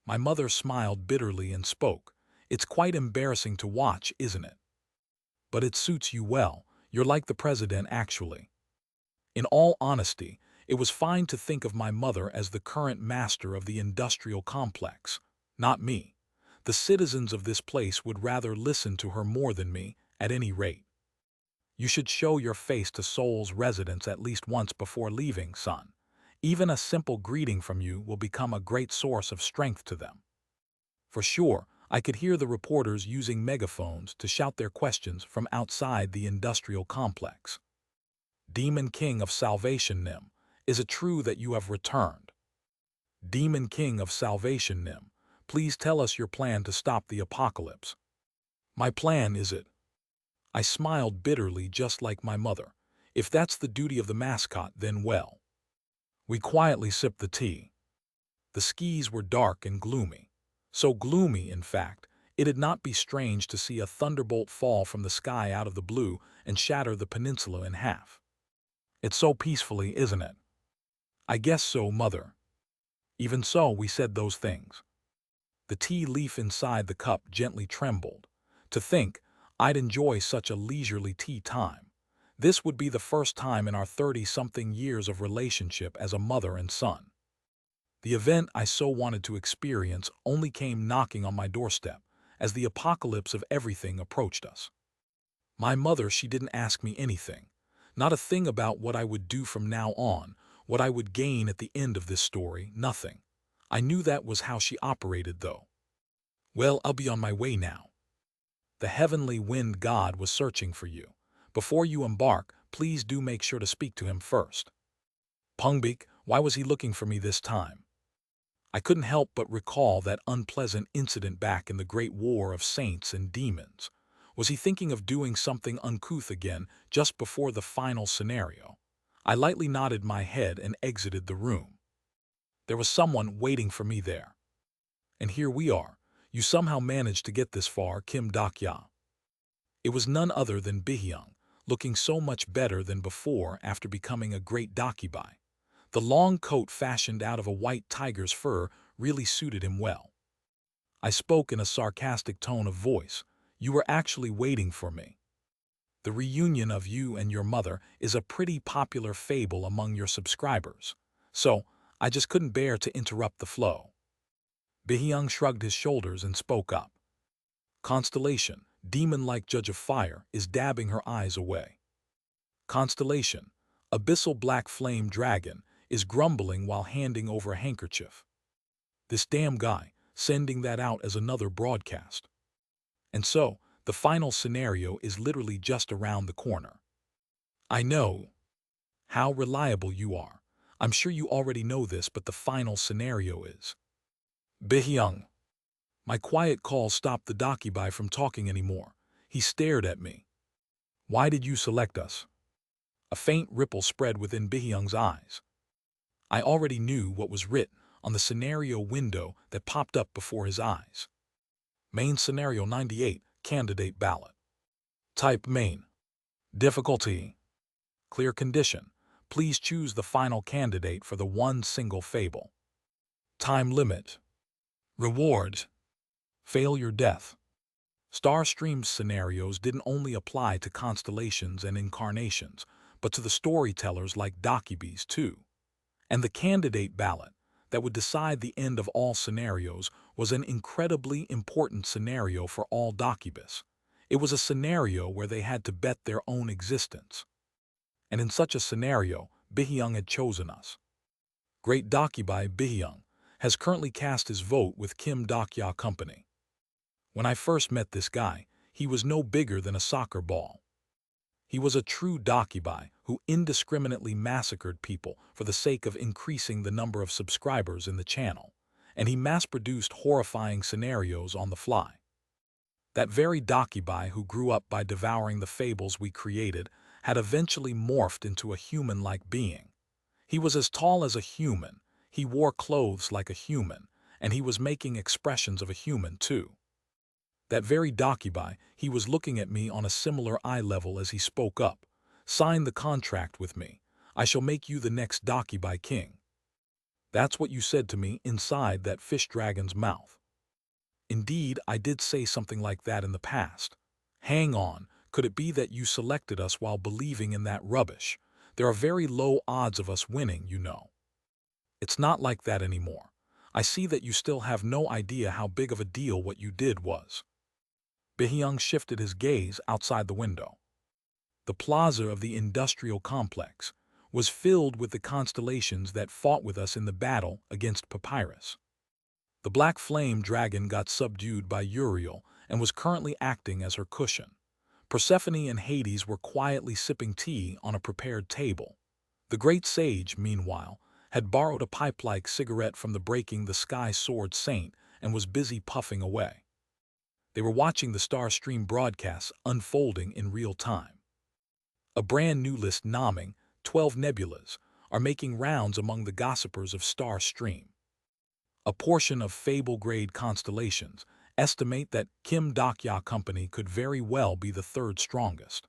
A: My mother smiled bitterly and spoke. It's quite embarrassing to watch, isn't it? But it suits you well. You're like the president, actually. In all honesty, it was fine to think of my mother as the current master of the industrial complex, not me. The citizens of this place would rather listen to her more than me, at any rate. You should show your face to Seoul's residents at least once before leaving, son. Even a simple greeting from you will become a great source of strength to them. For sure, I could hear the reporters using megaphones to shout their questions from outside the industrial complex. Demon King of Salvation Nim, is it true that you have returned? Demon King of Salvation Nim, please tell us your plan to stop the apocalypse. My plan, is it? I smiled bitterly just like my mother. If that's the duty of the mascot, then well. We quietly sipped the tea. The skies were dark and gloomy. So gloomy, in fact, it'd not be strange to see a thunderbolt fall from the sky out of the blue and shatter the peninsula in half. It's so peacefully, isn't it? I guess so, mother. Even so, we said those things. The tea leaf inside the cup gently trembled. To think, I'd enjoy such a leisurely tea time. This would be the first time in our 30-something years of relationship as a mother and son. The event I so wanted to experience only came knocking on my doorstep as the apocalypse of everything approached us. My mother, she didn't ask me anything. Not a thing about what I would do from now on, what I would gain at the end of this story, nothing. I knew that was how she operated, though. Well, I'll be on my way now. The heavenly wind god was searching for you. Before you embark, please do make sure to speak to him first. Pungbik, why was he looking for me this time? I couldn't help but recall that unpleasant incident back in the Great War of Saints and Demons. Was he thinking of doing something uncouth again just before the final scenario? I lightly nodded my head and exited the room. There was someone waiting for me there. And here we are. You somehow managed to get this far, Kim Dak-ya. It was none other than Bihyung, looking so much better than before after becoming a great dakibai. The long coat fashioned out of a white tiger's fur really suited him well. I spoke in a sarcastic tone of voice. You were actually waiting for me. The reunion of you and your mother is a pretty popular fable among your subscribers, so I just couldn't bear to interrupt the flow. Bihyung shrugged his shoulders and spoke up. Constellation, demon-like judge of fire, is dabbing her eyes away. Constellation, abyssal black flame dragon, is grumbling while handing over a handkerchief. This damn guy, sending that out as another broadcast. And so, the final scenario is literally just around the corner. I know how reliable you are. I'm sure you already know this, but the final scenario is. Bihyung. My quiet call stopped the dakibai from talking anymore. He stared at me. Why did you select us? A faint ripple spread within Bihyung's eyes. I already knew what was written on the scenario window that popped up before his eyes. Main Scenario 98, Candidate Ballot. Type Main. Difficulty. Clear condition. Please choose the final candidate for the one single fable. Time limit. Reward. Failure death. Starstream's scenarios didn't only apply to constellations and incarnations, but to the storytellers like Docubys too. And the candidate ballot that would decide the end of all scenarios was an incredibly important scenario for all Docubus. It was a scenario where they had to bet their own existence. And in such a scenario, Bihyung had chosen us. Great Docuby Bihyung has currently cast his vote with Kim Dokya Company. When I first met this guy, he was no bigger than a soccer ball. He was a true Docuby who indiscriminately massacred people for the sake of increasing the number of subscribers in the channel, and he mass-produced horrifying scenarios on the fly. That very Docuby who grew up by devouring the fables we created had eventually morphed into a human-like being. He was as tall as a human, he wore clothes like a human, and he was making expressions of a human too. That very Docuby, he was looking at me on a similar eye level as he spoke up. Sign the contract with me. I shall make you the next Docuby king. That's what you said to me inside that fish dragon's mouth. Indeed, I did say something like that in the past. Hang on, could it be that you selected us while believing in that rubbish? There are very low odds of us winning, you know. It's not like that anymore. I see that you still have no idea how big of a deal what you did was. Bihyung shifted his gaze outside the window. The plaza of the industrial complex was filled with the constellations that fought with us in the battle against Papyrus. The black flame dragon got subdued by Uriel and was currently acting as her cushion. Persephone and Hades were quietly sipping tea on a prepared table. The great sage, meanwhile, had borrowed a pipe-like cigarette from the Breaking the Sky Sword Saint and was busy puffing away. They were watching the Starstream broadcasts unfolding in real time. A brand new list nomming 12 nebulas are making rounds among the gossipers of Starstream. A portion of fable-grade constellations estimate that Kim Dokya Company could very well be the third strongest.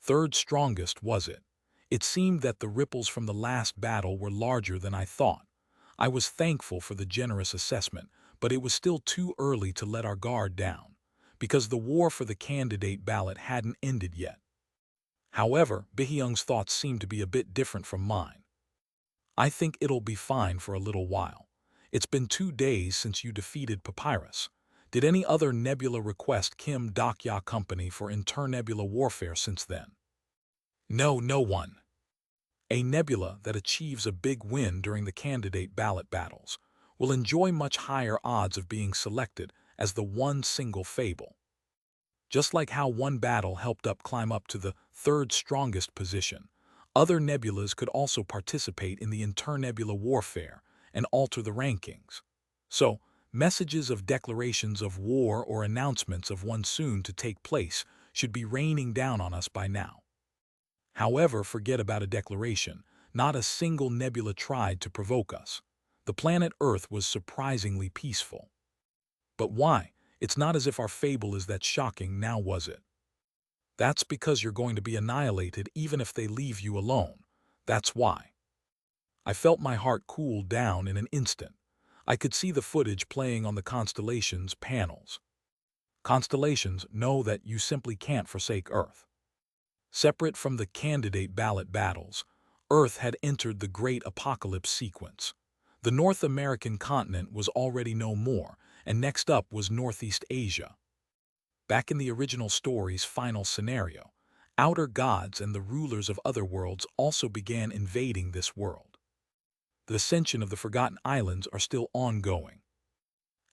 A: Third strongest, was it? It seemed that the ripples from the last battle were larger than I thought. I was thankful for the generous assessment, but it was still too early to let our guard down, because the war for the candidate ballot hadn't ended yet. However, Bihyung's thoughts seemed to be a bit different from mine. I think it'll be fine for a little while. It's been 2 days since you defeated Papyrus. Did any other nebula request Kim Dokya Company for internebula warfare since then? No, no one. A nebula that achieves a big win during the candidate ballot battles will enjoy much higher odds of being selected as the one single fable. Just like how one battle helped climb up to the third strongest position, other nebulas could also participate in the internebula warfare and alter the rankings. So, messages of declarations of war or announcements of one soon to take place should be raining down on us by now. However, forget about a declaration. Not a single nebula tried to provoke us. The planet Earth was surprisingly peaceful. But why? It's not as if our fable is that shocking now, was it? That's because you're going to be annihilated even if they leave you alone. That's why. I felt my heart cool down in an instant. I could see the footage playing on the constellations panels. Constellations know that you simply can't forsake Earth. Separate from the candidate ballot battles, Earth had entered the Great Apocalypse sequence. The North American continent was already no more, and next up was Northeast Asia. Back in the original story's final scenario, outer gods and the rulers of other worlds also began invading this world. The ascension of the Forgotten Islands are still ongoing.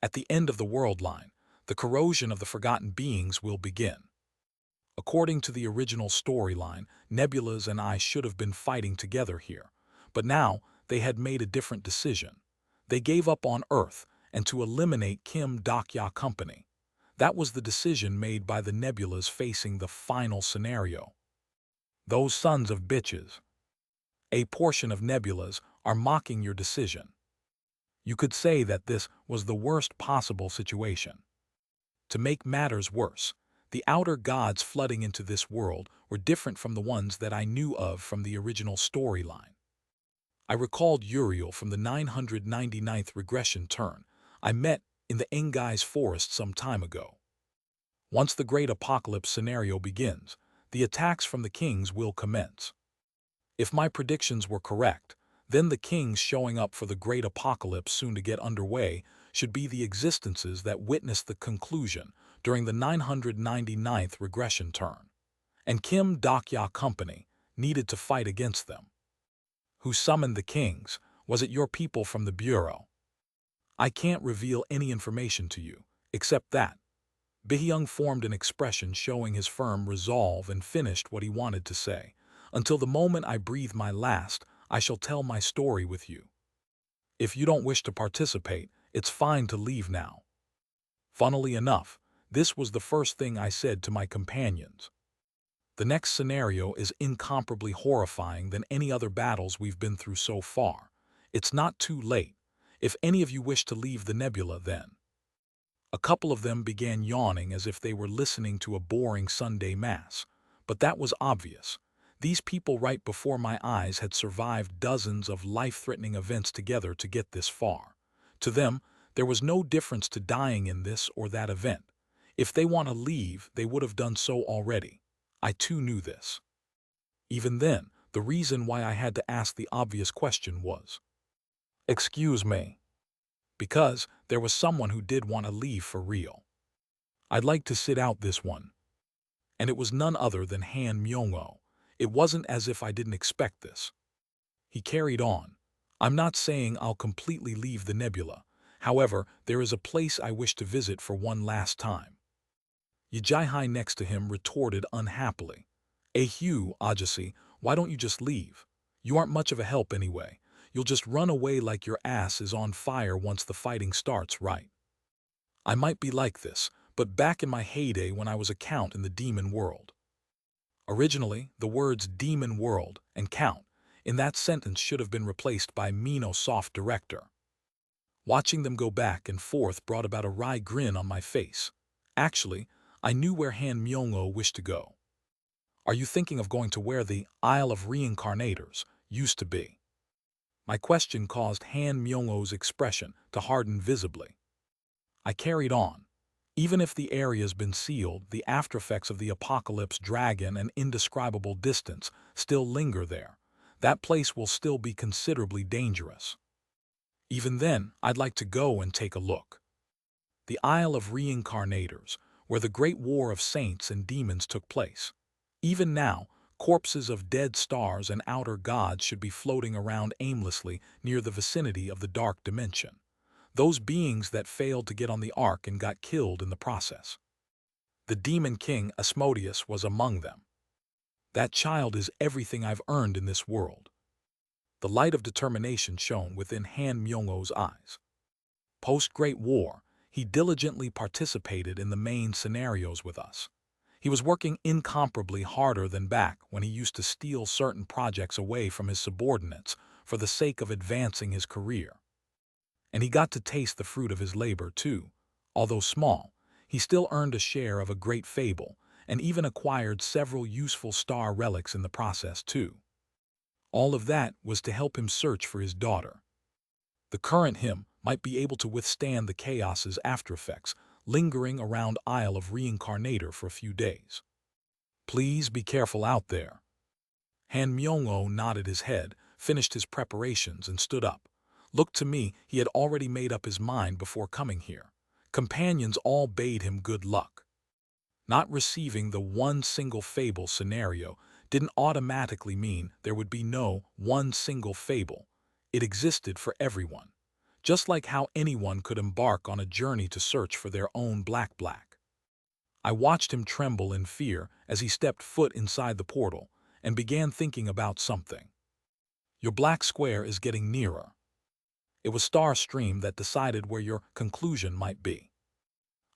A: At the end of the world line, the corrosion of the forgotten beings will begin. According to the original storyline, Nebulas and I should have been fighting together here, but now they had made a different decision. They gave up on Earth and to eliminate Kim Dokya Company. That was the decision made by the Nebulas facing the final scenario. Those sons of bitches. A portion of Nebulas are mocking your decision. You could say that this was the worst possible situation. To make matters worse, the outer gods flooding into this world were different from the ones that I knew of from the original storyline. I recalled Uriel from the 999th regression turn I met in the Engai's forest some time ago. Once the Great Apocalypse scenario begins, the attacks from the kings will commence. If my predictions were correct, then the kings showing up for the Great Apocalypse soon to get underway should be the existences that witnessed the conclusion during the 999th regression turn, and Kim Dokya Company needed to fight against them. Who summoned the kings? Was it your people from the Bureau? I can't reveal any information to you, except that Bihyung formed an expression showing his firm resolve and finished what he wanted to say. Until the moment I breathe my last, I shall tell my story with you. If you don't wish to participate, it's fine to leave now. Funnily enough, this was the first thing I said to my companions. The next scenario is incomparably horrifying than any other battles we've been through so far. It's not too late. If any of you wish to leave the nebula, then. A couple of them began yawning as if they were listening to a boring Sunday mass. But that was obvious. These people right before my eyes had survived dozens of life-threatening events together to get this far. To them, there was no difference to dying in this or that event. If they want to leave, they would have done so already. I too knew this. Even then, the reason why I had to ask the obvious question was, "Excuse me." Because there was someone who did want to leave for real. I'd like to sit out this one. And it was none other than Han Myung-oh. It wasn't as if I didn't expect this. He carried on. I'm not saying I'll completely leave the nebula. However, there is a place I wish to visit for one last time. Yijai next to him retorted unhappily. Hugh, Ajasi, why don't you just leave? You aren't much of a help anyway. You'll just run away like your ass is on fire once the fighting starts, right? I might be like this, but back in my heyday when I was a count in the demon world. Originally, the words demon world and count in that sentence should have been replaced by Mino soft director. Watching them go back and forth brought about a wry grin on my face. Actually, I knew where Han Myung-oh wished to go. Are you thinking of going to where the Isle of Reincarnators used to be? My question caused Han Myung-oh's expression to harden visibly. I carried on. Even if the area's been sealed, the aftereffects of the apocalypse dragon and indescribable distance still linger there. That place will still be considerably dangerous. Even then, I'd like to go and take a look. The Isle of Reincarnators, where the great war of saints and demons took place. Even now, corpses of dead stars and outer gods should be floating around aimlessly near the vicinity of the dark dimension. Those beings that failed to get on the ark and got killed in the process. The demon king Asmodeus was among them. That child is everything I've earned in this world. The light of determination shone within Han Myung-oh's eyes. Post-Great War, he diligently participated in the main scenarios with us. He was working incomparably harder than back when he used to steal certain projects away from his subordinates for the sake of advancing his career. And he got to taste the fruit of his labor too. Although small, he still earned a share of a great fable and even acquired several useful star relics in the process too. All of that was to help him search for his daughter. The current him might be able to withstand the chaos's aftereffects, lingering around Isle of Reincarnator for a few days. Please be careful out there. Han Myung-oh nodded his head, finished his preparations, and stood up. Looked to me, he had already made up his mind before coming here. Companions all bade him good luck. Not receiving the one single fable scenario didn't automatically mean there would be no one single fable. It existed for everyone. Just like how anyone could embark on a journey to search for their own black. I watched him tremble in fear as he stepped foot inside the portal and began thinking about something. Your black square is getting nearer. It was Star Stream that decided where your conclusion might be.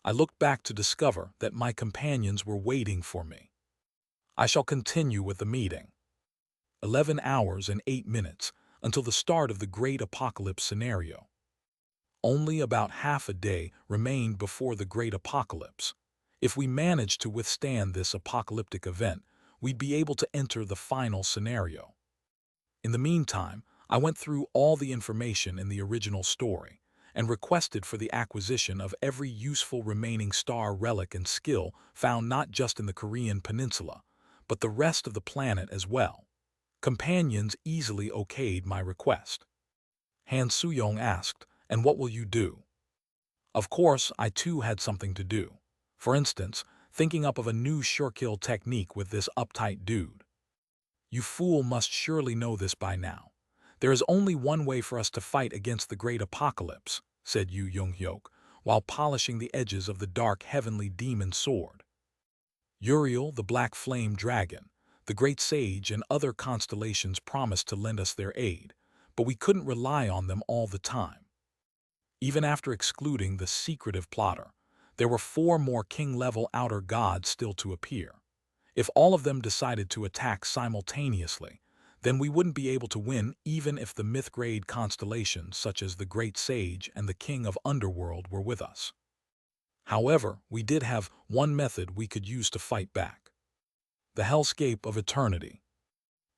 A: I looked back to discover that my companions were waiting for me. I shall continue with the meeting. 11 hours and 8 minutes. until the start of the Great Apocalypse scenario. Only about half a day remained before the Great Apocalypse. If we managed to withstand this apocalyptic event, we'd be able to enter the final scenario. In the meantime, I went through all the information in the original story and requested for the acquisition of every useful remaining star relic and skill found not just in the Korean peninsula, but the rest of the planet as well. Companions easily okayed my request. Han Soo-young asked, "And what will you do?" Of course, I too had something to do. For instance, thinking up of a new sure-kill technique with this uptight dude. You fool must surely know this by now. There is only one way for us to fight against the Great Apocalypse, said Yu Young-hyuk, while polishing the edges of the dark heavenly demon sword. Uriel, the Black Flame Dragon, the Great Sage, and other constellations promised to lend us their aid, but we couldn't rely on them all the time. Even after excluding the secretive plotter, there were 4 more king-level outer gods still to appear. If all of them decided to attack simultaneously, then we wouldn't be able to win even if the myth-grade constellations such as the Great Sage and the King of Underworld were with us. However, we did have one method we could use to fight back. The Hellscape of Eternity.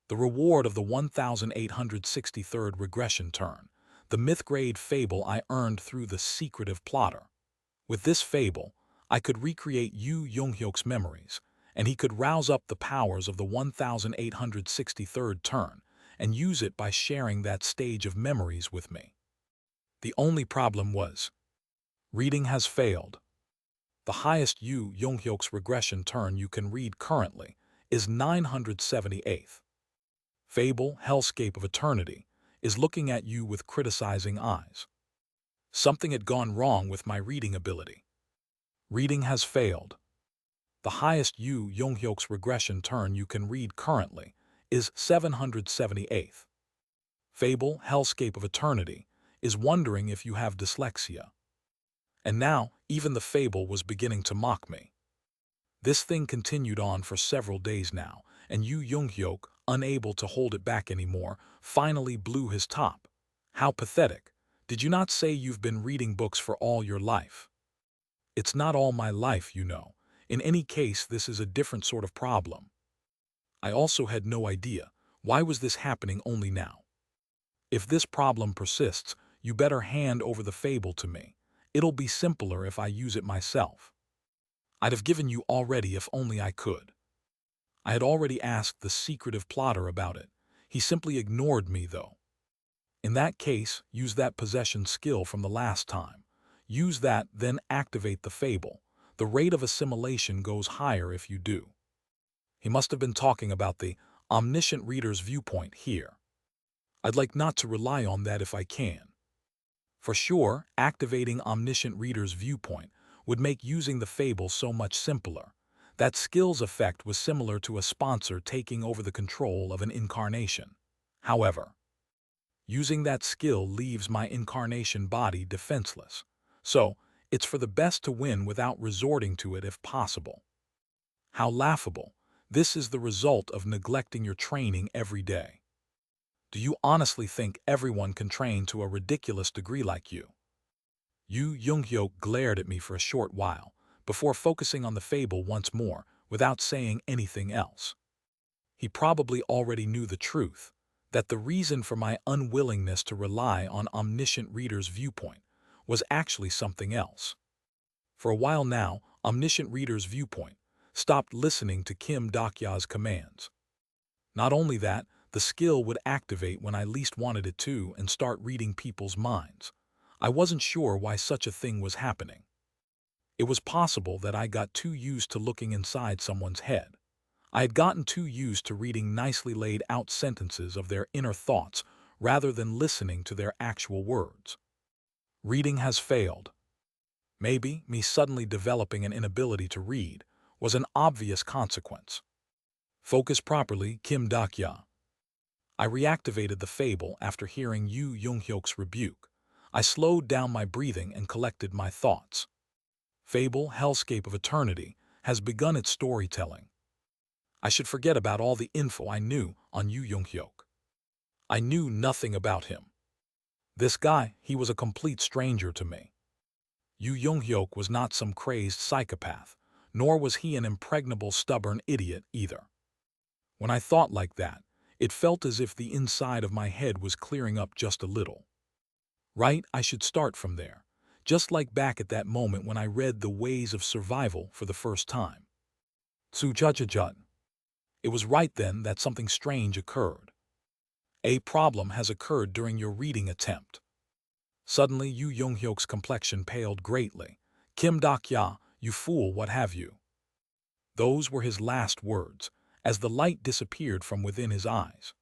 A: The reward of the 1863rd regression turn, the myth-grade fable I earned through the secretive plotter. With this fable, I could recreate Yu Young-hyuk's memories, and he could rouse up the powers of the 1863rd turn and use it by sharing that stage of memories with me. The only problem was, reading has failed. The highest Yu Young-hyuk's regression turn you can read currently is 978th. Fable, Hellscape of Eternity, is looking at you with criticizing eyes. Something had gone wrong with my reading ability. Reading has failed. The highest Yu Young-hyuk's regression turn you can read currently is 778th. Fable, Hellscape of Eternity, is wondering if you have dyslexia. And now, even the fable was beginning to mock me. This thing continued on for several days now, and Yu Young-hyuk, unable to hold it back anymore, finally blew his top. How pathetic. Did you not say you've been reading books for all your life? It's not all my life, you know. In any case, this is a different sort of problem. I also had no idea. Why was this happening only now? If this problem persists, you better hand over the fable to me. It'll be simpler if I use it myself. I'd have given you already if only I could. I had already asked the secretive plotter about it. He simply ignored me, though. In that case, use that possession skill from the last time. Use that, then activate the fable. The rate of assimilation goes higher if you do. He must have been talking about the Omniscient Reader's Viewpoint here. I'd like not to rely on that if I can. For sure, activating Omniscient Reader's Viewpoint would make using the fable so much simpler. That skill's effect was similar to a sponsor taking over the control of an incarnation. However, using that skill leaves my incarnation body defenseless. So, it's for the best to win without resorting to it if possible. How laughable. This is the result of neglecting your training every day. Do you honestly think everyone can train to a ridiculous degree like you? Yu Young-hyuk glared at me for a short while, before focusing on the fable once more, without saying anything else. He probably already knew the truth, that the reason for my unwillingness to rely on Omniscient Reader's Viewpoint was actually something else. For a while now, Omniscient Reader's Viewpoint stopped listening to Kim Dokya's commands. Not only that, the skill would activate when I least wanted it to and start reading people's minds. I wasn't sure why such a thing was happening. It was possible that I got too used to looking inside someone's head. I had gotten too used to reading nicely laid out sentences of their inner thoughts rather than listening to their actual words. Reading has failed. Maybe me suddenly developing an inability to read was an obvious consequence. Focus properly, Kim Dokya. I reactivated the fable after hearing Yu Young-hyuk's rebuke. I slowed down my breathing and collected my thoughts. Fable, Hellscape of Eternity, has begun its storytelling. I should forget about all the info I knew on Yu Young-hyuk. I knew nothing about him. This guy, he was a complete stranger to me. Yu Young-hyuk was not some crazed psychopath, nor was he an impregnable, stubborn idiot either. When I thought like that, it felt as if the inside of my head was clearing up just a little. Right, I should start from there, just like back at that moment when I read The Ways of Survival for the first time. Tsu-cha-cha-chut. It was right then that something strange occurred. A problem has occurred during your reading attempt. Suddenly, Yu Young-hyuk's complexion paled greatly. Kim Dak-ya, you fool, what have you? Those were his last words, as the light disappeared from within his eyes.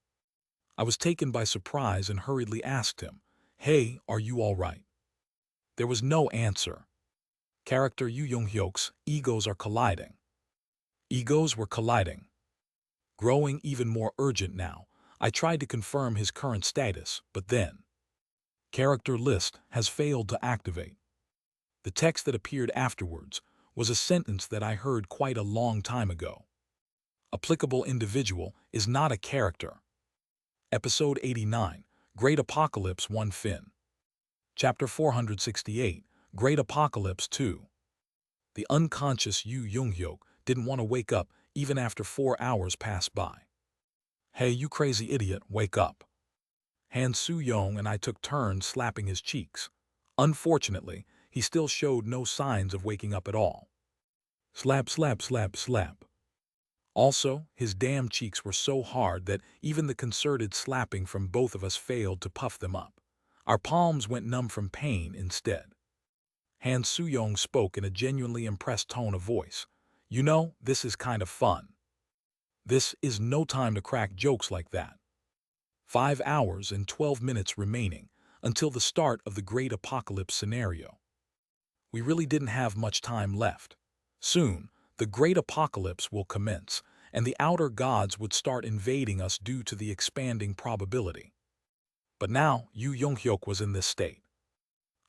A: I was taken by surprise and hurriedly asked him, "Hey, are you all right?" There was no answer. Character Yu Young-hyuk's egos are colliding. Egos were colliding. Growing even more urgent now, I tried to confirm his current status, but then character list has failed to activate. The text that appeared afterwards was a sentence that I heard quite a long time ago. Applicable individual is not a character. Episode 89, Great Apocalypse 1 Fin. Chapter 468, Great Apocalypse 2. The unconscious Yu Young-hyuk didn't want to wake up even after 4 hours passed by. "Hey, you crazy idiot, wake up." Han Soo-young and I took turns slapping his cheeks. Unfortunately, he still showed no signs of waking up at all. Slap, slap, slap, slap. Also, his damn cheeks were so hard that even the concerted slapping from both of us failed to puff them up. Our palms went numb from pain instead. Han Soo-young spoke in a genuinely impressed tone of voice. "You know, this is kind of fun. This is no time to crack jokes like that. 5 hours and 12 minutes remaining until the start of the Great Apocalypse scenario. We really didn't have much time left. Soon, the Great Apocalypse will commence, and the outer gods would start invading us due to the expanding probability. But now, Yu Young-hyuk was in this state.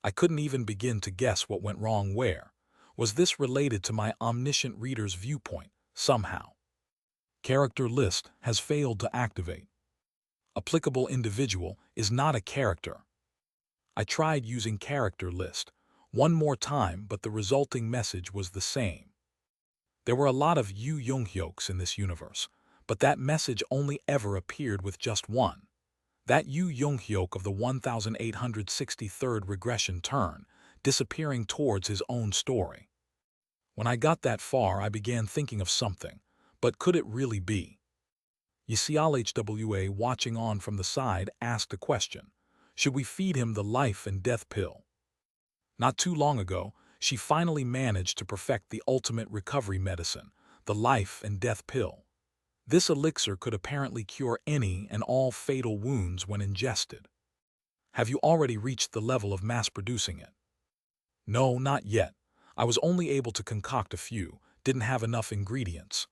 A: I couldn't even begin to guess what went wrong where. Was this related to my omniscient reader's viewpoint, somehow? Character list has failed to activate. Applicable individual is not a character. I tried using character list one more time, but the resulting message was the same. There were a lot of Yu Young-hyuks in this universe, but that message only ever appeared with just one. That Yu Young-hyuk of the 1863rd regression turn, disappearing towards his own story. When I got that far, I began thinking of something, but could it really be? YCLHWA, watching on from the side, asked a question. Should we feed him the life and death pill? Not too long ago, she finally managed to perfect the ultimate recovery medicine, the life and death pill. This elixir could apparently cure any and all fatal wounds when ingested. Have you already reached the level of mass-producing it? No, not yet. I was only able to concoct a few, didn't have enough ingredients.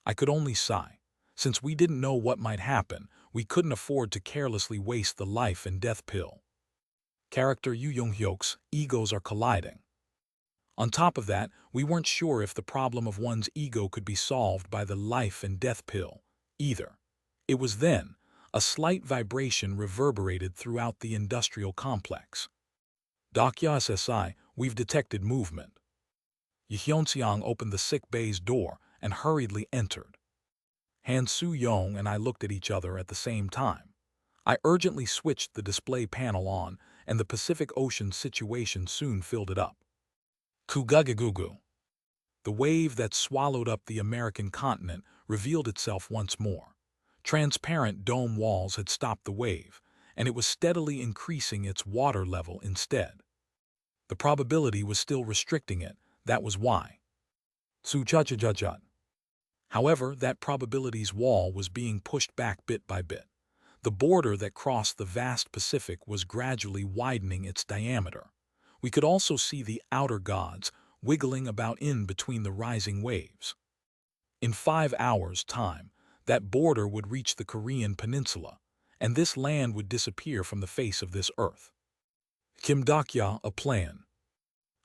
A: I could only sigh. Since we didn't know what might happen, we couldn't afford to carelessly waste the life and death pill. Character Yu Young-hyuk's egos are colliding. On top of that, we weren't sure if the problem of one's ego could be solved by the life and death pill, either. It was then, a slight vibration reverberated throughout the industrial complex. Dakya SSI, we've detected movement. Yehyunseong opened the sick bay's door and hurriedly entered. Han Soo-young and I looked at each other at the same time. I urgently switched the display panel on, and the Pacific Ocean situation soon filled it up. Kugugugugu. The wave that swallowed up the American continent revealed itself once more. Transparent dome walls had stopped the wave, and it was steadily increasing its water level instead. The probability was still restricting it, that was why. Tsu-cha-cha-cha-cha. However, that probability's wall was being pushed back bit by bit. The border that crossed the vast Pacific was gradually widening its diameter. We could also see the outer gods wiggling about in between the rising waves. In 5 hours' time, that border would reach the Korean peninsula, and this land would disappear from the face of this earth. Kim Dak-ya, a plan.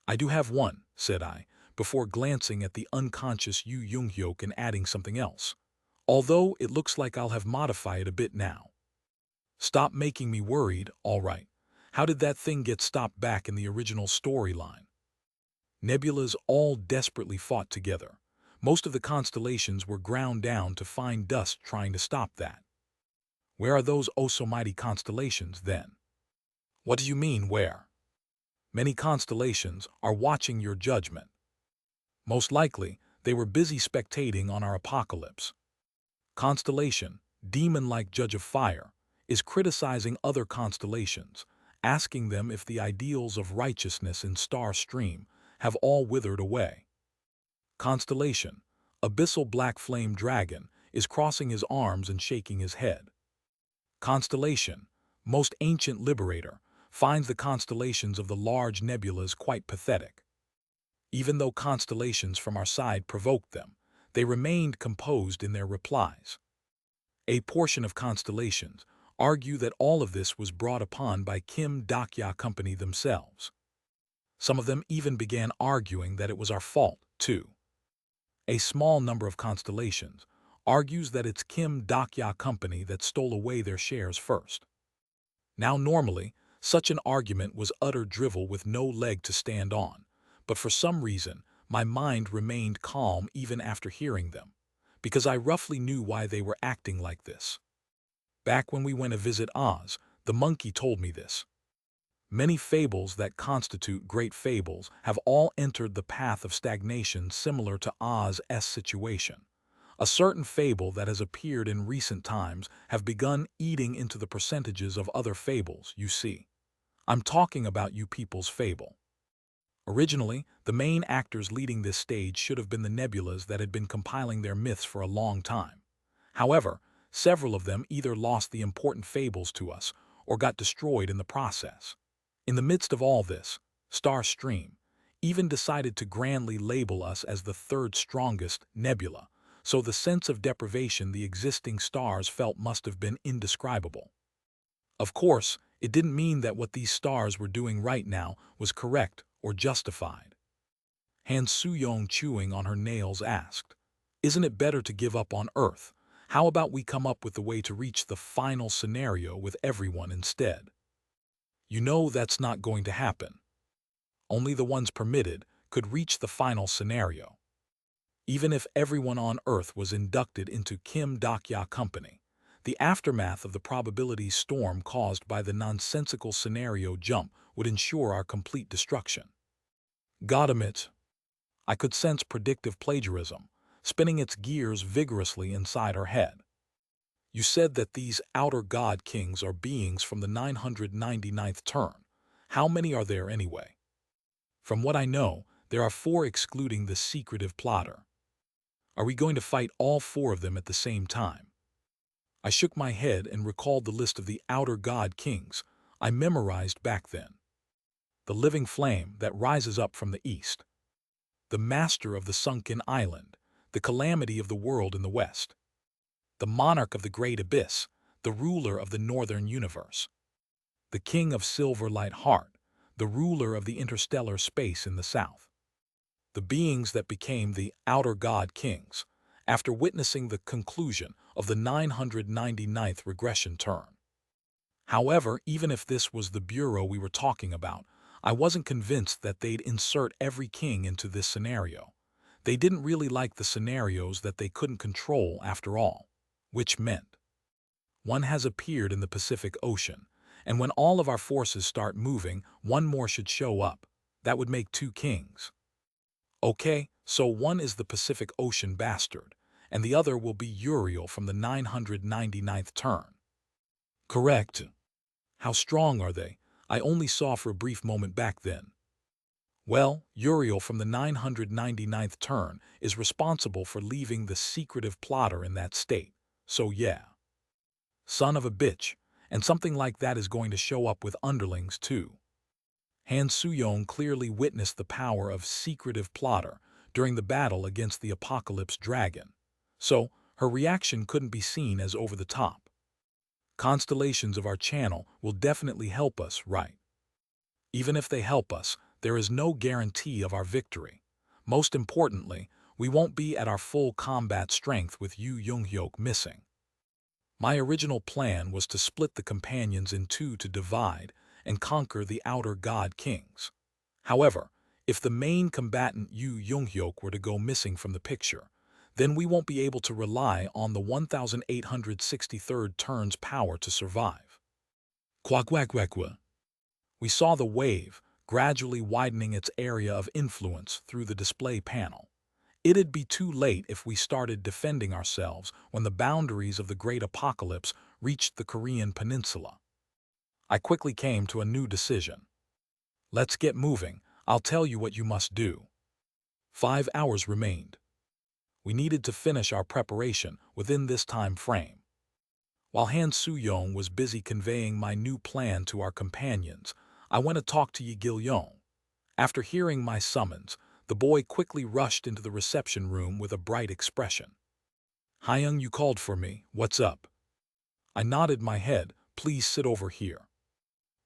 A: I do have one, said I, before glancing at the unconscious Yu Young-hyuk and adding something else. Although it looks like I'll have modified it a bit now. Stop making me worried, all right. How did that thing get stopped back in the original storyline? Nebulas all desperately fought together. Most of the constellations were ground down to fine dust trying to stop that. Where are those oh-so-mighty constellations, then? What do you mean, where? Many constellations are watching your judgment. Most likely, they were busy spectating on our apocalypse. Constellation, demon-like judge of fire, is criticizing other constellations, asking them if the ideals of righteousness in star stream have all withered away. Constellation, abyssal black flame dragon, is crossing his arms and shaking his head. Constellation, most ancient liberator, finds the constellations of the large nebulas quite pathetic. Even though constellations from our side provoked them, they remained composed in their replies. A portion of constellations argue that all of this was brought upon by Kim Dakya Company themselves. Some of them even began arguing that it was our fault, too. A small number of constellations argues that it's Kim Dakya Company that stole away their shares first. Now normally, such an argument was utter drivel with no leg to stand on, but for some reason, my mind remained calm even after hearing them, because I roughly knew why they were acting like this. Back when we went to visit Oz, the monkey told me this. Many fables that constitute great fables have all entered the path of stagnation similar to Oz's situation. A certain fable that has appeared in recent times have begun eating into the percentages of other fables, you see. I'm talking about you people's fable. Originally, the main actors leading this stage should have been the nebulas that had been compiling their myths for a long time. However, several of them either lost the important fables to us or got destroyed in the process. In the midst of all this, Star Stream even decided to grandly label us as the third strongest nebula, so the sense of deprivation the existing stars felt must have been indescribable. Of course, it didn't mean that what these stars were doing right now was correct or justified. Han Soo-young, chewing on her nails, asked, "Isn't it better to give up on Earth? How about we come up with the way to reach the final scenario with everyone instead?" You know that's not going to happen. Only the ones permitted could reach the final scenario. Even if everyone on Earth was inducted into Kim Dakya Company, the aftermath of the probability storm caused by the nonsensical scenario jump would ensure our complete destruction. God admit, I could sense predictive plagiarism, spinning its gears vigorously inside her head. You said that these outer god kings are beings from the 999th turn. How many are there anyway? From what I know, there are 4 excluding the secretive plotter. Are we going to fight all 4 of them at the same time? I shook my head and recalled the list of the outer god kings I memorized back then. The living flame that rises up from the east. The master of the sunken island, the calamity of the world in the west. The monarch of the great abyss, the ruler of the northern universe. The king of silver light heart, the ruler of the interstellar space in the south. The beings that became the outer god kings after witnessing the conclusion of the 999th regression turn. However, even if this was the bureau we were talking about, I wasn't convinced that they'd insert every king into this scenario. They didn't really like the scenarios that they couldn't control after all, which meant one has appeared in the Pacific Ocean, and when all of our forces start moving, one more should show up. That would make 2 kings. Okay, so one is the Pacific Ocean bastard, and the other will be Uriel from the 999th turn. Correct. How strong are they? I only saw for a brief moment back then. Well, Uriel from the 999th turn is responsible for leaving the secretive plotter in that state, so yeah. Son of a bitch, and something like that is going to show up with underlings too. Han Soo-young clearly witnessed the power of secretive plotter during the battle against the Apocalypse Dragon, so her reaction couldn't be seen as over the top. Constellations of our channel will definitely help us, right? Even if they help us, there is no guarantee of our victory. Most importantly, we won't be at our full combat strength with Yu Young-hyuk missing. My original plan was to split the companions in two to divide and conquer the outer god kings. However, if the main combatant Yu Yonghyuk were to go missing from the picture, then we won't be able to rely on the 1863rd turn's power to survive. Quack. We saw the wave, gradually widening its area of influence through the display panel. It'd be too late if we started defending ourselves when the boundaries of the Great Apocalypse reached the Korean peninsula. I quickly came to a new decision. Let's get moving. I'll tell you what you must do. 5 hours remained. We needed to finish our preparation within this time frame. While Han Soo-young was busy conveying my new plan to our companions, I went to talk to Yi Gil-yong. After hearing my summons, the boy quickly rushed into the reception room with a bright expression. "Hyung, you called for me. What's up?" I nodded my head. "Please sit over here."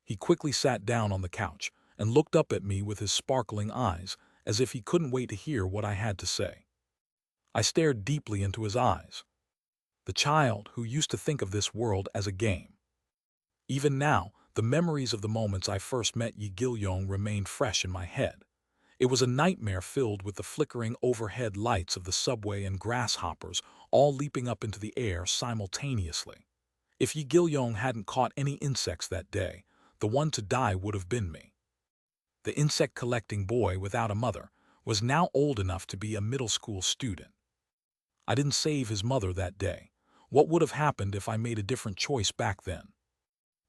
A: He quickly sat down on the couch and looked up at me with his sparkling eyes, as if he couldn't wait to hear what I had to say. I stared deeply into his eyes. The child who used to think of this world as a game. Even now, the memories of the moments I first met Yi Gil-yong remained fresh in my head. It was a nightmare filled with the flickering overhead lights of the subway and grasshoppers all leaping up into the air simultaneously. If Yi Gil-yong hadn't caught any insects that day, the one to die would have been me. The insect-collecting boy without a mother was now old enough to be a middle school student. I didn't save his mother that day. What would have happened if I made a different choice back then?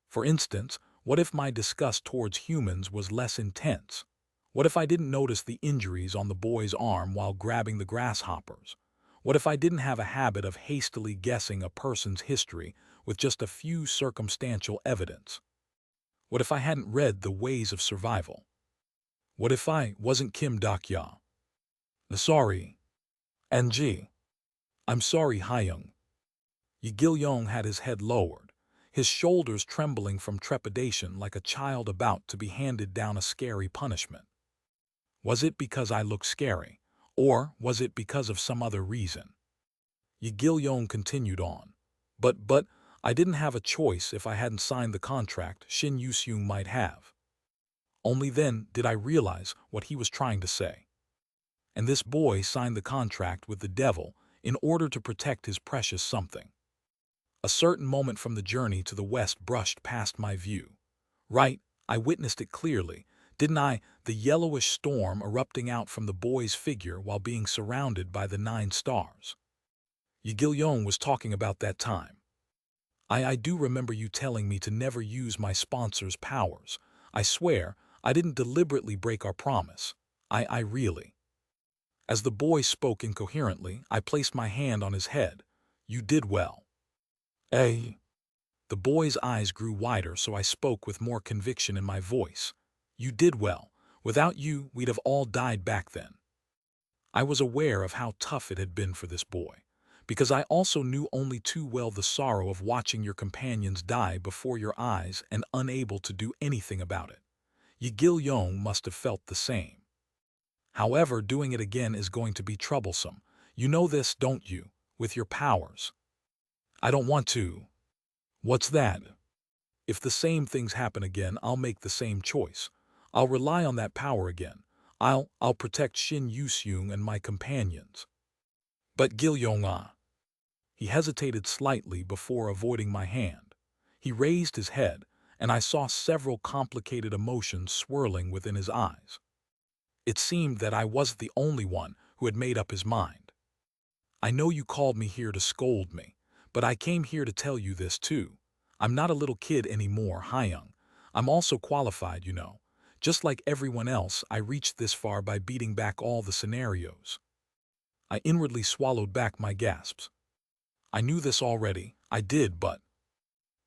A: For instance, what if my disgust towards humans was less intense? What if I didn't notice the injuries on the boy's arm while grabbing the grasshoppers? What if I didn't have a habit of hastily guessing a person's history with just a few circumstantial evidence? What if I hadn't read The Ways of Survival? What if I wasn't Kim Dak-ya? Sorry. NG. I'm sorry, Hyung. Yi Gil-yong had his head lowered, his shoulders trembling from trepidation like a child about to be handed down a scary punishment. Was it because I looked scary, or was it because of some other reason? Yi Gil-yong continued on. But, I didn't have a choice if I hadn't signed the contract Shin Yu-seung might have. Only then did I realize what he was trying to say. And this boy signed the contract with the devil in order to protect his precious something. A certain moment from the journey to the west brushed past my view. Right, I witnessed it clearly, didn't I? The yellowish storm erupting out from the boy's figure while being surrounded by the 9 stars. Yi Gil-yong was talking about that time. I do remember you telling me to never use my sponsor's powers. I swear, I didn't deliberately break our promise. I really. As the boy spoke incoherently, I placed my hand on his head. You did well. Eh? The boy's eyes grew wider, so I spoke with more conviction in my voice. You did well. Without you, we'd have all died back then. I was aware of how tough it had been for this boy, because I also knew only too well the sorrow of watching your companions die before your eyes and unable to do anything about it. Yi Gil-yong must have felt the same. However, doing it again is going to be troublesome. You know this, don't you, with your powers? I don't want to. What's that? If the same things happen again, I'll make the same choice. I'll rely on that power again. I'll protect Shin Yu-seung and my companions. But Gil-yong. He hesitated slightly before avoiding my hand. He raised his head, and I saw several complicated emotions swirling within his eyes. It seemed that I wasn't the only one who had made up his mind. I know you called me here to scold me, but I came here to tell you this too. I'm not a little kid anymore, Hyung. I'm also qualified, you know. Just like everyone else, I reached this far by beating back all the scenarios. I inwardly swallowed back my gasps. I knew this already, I did, but...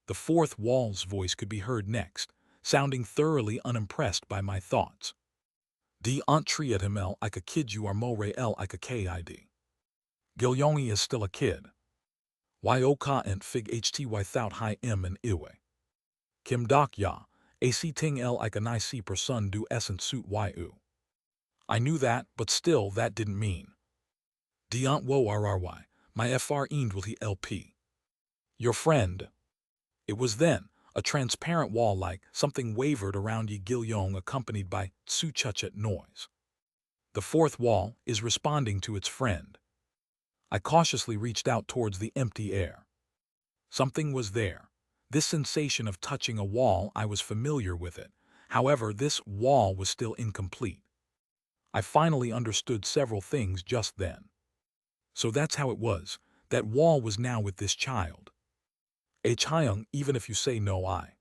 A: The fourth wall's voice could be heard next, sounding thoroughly unimpressed by my thoughts. D entreat him el like a kid you are more el like a kid. Gil-yongi is still a kid. Y oka ent fig hty thout hi m and iwe. Kim dak ya, ac ting el like a nice person du essent suit yu. I knew that, but still that didn't mean. Diant wo rry, my fr eend will he lp. Your friend. It was then, a transparent wall like something wavered around Yi Gil-yong accompanied by tsu-chuchet noise. The fourth wall is responding to its friend. I cautiously reached out towards the empty air. Something was there. This sensation of touching a wall, I was familiar with it. However, this wall was still incomplete. I finally understood several things just then. So that's how it was. That wall was now with this child. A Chaeyoung, even if you say no I.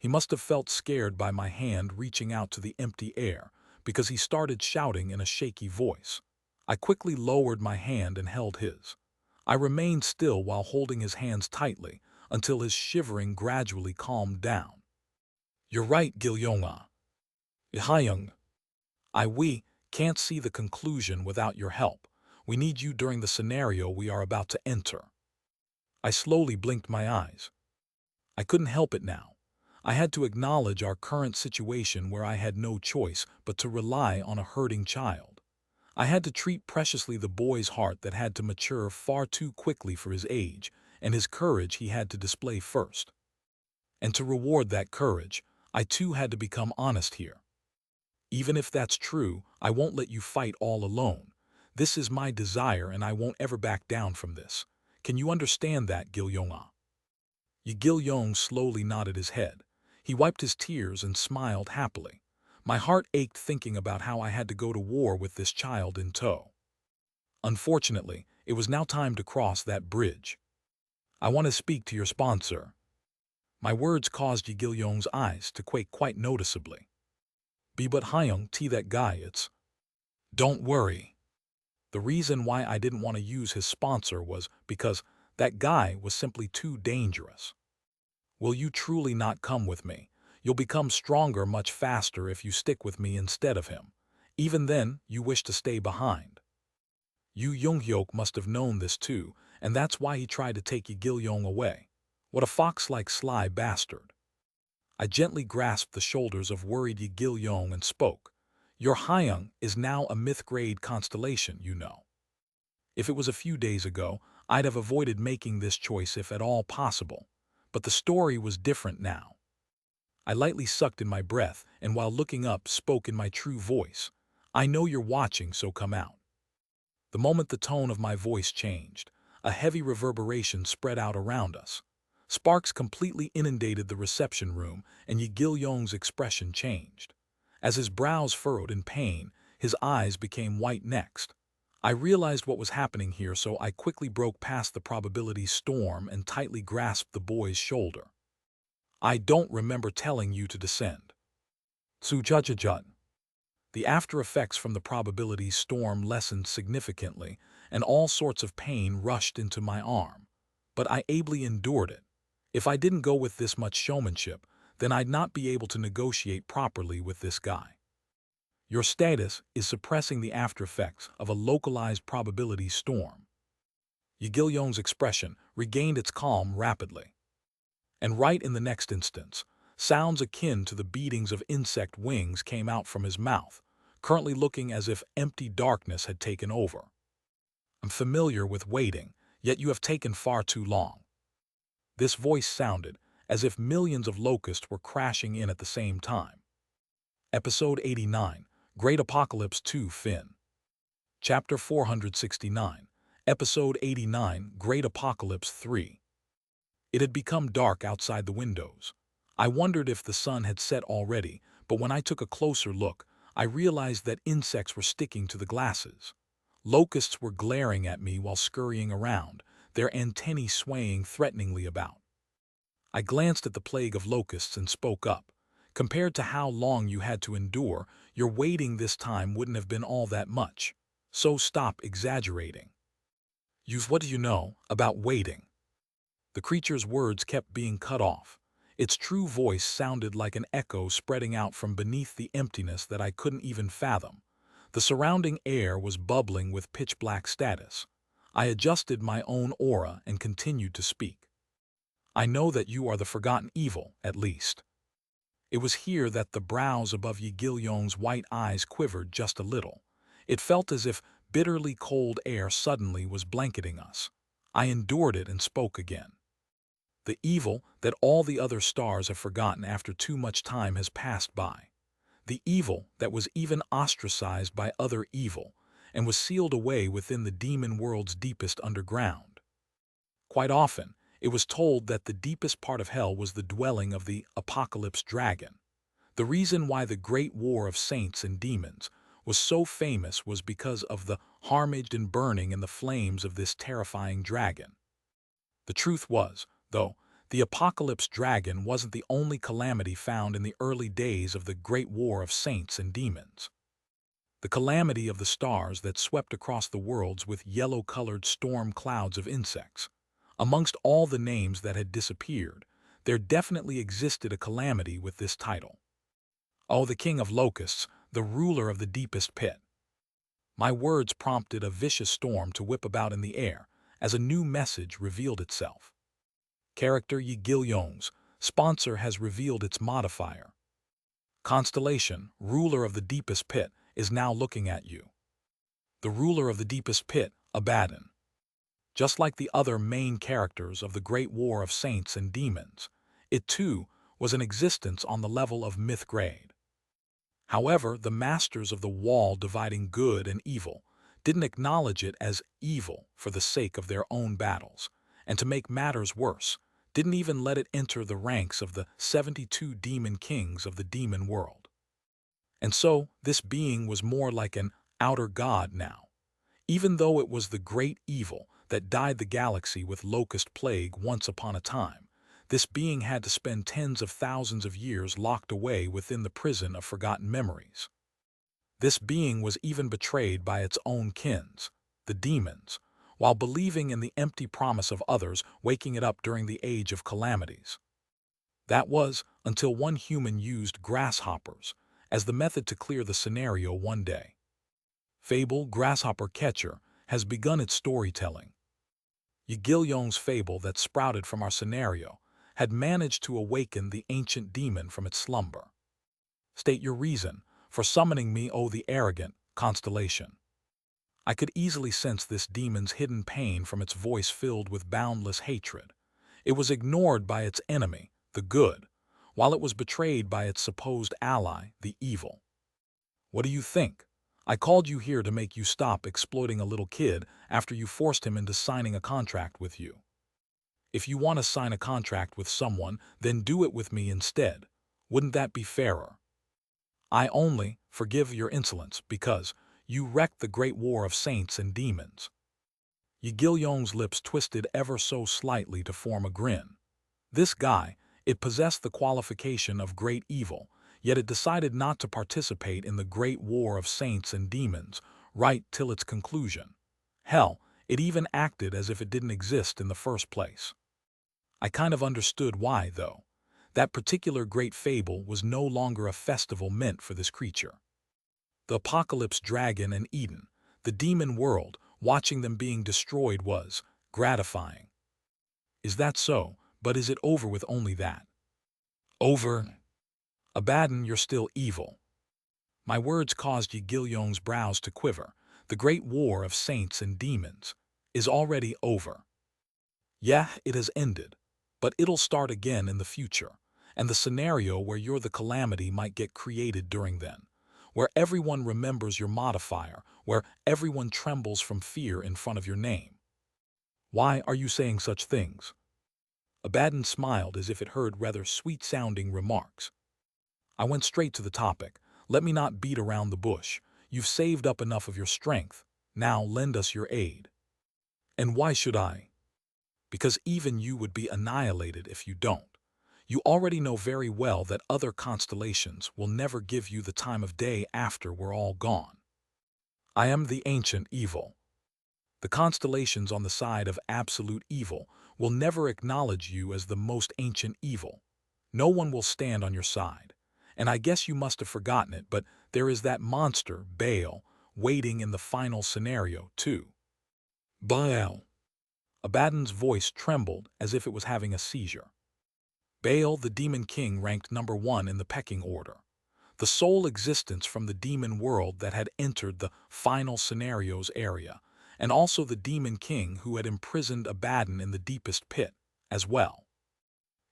A: He must have felt scared by my hand reaching out to the empty air, because he started shouting in a shaky voice. I quickly lowered my hand and held his. I remained still while holding his hands tightly, until his shivering gradually calmed down. You're right, Gil-yong-ah. Haeyoung. We can't see the conclusion without your help. We need you during the scenario we are about to enter. I slowly blinked my eyes. I couldn't help it now. I had to acknowledge our current situation where I had no choice but to rely on a hurting child. I had to treat preciously the boy's heart that had to mature far too quickly for his age, and his courage he had to display first. And to reward that courage, I too had to become honest here. Even if that's true, I won't let you fight all alone. This is my desire and I won't ever back down from this. Can you understand that, Gil-yong-ah? Yi Gil-yong slowly nodded his head. He wiped his tears and smiled happily. My heart ached thinking about how I had to go to war with this child in tow. Unfortunately, it was now time to cross that bridge. I want to speak to your sponsor. My words caused Yi Gil-yong's eyes to quake quite noticeably. But Haeyoung, that guy, it's... Don't worry. The reason why I didn't want to use his sponsor was because that guy was simply too dangerous. Will you truly not come with me? You'll become stronger much faster if you stick with me instead of him. Even then, you wish to stay behind. Yu Young-hyuk must have known this too, and that's why he tried to take Yi Gil-yong away. What a fox-like sly bastard. I gently grasped the shoulders of worried Yi Gil-yong and spoke. Your Haeyoung is now a myth-grade constellation, you know. If it was a few days ago, I'd have avoided making this choice if at all possible. But the story was different now. I lightly sucked in my breath and while looking up spoke in my true voice. I know you're watching, so come out. The moment the tone of my voice changed, a heavy reverberation spread out around us. Sparks completely inundated the reception room and Yi Gil-yong's expression changed. As his brows furrowed in pain, his eyes became white next. I realized what was happening here, so I quickly broke past the probability storm and tightly grasped the boy's shoulder. I don't remember telling you to descend. Tsu-chuchet. The after effects from the probability storm lessened significantly, and all sorts of pain rushed into my arm. But I ably endured it. If I didn't go with this much showmanship, then I'd not be able to negotiate properly with this guy. Your status is suppressing the after effects of a localized probability storm. Yi Gil-yong's expression regained its calm rapidly. And right in the next instance, sounds akin to the beatings of insect wings came out from his mouth, currently looking as if empty darkness had taken over. I'm familiar with waiting, yet you have taken far too long. This voice sounded as if millions of locusts were crashing in at the same time. Episode 89, Great Apocalypse 2 Fin. Chapter 469, Episode 89, Great Apocalypse 3. It had become dark outside the windows. I wondered if the sun had set already, but when I took a closer look, I realized that insects were sticking to the glasses. Locusts were glaring at me while scurrying around, their antennae swaying threateningly about. I glanced at the plague of locusts and spoke up. Compared to how long you had to endure, your waiting this time wouldn't have been all that much. So stop exaggerating. What do you know about waiting? The creature's words kept being cut off. Its true voice sounded like an echo spreading out from beneath the emptiness that I couldn't even fathom. The surrounding air was bubbling with pitch-black status. I adjusted my own aura and continued to speak. I know that you are the forgotten evil, at least. It was here that the brows above Yi Gil-yong's white eyes quivered just a little. It felt as if bitterly cold air suddenly was blanketing us. I endured it and spoke again. The evil that all the other stars have forgotten after too much time has passed by. The evil that was even ostracized by other evil and was sealed away within the demon world's deepest underground. Quite often, it was told that the deepest part of hell was the dwelling of the apocalypse dragon. The reason why the great war of saints and demons was so famous was because of the harmage and burning in the flames of this terrifying dragon. The truth was, though, the apocalypse dragon wasn't the only calamity found in the early days of the great war of saints and demons. The calamity of the stars that swept across the worlds with yellow-colored storm clouds of insects. Amongst all the names that had disappeared, there definitely existed a calamity with this title. Oh, the king of locusts, the ruler of the deepest pit. My words prompted a vicious storm to whip about in the air as a new message revealed itself. Character Yi Gil-yong's sponsor has revealed its modifier. Constellation, ruler of the deepest pit, is now looking at you. The ruler of the deepest pit, Abaddon. Just like the other main characters of the Great War of Saints and Demons, it too was in existence on the level of myth grade. However, the masters of the wall dividing good and evil didn't acknowledge it as evil for the sake of their own battles, and to make matters worse, didn't even let it enter the ranks of the 72 demon kings of the demon world. And so, this being was more like an outer god now. Even though it was the great evil that dyed the galaxy with locust plague once upon a time, this being had to spend tens of thousands of years locked away within the prison of forgotten memories. This being was even betrayed by its own kins, the demons, while believing in the empty promise of others waking it up during the age of calamities. That was until one human used grasshoppers as the method to clear the scenario one day. Fable Grasshopper Catcher has begun its storytelling. Yi Gil-yong's fable that sprouted from our scenario had managed to awaken the ancient demon from its slumber. State your reason for summoning me, O the arrogant constellation. I could easily sense this demon's hidden pain from its voice filled with boundless hatred. It was ignored by its enemy, the good, while it was betrayed by its supposed ally, the evil. What do you think? I called you here to make you stop exploiting a little kid after you forced him into signing a contract with you. If you want to sign a contract with someone, then do it with me instead. Wouldn't that be fairer? I only forgive your insolence because you wrecked the great war of saints and demons. Yi Gil-yong's lips twisted ever so slightly to form a grin. This guy, it possessed the qualification of great evil, yet it decided not to participate in the great war of saints and demons right till its conclusion. Hell, it even acted as if it didn't exist in the first place. I kind of understood why, though. That particular great fable was no longer a festival meant for this creature. The apocalypse dragon and Eden, the demon world, watching them being destroyed was gratifying. Is that so? But is it over with only that? Over? Abaddon, you're still evil. My words caused Yi Gil-yong's brows to quiver. The great war of saints and demons is already over. Yeah, it has ended, but it'll start again in the future, and the scenario where you're the calamity might get created during then, where everyone remembers your modifier, where everyone trembles from fear in front of your name. Why are you saying such things? Abaddon smiled as if it heard rather sweet-sounding remarks. I went straight to the topic. Let me not beat around the bush. You've saved up enough of your strength. Now lend us your aid. And why should I? Because even you would be annihilated if you don't. You already know very well that other constellations will never give you the time of day after we're all gone. I am the ancient evil. The constellations on the side of absolute evil will never acknowledge you as the most ancient evil. No one will stand on your side. And I guess you must have forgotten it, but there is that monster, Baal, waiting in the final scenario, too. Baal. Abaddon's voice trembled as if it was having a seizure. Baal, the demon king, ranked number 1 in the pecking order. The sole existence from the demon world that had entered the final scenarios area, and also the demon king who had imprisoned Abaddon in the deepest pit, as well.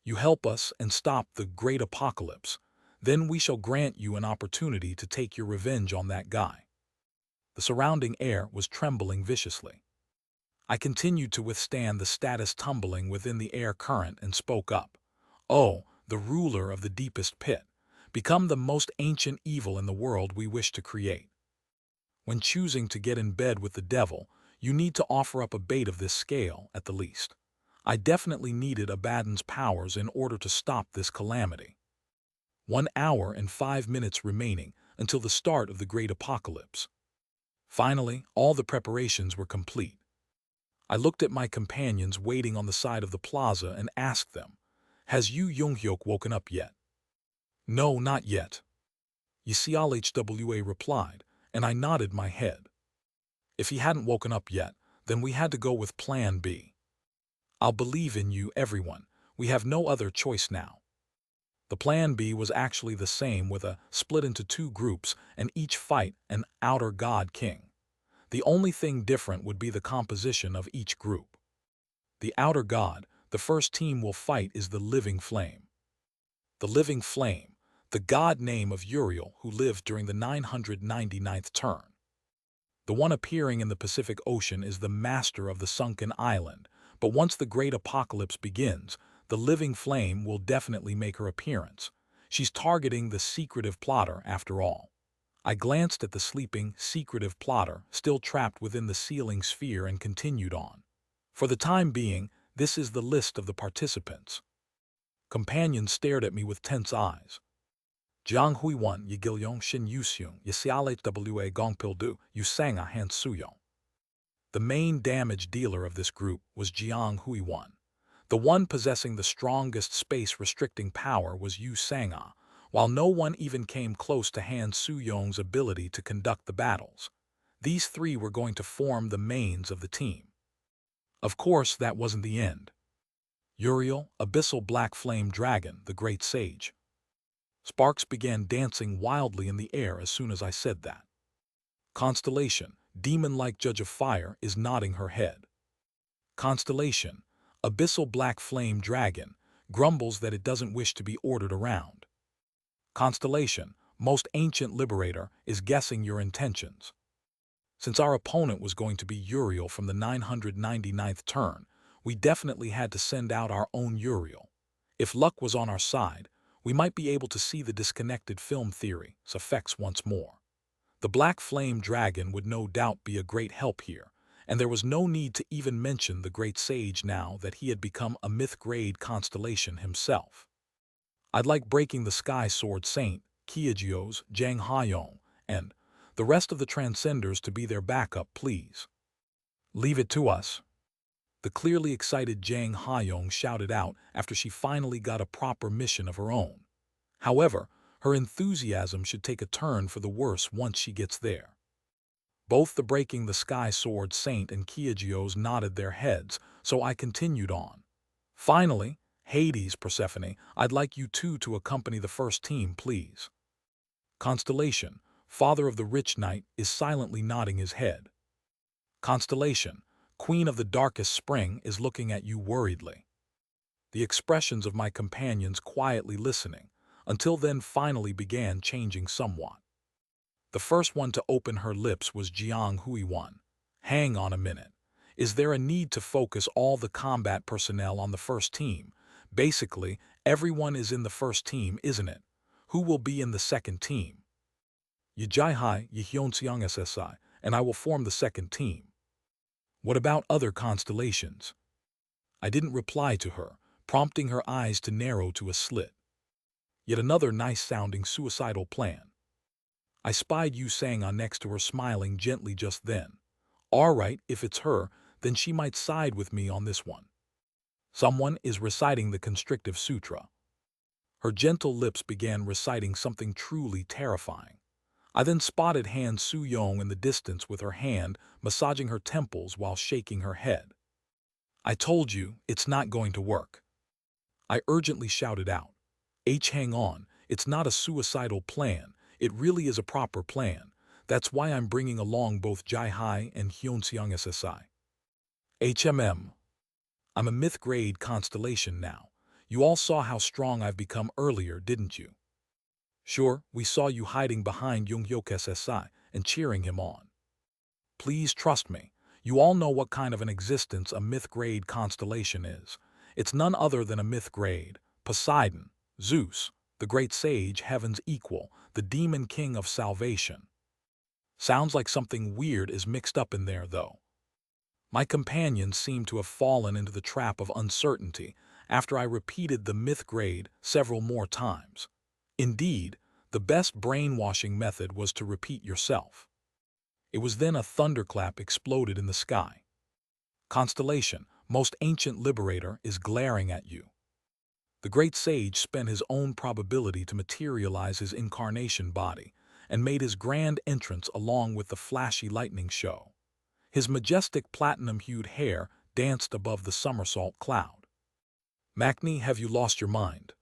A: You help us and stop the great apocalypse. Then we shall grant you an opportunity to take your revenge on that guy. The surrounding air was trembling viciously. I continued to withstand the status tumbling within the air current and spoke up. Oh, the ruler of the deepest pit, become the most ancient evil in the world we wish to create. When choosing to get in bed with the devil, you need to offer up a bait of this scale, at the least. I definitely needed Abaddon's powers in order to stop this calamity. 1 hour and 5 minutes remaining until the start of the great apocalypse. Finally, all the preparations were complete. I looked at my companions waiting on the side of the plaza and asked them, "Has Yu Younghyuk woken up yet?" "No, not yet," Ysialhwa replied, and I nodded my head. If he hadn't woken up yet, then we had to go with Plan B. I'll believe in you, everyone. We have no other choice now. The Plan B was actually the same, with a split into 2 groups and each fight an outer god king. The only thing different would be the composition of each group. The outer god, the first team will fight, is the Living Flame. The Living Flame, the god name of Uriel, who lived during the 999th turn. The one appearing in the Pacific Ocean is the master of the sunken island, but once the great apocalypse begins, the Living Flame will definitely make her appearance. She's targeting the secretive plotter, after all. I glanced at the sleeping, secretive plotter, still trapped within the ceiling sphere, and continued on. For the time being, this is the list of the participants. Companions stared at me with tense eyes. Jiang Huiwan, Yigilyong Shin Yuseung, Ysialhwa Gongpildu, Yusanga Han Suyong. The main damage dealer of this group was Jiang Huiwan. The one possessing the strongest space-restricting power was Yu Sanga, while no one even came close to Han Suyong's ability to conduct the battles. These 3 were going to form the mains of the team. Of course, that wasn't the end. Uriel, Abyssal Black Flame Dragon, the Great Sage. Sparks began dancing wildly in the air as soon as I said that. Constellation, demon-like Judge of Fire, is nodding her head. Constellation, Abyssal Black Flame Dragon, grumbles that it doesn't wish to be ordered around. Constellation, Most Ancient Liberator, is guessing your intentions. Since our opponent was going to be Uriel from the 999th turn, we definitely had to send out our own Uriel. If luck was on our side, we might be able to see the disconnected film theory's effects once more. The Black Flame Dragon would no doubt be a great help here, and there was no need to even mention the Great Sage now that he had become a myth-grade constellation himself. I'd like Breaking the Sky Sword Saint, Kiajios, Jang Hayong, and the rest of the Transcenders to be their backup, please. Leave it to us. The clearly excited Jang Hayong shouted out after she finally got a proper mission of her own. However, her enthusiasm should take a turn for the worse once she gets there. Both the Breaking the Sky Sword Saint and Kiajios nodded their heads, so I continued on. Finally, Hades, Persephone, I'd like you 2 to accompany the first team, please. Constellation, Father of the Rich Knight, is silently nodding his head. Constellation, Queen of the Darkest Spring, is looking at you worriedly. The expressions of my companions quietly listening, until then finally began changing somewhat. The first one to open her lips was Jiang Huiwan. Hang on a minute. Is there a need to focus all the combat personnel on the first team? Basically, everyone is in the first team, isn't it? Who will be in the second team? Yijai Yihyeonseong SSI, and I will form the second team. What about other constellations? I didn't reply to her, prompting her eyes to narrow to a slit. Yet another nice-sounding suicidal plan. I spied Yu Sang-ah next to her, smiling gently just then. All right, if it's her, then she might side with me on this one. Someone is reciting the Constrictive Sutra. Her gentle lips began reciting something truly terrifying. I then spotted Han Suyong in the distance with her hand massaging her temples while shaking her head. I told you, it's not going to work. I urgently shouted out. Hang on, it's not a suicidal plan, it really is a proper plan. That's why I'm bringing along both Jai-Hai and Hyunseong SSI. I'm a myth-grade constellation now. You all saw how strong I've become earlier, didn't you? Sure, we saw you hiding behind Jung-hyuk SSI and cheering him on. Please trust me. You all know what kind of an existence a myth-grade constellation is. It's none other than a myth-grade, Poseidon, Zeus, the great sage, heaven's equal, the demon king of salvation. Sounds like something weird is mixed up in there, though. My companions seem to have fallen into the trap of uncertainty after I repeated the myth grade several more times. Indeed, the best brainwashing method was to repeat yourself. It was then a thunderclap exploded in the sky. Constellation, most ancient liberator, is glaring at you. The great sage spent his own probability to materialize his incarnation body and made his grand entrance along with the flashy lightning show. His majestic platinum-hued hair danced above the somersault cloud. Makni, have you lost your mind?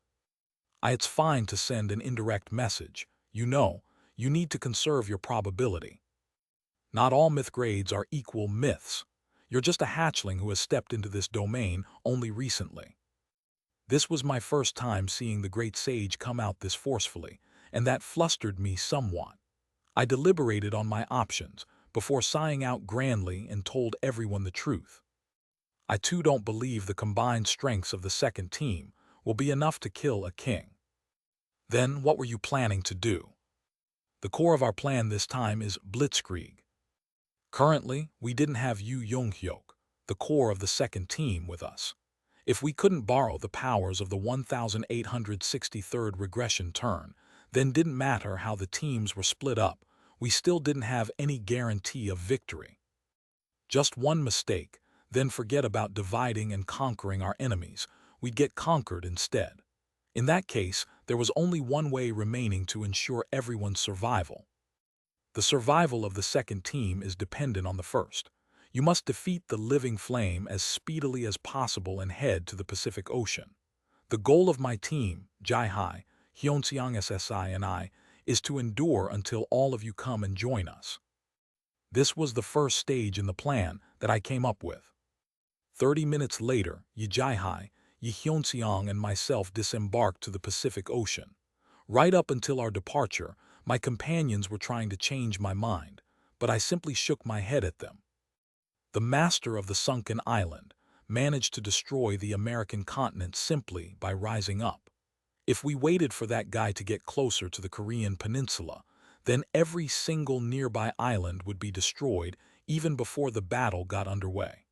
A: It's fine to send an indirect message. You know, you need to conserve your probability. Not all myth grades are equal myths. You're just a hatchling who has stepped into this domain only recently. This was my first time seeing the great sage come out this forcefully, and that flustered me somewhat. I deliberated on my options before sighing out grandly and told everyone the truth. I too don't believe the combined strengths of the second team will be enough to kill a king. Then what were you planning to do? The core of our plan this time is blitzkrieg. Currently, we didn't have Yu Jung-hyuk, the core of the second team, with us. If we couldn't borrow the powers of the 1863rd regression turn, then didn't matter how the teams were split up, we still didn't have any guarantee of victory. Just one mistake, then forget about dividing and conquering our enemies, we'd get conquered instead. In that case, there was only one way remaining to ensure everyone's survival. The survival of the second team is dependent on the first. You must defeat the living flame as speedily as possible and head to the Pacific Ocean. The goal of my team, Jai-Hai, Hyunseong SSI and I, is to endure until all of you come and join us. This was the first stage in the plan that I came up with. 30 minutes later, Yi Jai-Hai, Yi Hyunseong and myself disembarked to the Pacific Ocean. Right up until our departure, my companions were trying to change my mind, but I simply shook my head at them. The master of the sunken island managed to destroy the American continent simply by rising up. If we waited for that guy to get closer to the Korean peninsula, then every single nearby island would be destroyed even before the battle got underway.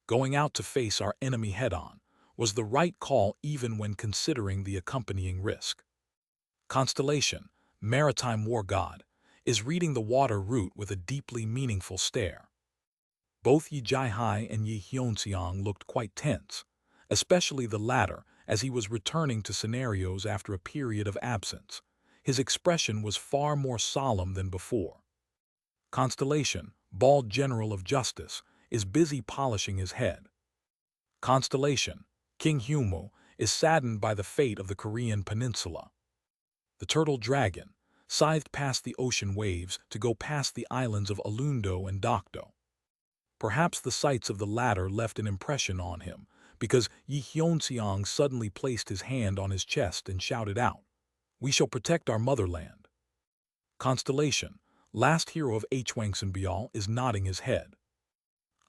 A: Going out to face our enemy head-on was the right call even when considering the accompanying risk. Constellation, maritime war god, is reading the water route with a deeply meaningful stare. Both Yi Jai-Hai and Yi Hyunseong looked quite tense, especially the latter as he was returning to scenarios after a period of absence. His expression was far more solemn than before. Constellation, bald general of justice, is busy polishing his head. Constellation, King Humo, is saddened by the fate of the Korean peninsula. The turtle dragon scythed past the ocean waves to go past the islands of Alundo and Dokdo. Perhaps the sights of the latter left an impression on him, because Yi Hyunseong suddenly placed his hand on his chest and shouted out, "We shall protect our motherland." Constellation, last hero of Hwangsenbyal, is nodding his head.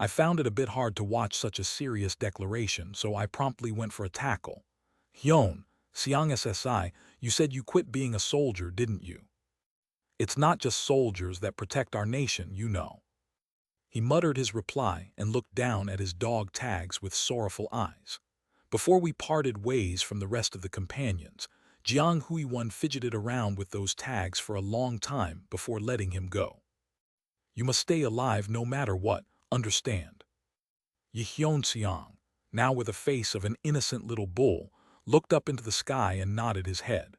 A: I found it a bit hard to watch such a serious declaration, so I promptly went for a tackle. "Hyun, Seong SSI, you said you quit being a soldier, didn't you? It's not just soldiers that protect our nation, you know." He muttered his reply and looked down at his dog tags with sorrowful eyes. Before we parted ways from the rest of the companions, Jiang Huiwon fidgeted around with those tags for a long time before letting him go. "You must stay alive no matter what, understand?" Yi Hyunseong, now with a face of an innocent little bull, looked up into the sky and nodded his head.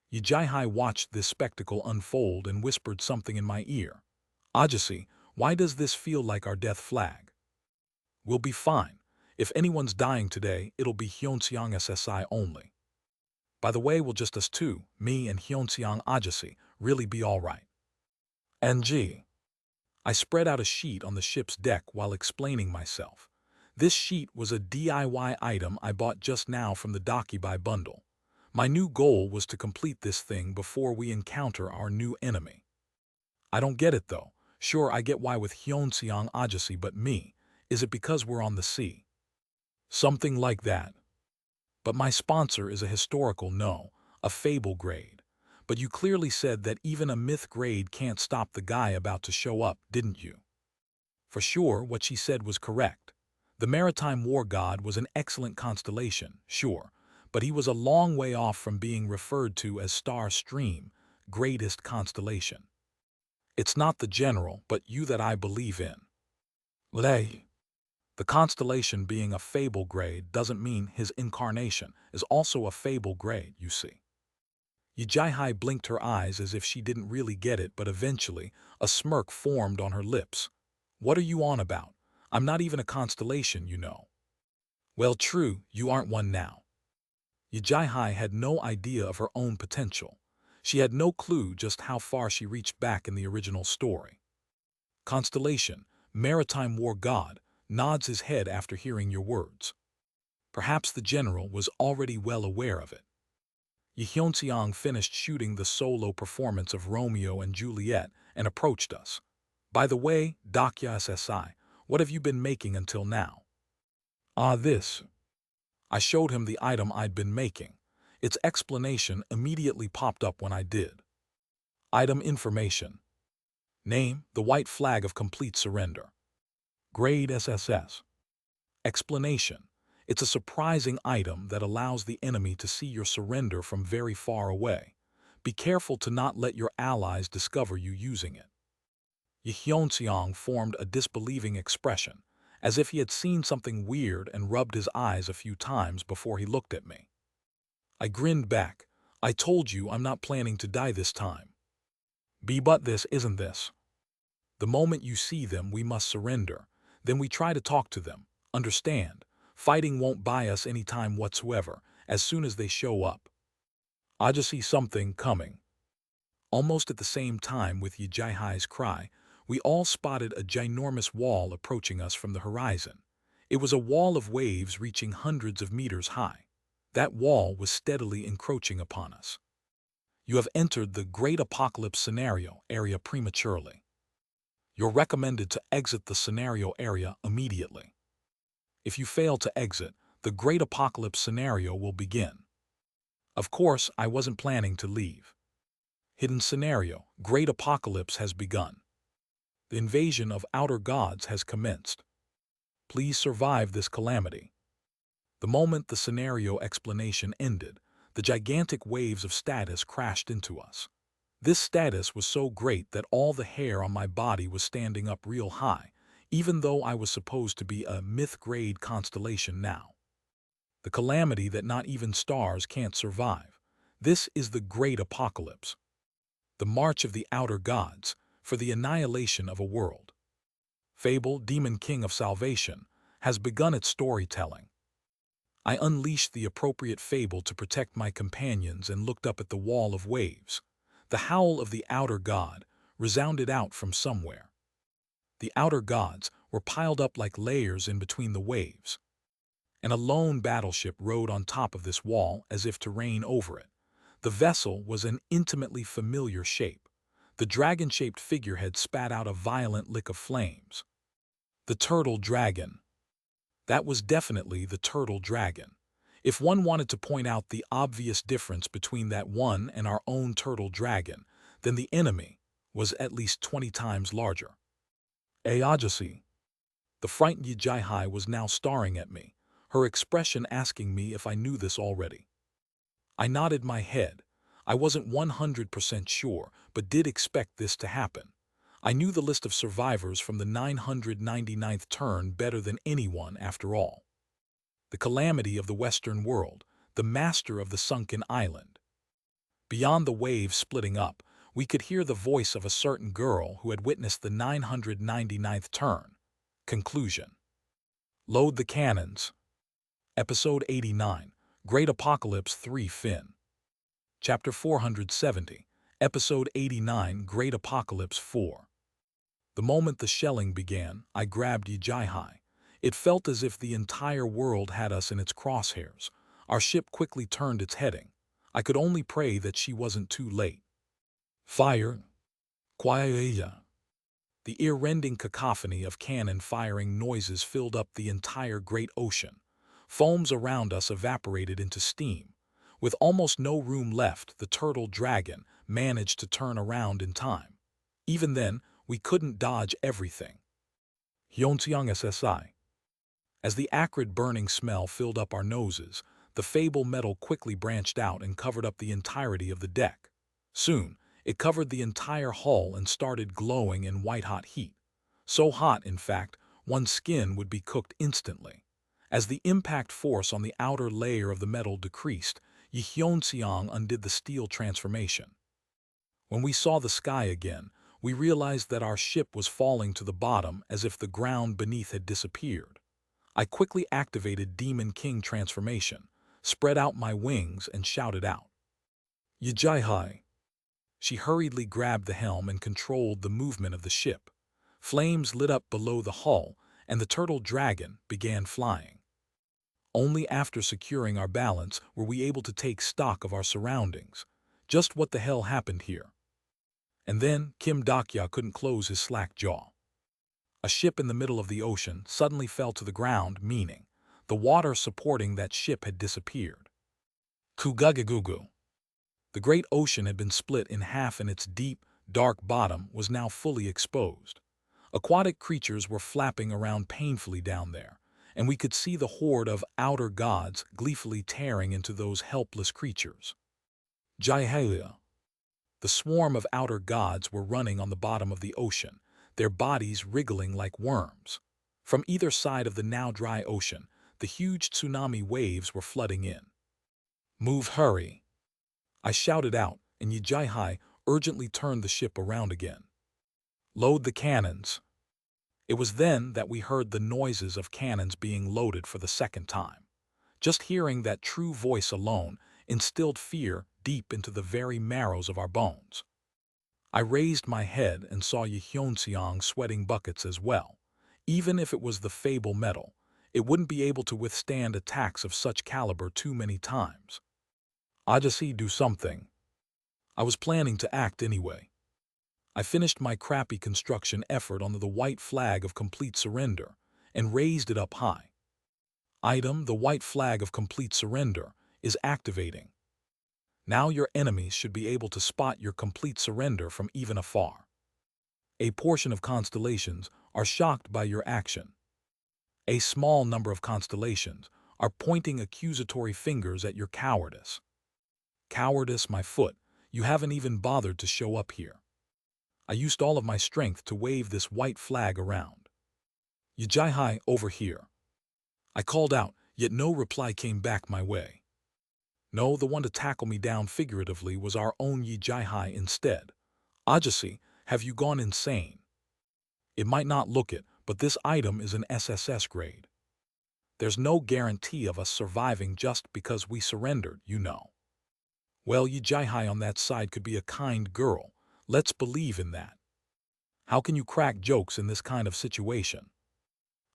A: Yi Jai-Hai watched this spectacle unfold and whispered something in my ear. "Ajasi, why does this feel like our death flag?" "We'll be fine. If anyone's dying today, it'll be Hyunseong SSI only. By the way, we'll just us two, me and Hyunseong Ajasi, really be all right." NG. I spread out a sheet on the ship's deck while explaining myself. This sheet was a DIY item I bought just now from the Docubuy bundle. My new goal was to complete this thing before we encounter our new enemy. I don't get it though. Sure, I get why with Hyunseong Ajasi, but me, is it because we're on the sea? Something like that. But my sponsor is a historical no, a fable grade. But you clearly said that even a myth grade can't stop the guy about to show up, didn't you? For sure, what she said was correct. The maritime war god was an excellent constellation, sure, but he was a long way off from being referred to as Star Stream, greatest constellation. It's not the general, but you that I believe in. Lay. The constellation being a fable grade doesn't mean his incarnation is also a fable grade, you see. Yijai blinked her eyes as if she didn't really get it, but eventually a smirk formed on her lips. What are you on about? I'm not even a constellation, you know. Well, true, you aren't one now. Yijai had no idea of her own potential. She had no clue just how far she reached back in the original story. Constellation, maritime war god, nods his head after hearing your words. Perhaps the general was already well aware of it. Yi Hyunseong finished shooting the solo performance of Romeo and Juliet and approached us. By the way, Dakya SSI, what have you been making until now? This. I showed him the item I'd been making. Its explanation immediately popped up when I did. Item information. Name, the white flag of complete surrender. Grade SSS. Explanation. It's a surprising item that allows the enemy to see your surrender from very far away. Be careful to not let your allies discover you using it. Yi Hyunseong formed a disbelieving expression, as if he had seen something weird and rubbed his eyes a few times before he looked at me. I grinned back. I told you I'm not planning to die this time. But this isn't this. The moment you see them, we must surrender. Then we try to talk to them. Understand? Fighting won't buy us any time whatsoever, as soon as they show up. I just see something coming. Almost at the same time with Yijai's cry, we all spotted a ginormous wall approaching us from the horizon. It was a wall of waves reaching hundreds of meters high. That wall was steadily encroaching upon us. You have entered the Great Apocalypse scenario area prematurely. You're recommended to exit the scenario area immediately. If you fail to exit, the Great Apocalypse scenario will begin. Of course, I wasn't planning to leave. Hidden scenario, Great Apocalypse has begun. The invasion of outer gods has commenced. Please survive this calamity. The moment the scenario explanation ended, the gigantic waves of status crashed into us. This status was so great that all the hair on my body was standing up real high, even though I was supposed to be a myth-grade constellation now. The calamity that not even stars can't survive. This is the Great Apocalypse. The march of the outer gods for the annihilation of a world. Fable, Demon King of Salvation, has begun its storytelling. I unleashed the appropriate fable to protect my companions and looked up at the wall of waves. The howl of the outer god resounded out from somewhere. The outer gods were piled up like layers in between the waves. And a lone battleship rode on top of this wall as if to reign over it. The vessel was an intimately familiar shape. The dragon-shaped figurehead spat out a violent lick of flames. The turtle dragon. That was definitely the turtle dragon. If one wanted to point out the obvious difference between that one and our own turtle dragon, then the enemy was at least 20 times larger. Ayajasi. The frightened Yijai was now staring at me, her expression asking me if I knew this already. I nodded my head. I wasn't 100% sure, but did expect this to happen. I knew the list of survivors from the 999th turn better than anyone after all. The calamity of the Western world, the master of the sunken island. Beyond the waves splitting up, we could hear the voice of a certain girl who had witnessed the 999th turn. Conclusion. Load the cannons. Episode 89, Great Apocalypse 3 Fin. Chapter 470, Episode 89, Great Apocalypse 4. The moment the shelling began, I grabbed Yijai. It felt as if the entire world had us in its crosshairs. Our ship quickly turned its heading. I could only pray that she wasn't too late. Fire. Quiet. The ear-rending cacophony of cannon firing noises filled up the entire great ocean. Foams around us evaporated into steam. With almost no room left, the turtle dragon managed to turn around in time. Even then, we couldn't dodge everything. Hyunseong SSI. As the acrid burning smell filled up our noses, the fable metal quickly branched out and covered up the entirety of the deck. Soon, it covered the entire hull and started glowing in white-hot heat. So hot, in fact, one's skin would be cooked instantly. As the impact force on the outer layer of the metal decreased, Hyunseong undid the steel transformation. When we saw the sky again, we realized that our ship was falling to the bottom as if the ground beneath had disappeared. I quickly activated Demon King transformation, spread out my wings, and shouted out, "Yijai!" She hurriedly grabbed the helm and controlled the movement of the ship. Flames lit up below the hull, and the turtle dragon began flying. Only after securing our balance were we able to take stock of our surroundings. Just what the hell happened here? And then Kim Dakya couldn't close his slack jaw. A ship in the middle of the ocean suddenly fell to the ground, meaning the water supporting that ship had disappeared. Kugagagugu. The great ocean had been split in half and its deep, dark bottom was now fully exposed. Aquatic creatures were flapping around painfully down there, and we could see the horde of outer gods gleefully tearing into those helpless creatures. Jaihalia. The swarm of outer gods were running on the bottom of the ocean, their bodies wriggling like worms. From either side of the now dry ocean, the huge tsunami waves were flooding in. "Move, hurry!" I shouted out, and Yijai urgently turned the ship around again. "Load the cannons." It was then that we heard the noises of cannons being loaded for the second time. Just hearing that true voice alone instilled fear deep into the very marrows of our bones. I raised my head and saw Hyunseong sweating buckets as well. Even if it was the fable metal, it wouldn't be able to withstand attacks of such caliber too many times. Ajasi, do something. I was planning to act anyway. I finished my crappy construction effort on the white flag of complete surrender and raised it up high. Item: the white flag of complete surrender is activating. Now your enemies should be able to spot your complete surrender from even afar. A portion of constellations are shocked by your action. A small number of constellations are pointing accusatory fingers at your cowardice. Cowardice, my foot, you haven't even bothered to show up here. I used all of my strength to wave this white flag around. Yijai, over here. I called out, yet no reply came back my way. No, the one to tackle me down figuratively was our own Yijai instead. Ajasi, have you gone insane? It might not look it, but this item is an SSS grade. There's no guarantee of us surviving just because we surrendered, you know. Well, Yijai on that side could be a kind girl. Let's believe in that. How can you crack jokes in this kind of situation?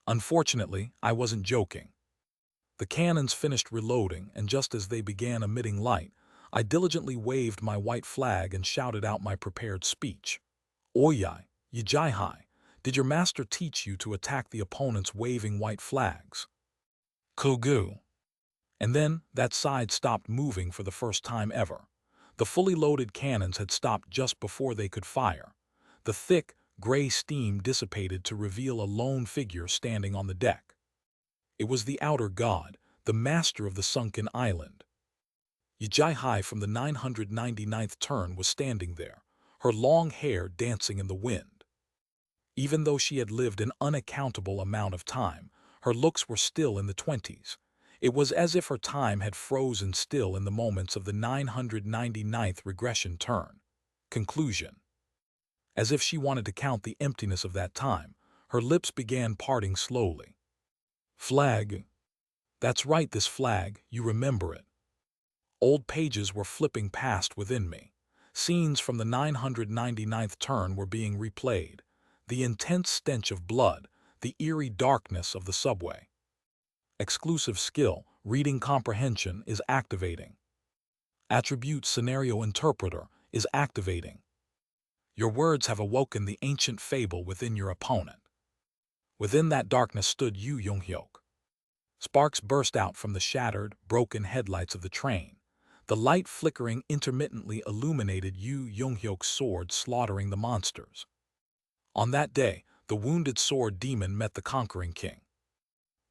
A: Unfortunately, I wasn't joking. The cannons finished reloading, and just as they began emitting light, I diligently waved my white flag and shouted out my prepared speech. Oyai, Yijai, did your master teach you to attack the opponents waving white flags? Kugu. And then that side stopped moving for the first time ever. The fully loaded cannons had stopped just before they could fire. The thick, gray steam dissipated to reveal a lone figure standing on the deck. It was the outer god, the master of the sunken island. Yijai from the 999th turn was standing there, her long hair dancing in the wind. Even though she had lived an unaccountable amount of time, her looks were still in the 20s. It was as if her time had frozen still in the moments of the 999th regression turn. Conclusion. As if she wanted to count the emptiness of that time, her lips began parting slowly. Flag. That's right, this flag, you remember it. Old pages were flipping past within me. Scenes from the 999th turn were being replayed. The intense stench of blood, the eerie darkness of the subway. Exclusive skill, reading comprehension, is activating. Attribute scenario interpreter is activating. Your words have awoken the ancient fable within your opponent. Within that darkness stood Yu Young-hyuk. Sparks burst out from the shattered, broken headlights of the train. The light flickering intermittently illuminated Yu Young-hyuk's sword slaughtering the monsters. On that day, the wounded sword demon met the conquering king.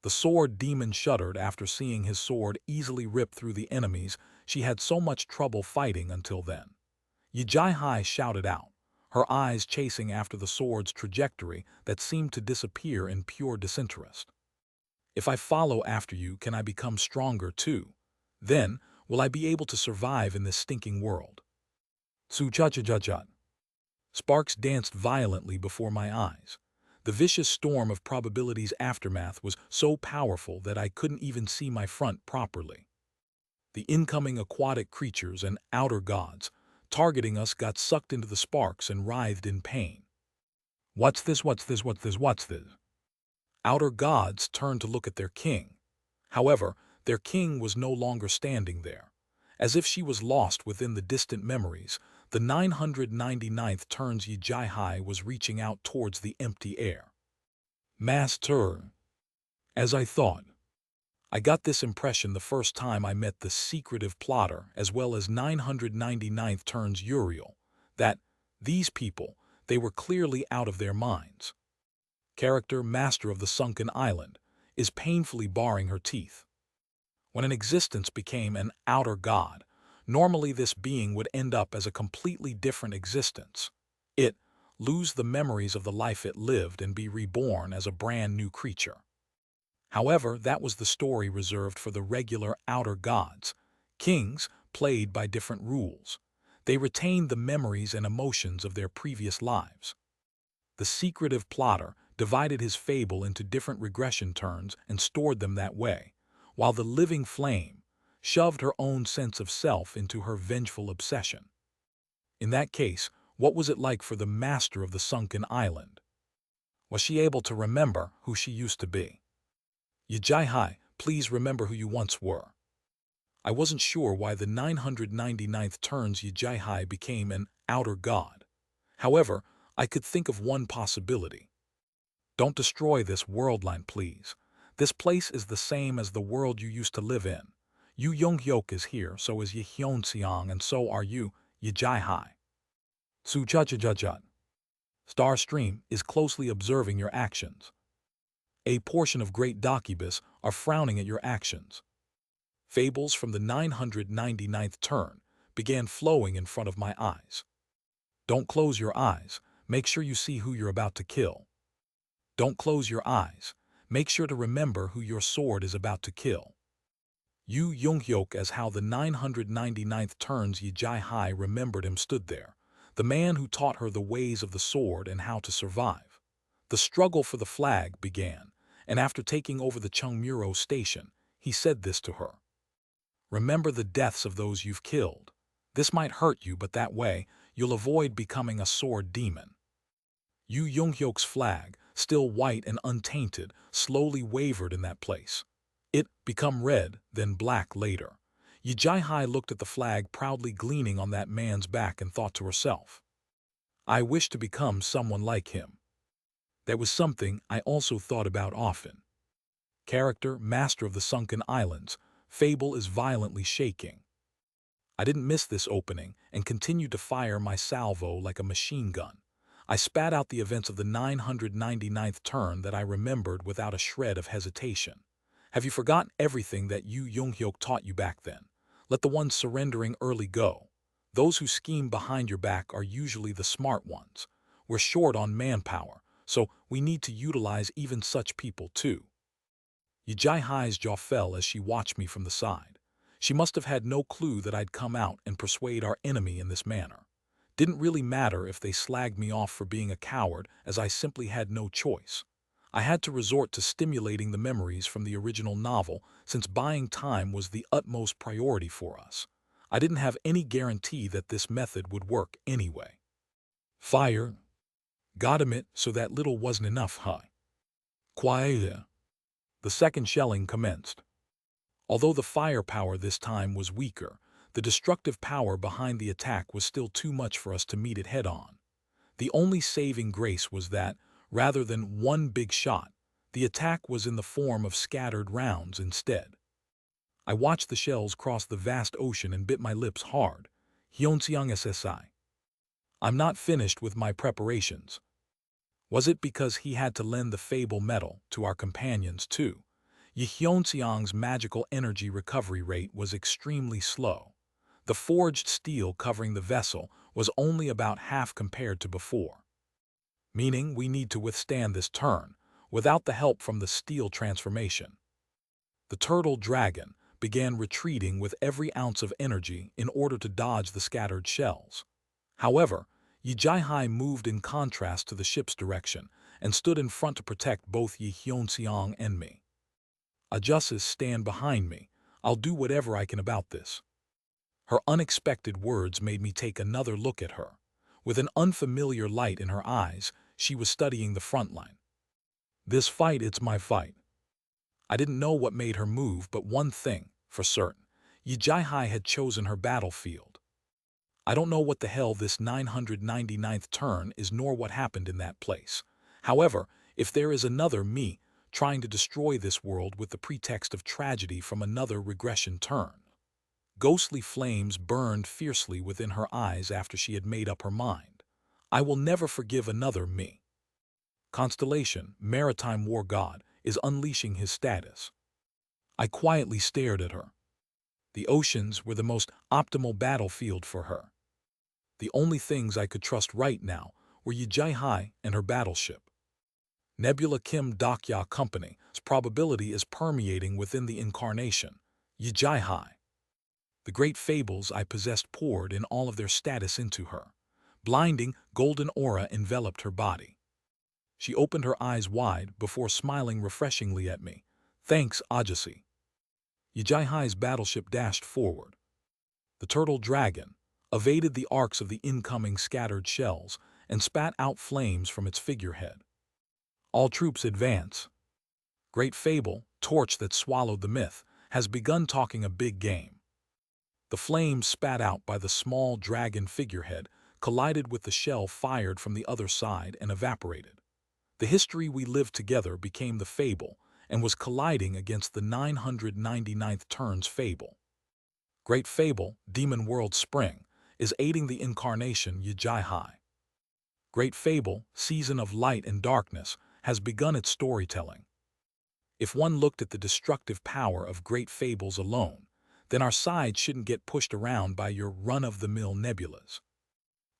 A: The sword demon shuddered after seeing his sword easily rip through the enemies she had so much trouble fighting until then. Yijai shouted out, her eyes chasing after the sword's trajectory that seemed to disappear in pure disinterest. If I follow after you, can I become stronger too? Then, will I be able to survive in this stinking world? Su-cha-cha-cha-cha. Sparks danced violently before my eyes. The vicious storm of probabilities' aftermath was so powerful that I couldn't even see my front properly. The incoming aquatic creatures and outer gods targeting us got sucked into the sparks and writhed in pain. What's this? What's this? What's this? What's this? Outer gods turned to look at their king. However, their king was no longer standing there. As if she was lost within the distant memories, the 999th turns Yijai was reaching out towards the empty air. Master. As I thought. I got this impression the first time I met the secretive plotter as well as 999th turns Uriel, that these people, they were clearly out of their minds. Character Master of the Sunken Island is painfully baring her teeth. When an existence became an outer god, normally this being would end up as a completely different existence. It lose the memories of the life it lived and be reborn as a brand new creature. However, that was the story reserved for the regular outer gods. Kings played by different rules. They retained the memories and emotions of their previous lives. The secretive plotter divided his fable into different regression turns and stored them that way, while the living flame shoved her own sense of self into her vengeful obsession. In that case, what was it like for the master of the sunken island? Was she able to remember who she used to be? Yijai, please remember who you once were. I wasn't sure why the 999th turns Yijai became an outer god. However, I could think of one possibility. Don't destroy this world line, please. This place is the same as the world you used to live in. Yu Young-hyuk is here, so is Yehyun-seong, and so are you, Yijai. Su-cha-cha-cha-cha. Starstream is closely observing your actions. A portion of Great Docubus are frowning at your actions. Fables from the 999th turn began flowing in front of my eyes. Don't close your eyes. Make sure you see who you're about to kill. Don't close your eyes. Make sure to remember who your sword is about to kill. Yu Young-hyuk as how the 999th turns Yijai remembered him stood there, the man who taught her the ways of the sword and how to survive. The struggle for the flag began, and after taking over the Chungmuro station, he said this to her. Remember the deaths of those you've killed. This might hurt you, but that way, you'll avoid becoming a sword demon. Yu Young-hyuk's flag, still white and untainted, slowly wavered in that place. It become red, then black later. Yijai looked at the flag proudly gleaming on that man's back and thought to herself, I wish to become someone like him. That was something I also thought about often. Character Master of the Sunken Islands, fable is violently shaking. I didn't miss this opening and continued to fire my salvo like a machine gun. I spat out the events of the 999th turn that I remembered without a shred of hesitation. Have you forgotten everything that Yu Young-hyuk taught you back then? Let the ones surrendering early go. Those who scheme behind your back are usually the smart ones. We're short on manpower, so we need to utilize even such people too. Yijai's jaw fell as she watched me from the side. She must have had no clue that I'd come out and persuade our enemy in this manner. Didn't really matter if they slagged me off for being a coward, as I simply had no choice. I had to resort to stimulating the memories from the original novel since buying time was the utmost priority for us. I didn't have any guarantee that this method would work anyway. Fire. God admit, so that little wasn't enough, huh? Quiet. The second shelling commenced. Although the firepower this time was weaker, the destructive power behind the attack was still too much for us to meet it head-on. The only saving grace was that, rather than one big shot, the attack was in the form of scattered rounds instead. I watched the shells cross the vast ocean and bit my lips hard. Hyunseong SSI. I'm not finished with my preparations. Was it because he had to lend the fable metal to our companions too? Hyunseong's magical energy recovery rate was extremely slow. The forged steel covering the vessel was only about half compared to before. Meaning we need to withstand this turn, without the help from the steel transformation. The turtle dragon began retreating with every ounce of energy in order to dodge the scattered shells. However, Yijai moved in contrast to the ship's direction and stood in front to protect both Yi Hyunseong and me. Ajuses stand behind me. I'll do whatever I can about this. Her unexpected words made me take another look at her. With an unfamiliar light in her eyes, she was studying the front line. This fight, it's my fight. I didn't know what made her move, but one thing, for certain, Yijai had chosen her battlefield. I don't know what the hell this 999th turn is nor what happened in that place. However, if there is another me trying to destroy this world with the pretext of tragedy from another regression turn. Ghostly flames burned fiercely within her eyes after she had made up her mind. I will never forgive another me. Constellation, maritime war god, is unleashing his status. I quietly stared at her. The oceans were the most optimal battlefield for her. The only things I could trust right now were Yijai and her battleship. Nebula Kim Dokya Company's probability is permeating within the incarnation, Yijai. The great fables I possessed poured in all of their status into her. Blinding, golden aura enveloped her body. She opened her eyes wide before smiling refreshingly at me. Thanks, Ajasi. Yijai's battleship dashed forward. The turtle dragon evaded the arcs of the incoming scattered shells and spat out flames from its figurehead. All troops advance. Great fable, torch that swallowed the myth, has begun talking a big game. The flames spat out by the small dragon figurehead collided with the shell fired from the other side and evaporated. The history we lived together became the fable and was colliding against the 999th turn's fable. Great fable, Demon World Spring, is aiding the incarnation Yijai. Great fable, Season of Light and Darkness, has begun its storytelling. If one looked at the destructive power of great fables alone, then our side shouldn't get pushed around by your run-of-the-mill nebulas.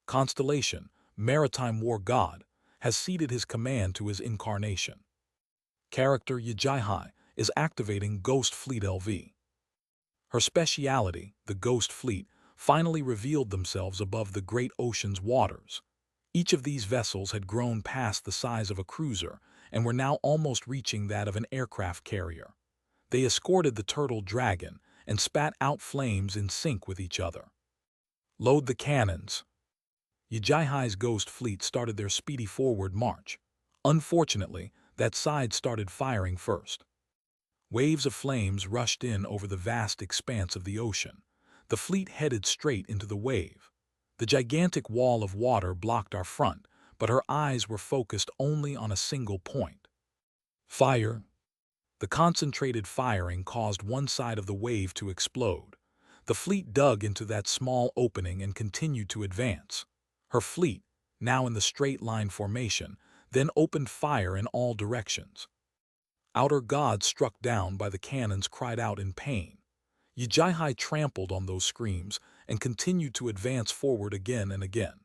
A: Constellation, maritime war god, has ceded his command to his incarnation. Character Yijai is activating Ghost Fleet LV. Her speciality, the Ghost Fleet, finally revealed themselves above the great ocean's waters. Each of these vessels had grown past the size of a cruiser and were now almost reaching that of an aircraft carrier. They escorted the turtle dragon and spat out flames in sync with each other. Load the cannons. Yijai's Ghost Fleet started their speedy forward march. Unfortunately, that side started firing first. Waves of flames rushed in over the vast expanse of the ocean. The fleet headed straight into the wave. The gigantic wall of water blocked our front, but her eyes were focused only on a single point. Fire. The concentrated firing caused one side of the wave to explode. The fleet dug into that small opening and continued to advance. Her fleet, now in the straight-line formation, then opened fire in all directions. Outer gods struck down by the cannons cried out in pain. Yijai trampled on those screams and continued to advance forward again and again.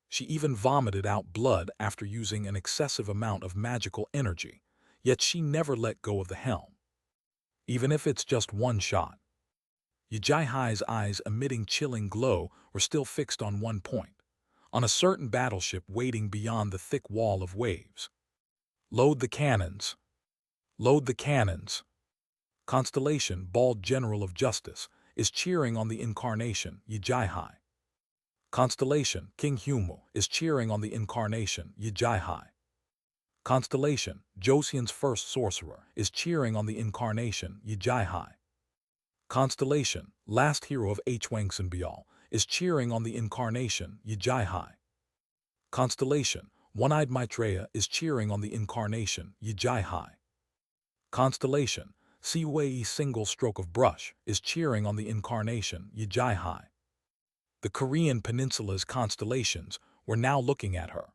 A: She even vomited out blood after using an excessive amount of magical energy, yet she never let go of the helm. Even if it's just one shot. Yijai's eyes emitting chilling glow were still fixed on one point, on a certain battleship waiting beyond the thick wall of waves. Load the cannons. Load the cannons. Constellation, bald general of justice, is cheering on the incarnation, Yijai. Constellation, King Humo, is cheering on the incarnation, Yijai. Constellation, Joseon's first sorcerer, is cheering on the incarnation, Yijai. Constellation, last hero of Hwangsan Bial, is cheering on the incarnation, Yijai. Constellation, One-Eyed Maitreya is cheering on the incarnation, Yijai. Constellation, Siwei Single Stroke of Brush is cheering on the incarnation, Yijai. The Korean peninsula's constellations were now looking at her.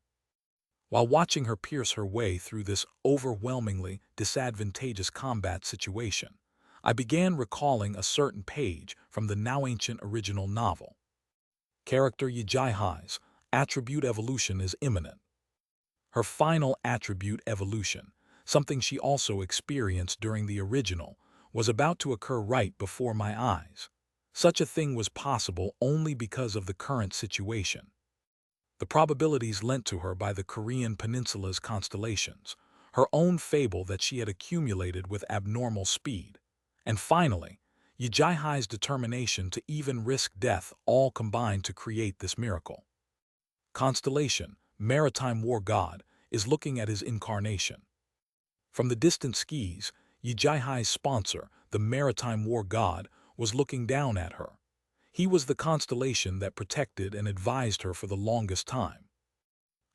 A: While watching her pierce her way through this overwhelmingly disadvantageous combat situation, I began recalling a certain page from the now ancient original novel. Character Yijai's attribute evolution is imminent. Her final attribute evolution, something she also experienced during the original, was about to occur right before my eyes. Such a thing was possible only because of the current situation. The probabilities lent to her by the Korean peninsula's constellations, her own fable that she had accumulated with abnormal speed, and finally, Yijai's determination to even risk death all combined to create this miracle. Constellation, maritime war god, is looking at his incarnation. From the distant skis, Yijai's sponsor, the maritime war god, was looking down at her. He was the constellation that protected and advised her for the longest time.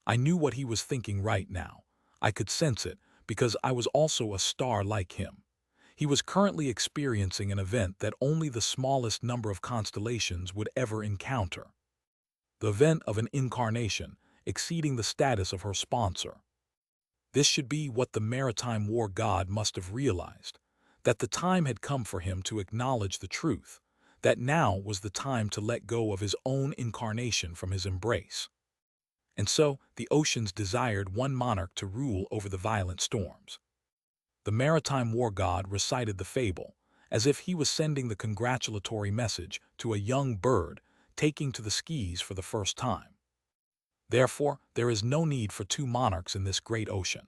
A: I knew what he was thinking right now. I could sense it because I was also a star like him. He was currently experiencing an event that only the smallest number of constellations would ever encounter. The event of an incarnation exceeding the status of her sponsor. This should be what the maritime war god must have realized, that the time had come for him to acknowledge the truth, that now was the time to let go of his own incarnation from his embrace. And so the oceans desired one monarch to rule over the violent storms. The maritime war god recited the fable, as if he was sending the congratulatory message to a young bird taking to the skis for the first time. Therefore, there is no need for two monarchs in this great ocean.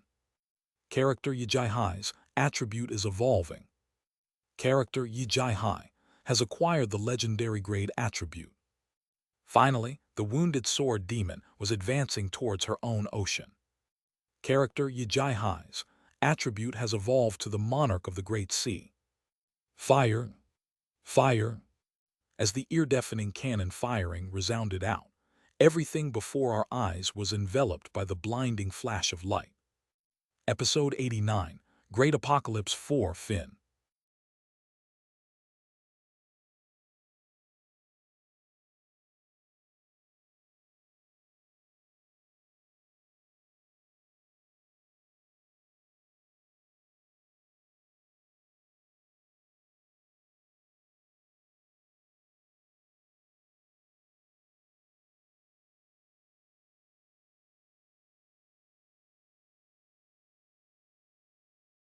A: Character Yijai's attribute is evolving. Character Yijai has acquired the legendary grade attribute. Finally, the wounded sword demon was advancing towards her own ocean. Character Yijai's attribute has evolved to the monarch of the great sea. Fire! Fire! As the ear-deafening cannon firing resounded out, everything before our eyes was enveloped by the blinding flash of light. Episode 89, Great Apocalypse 4 Fin.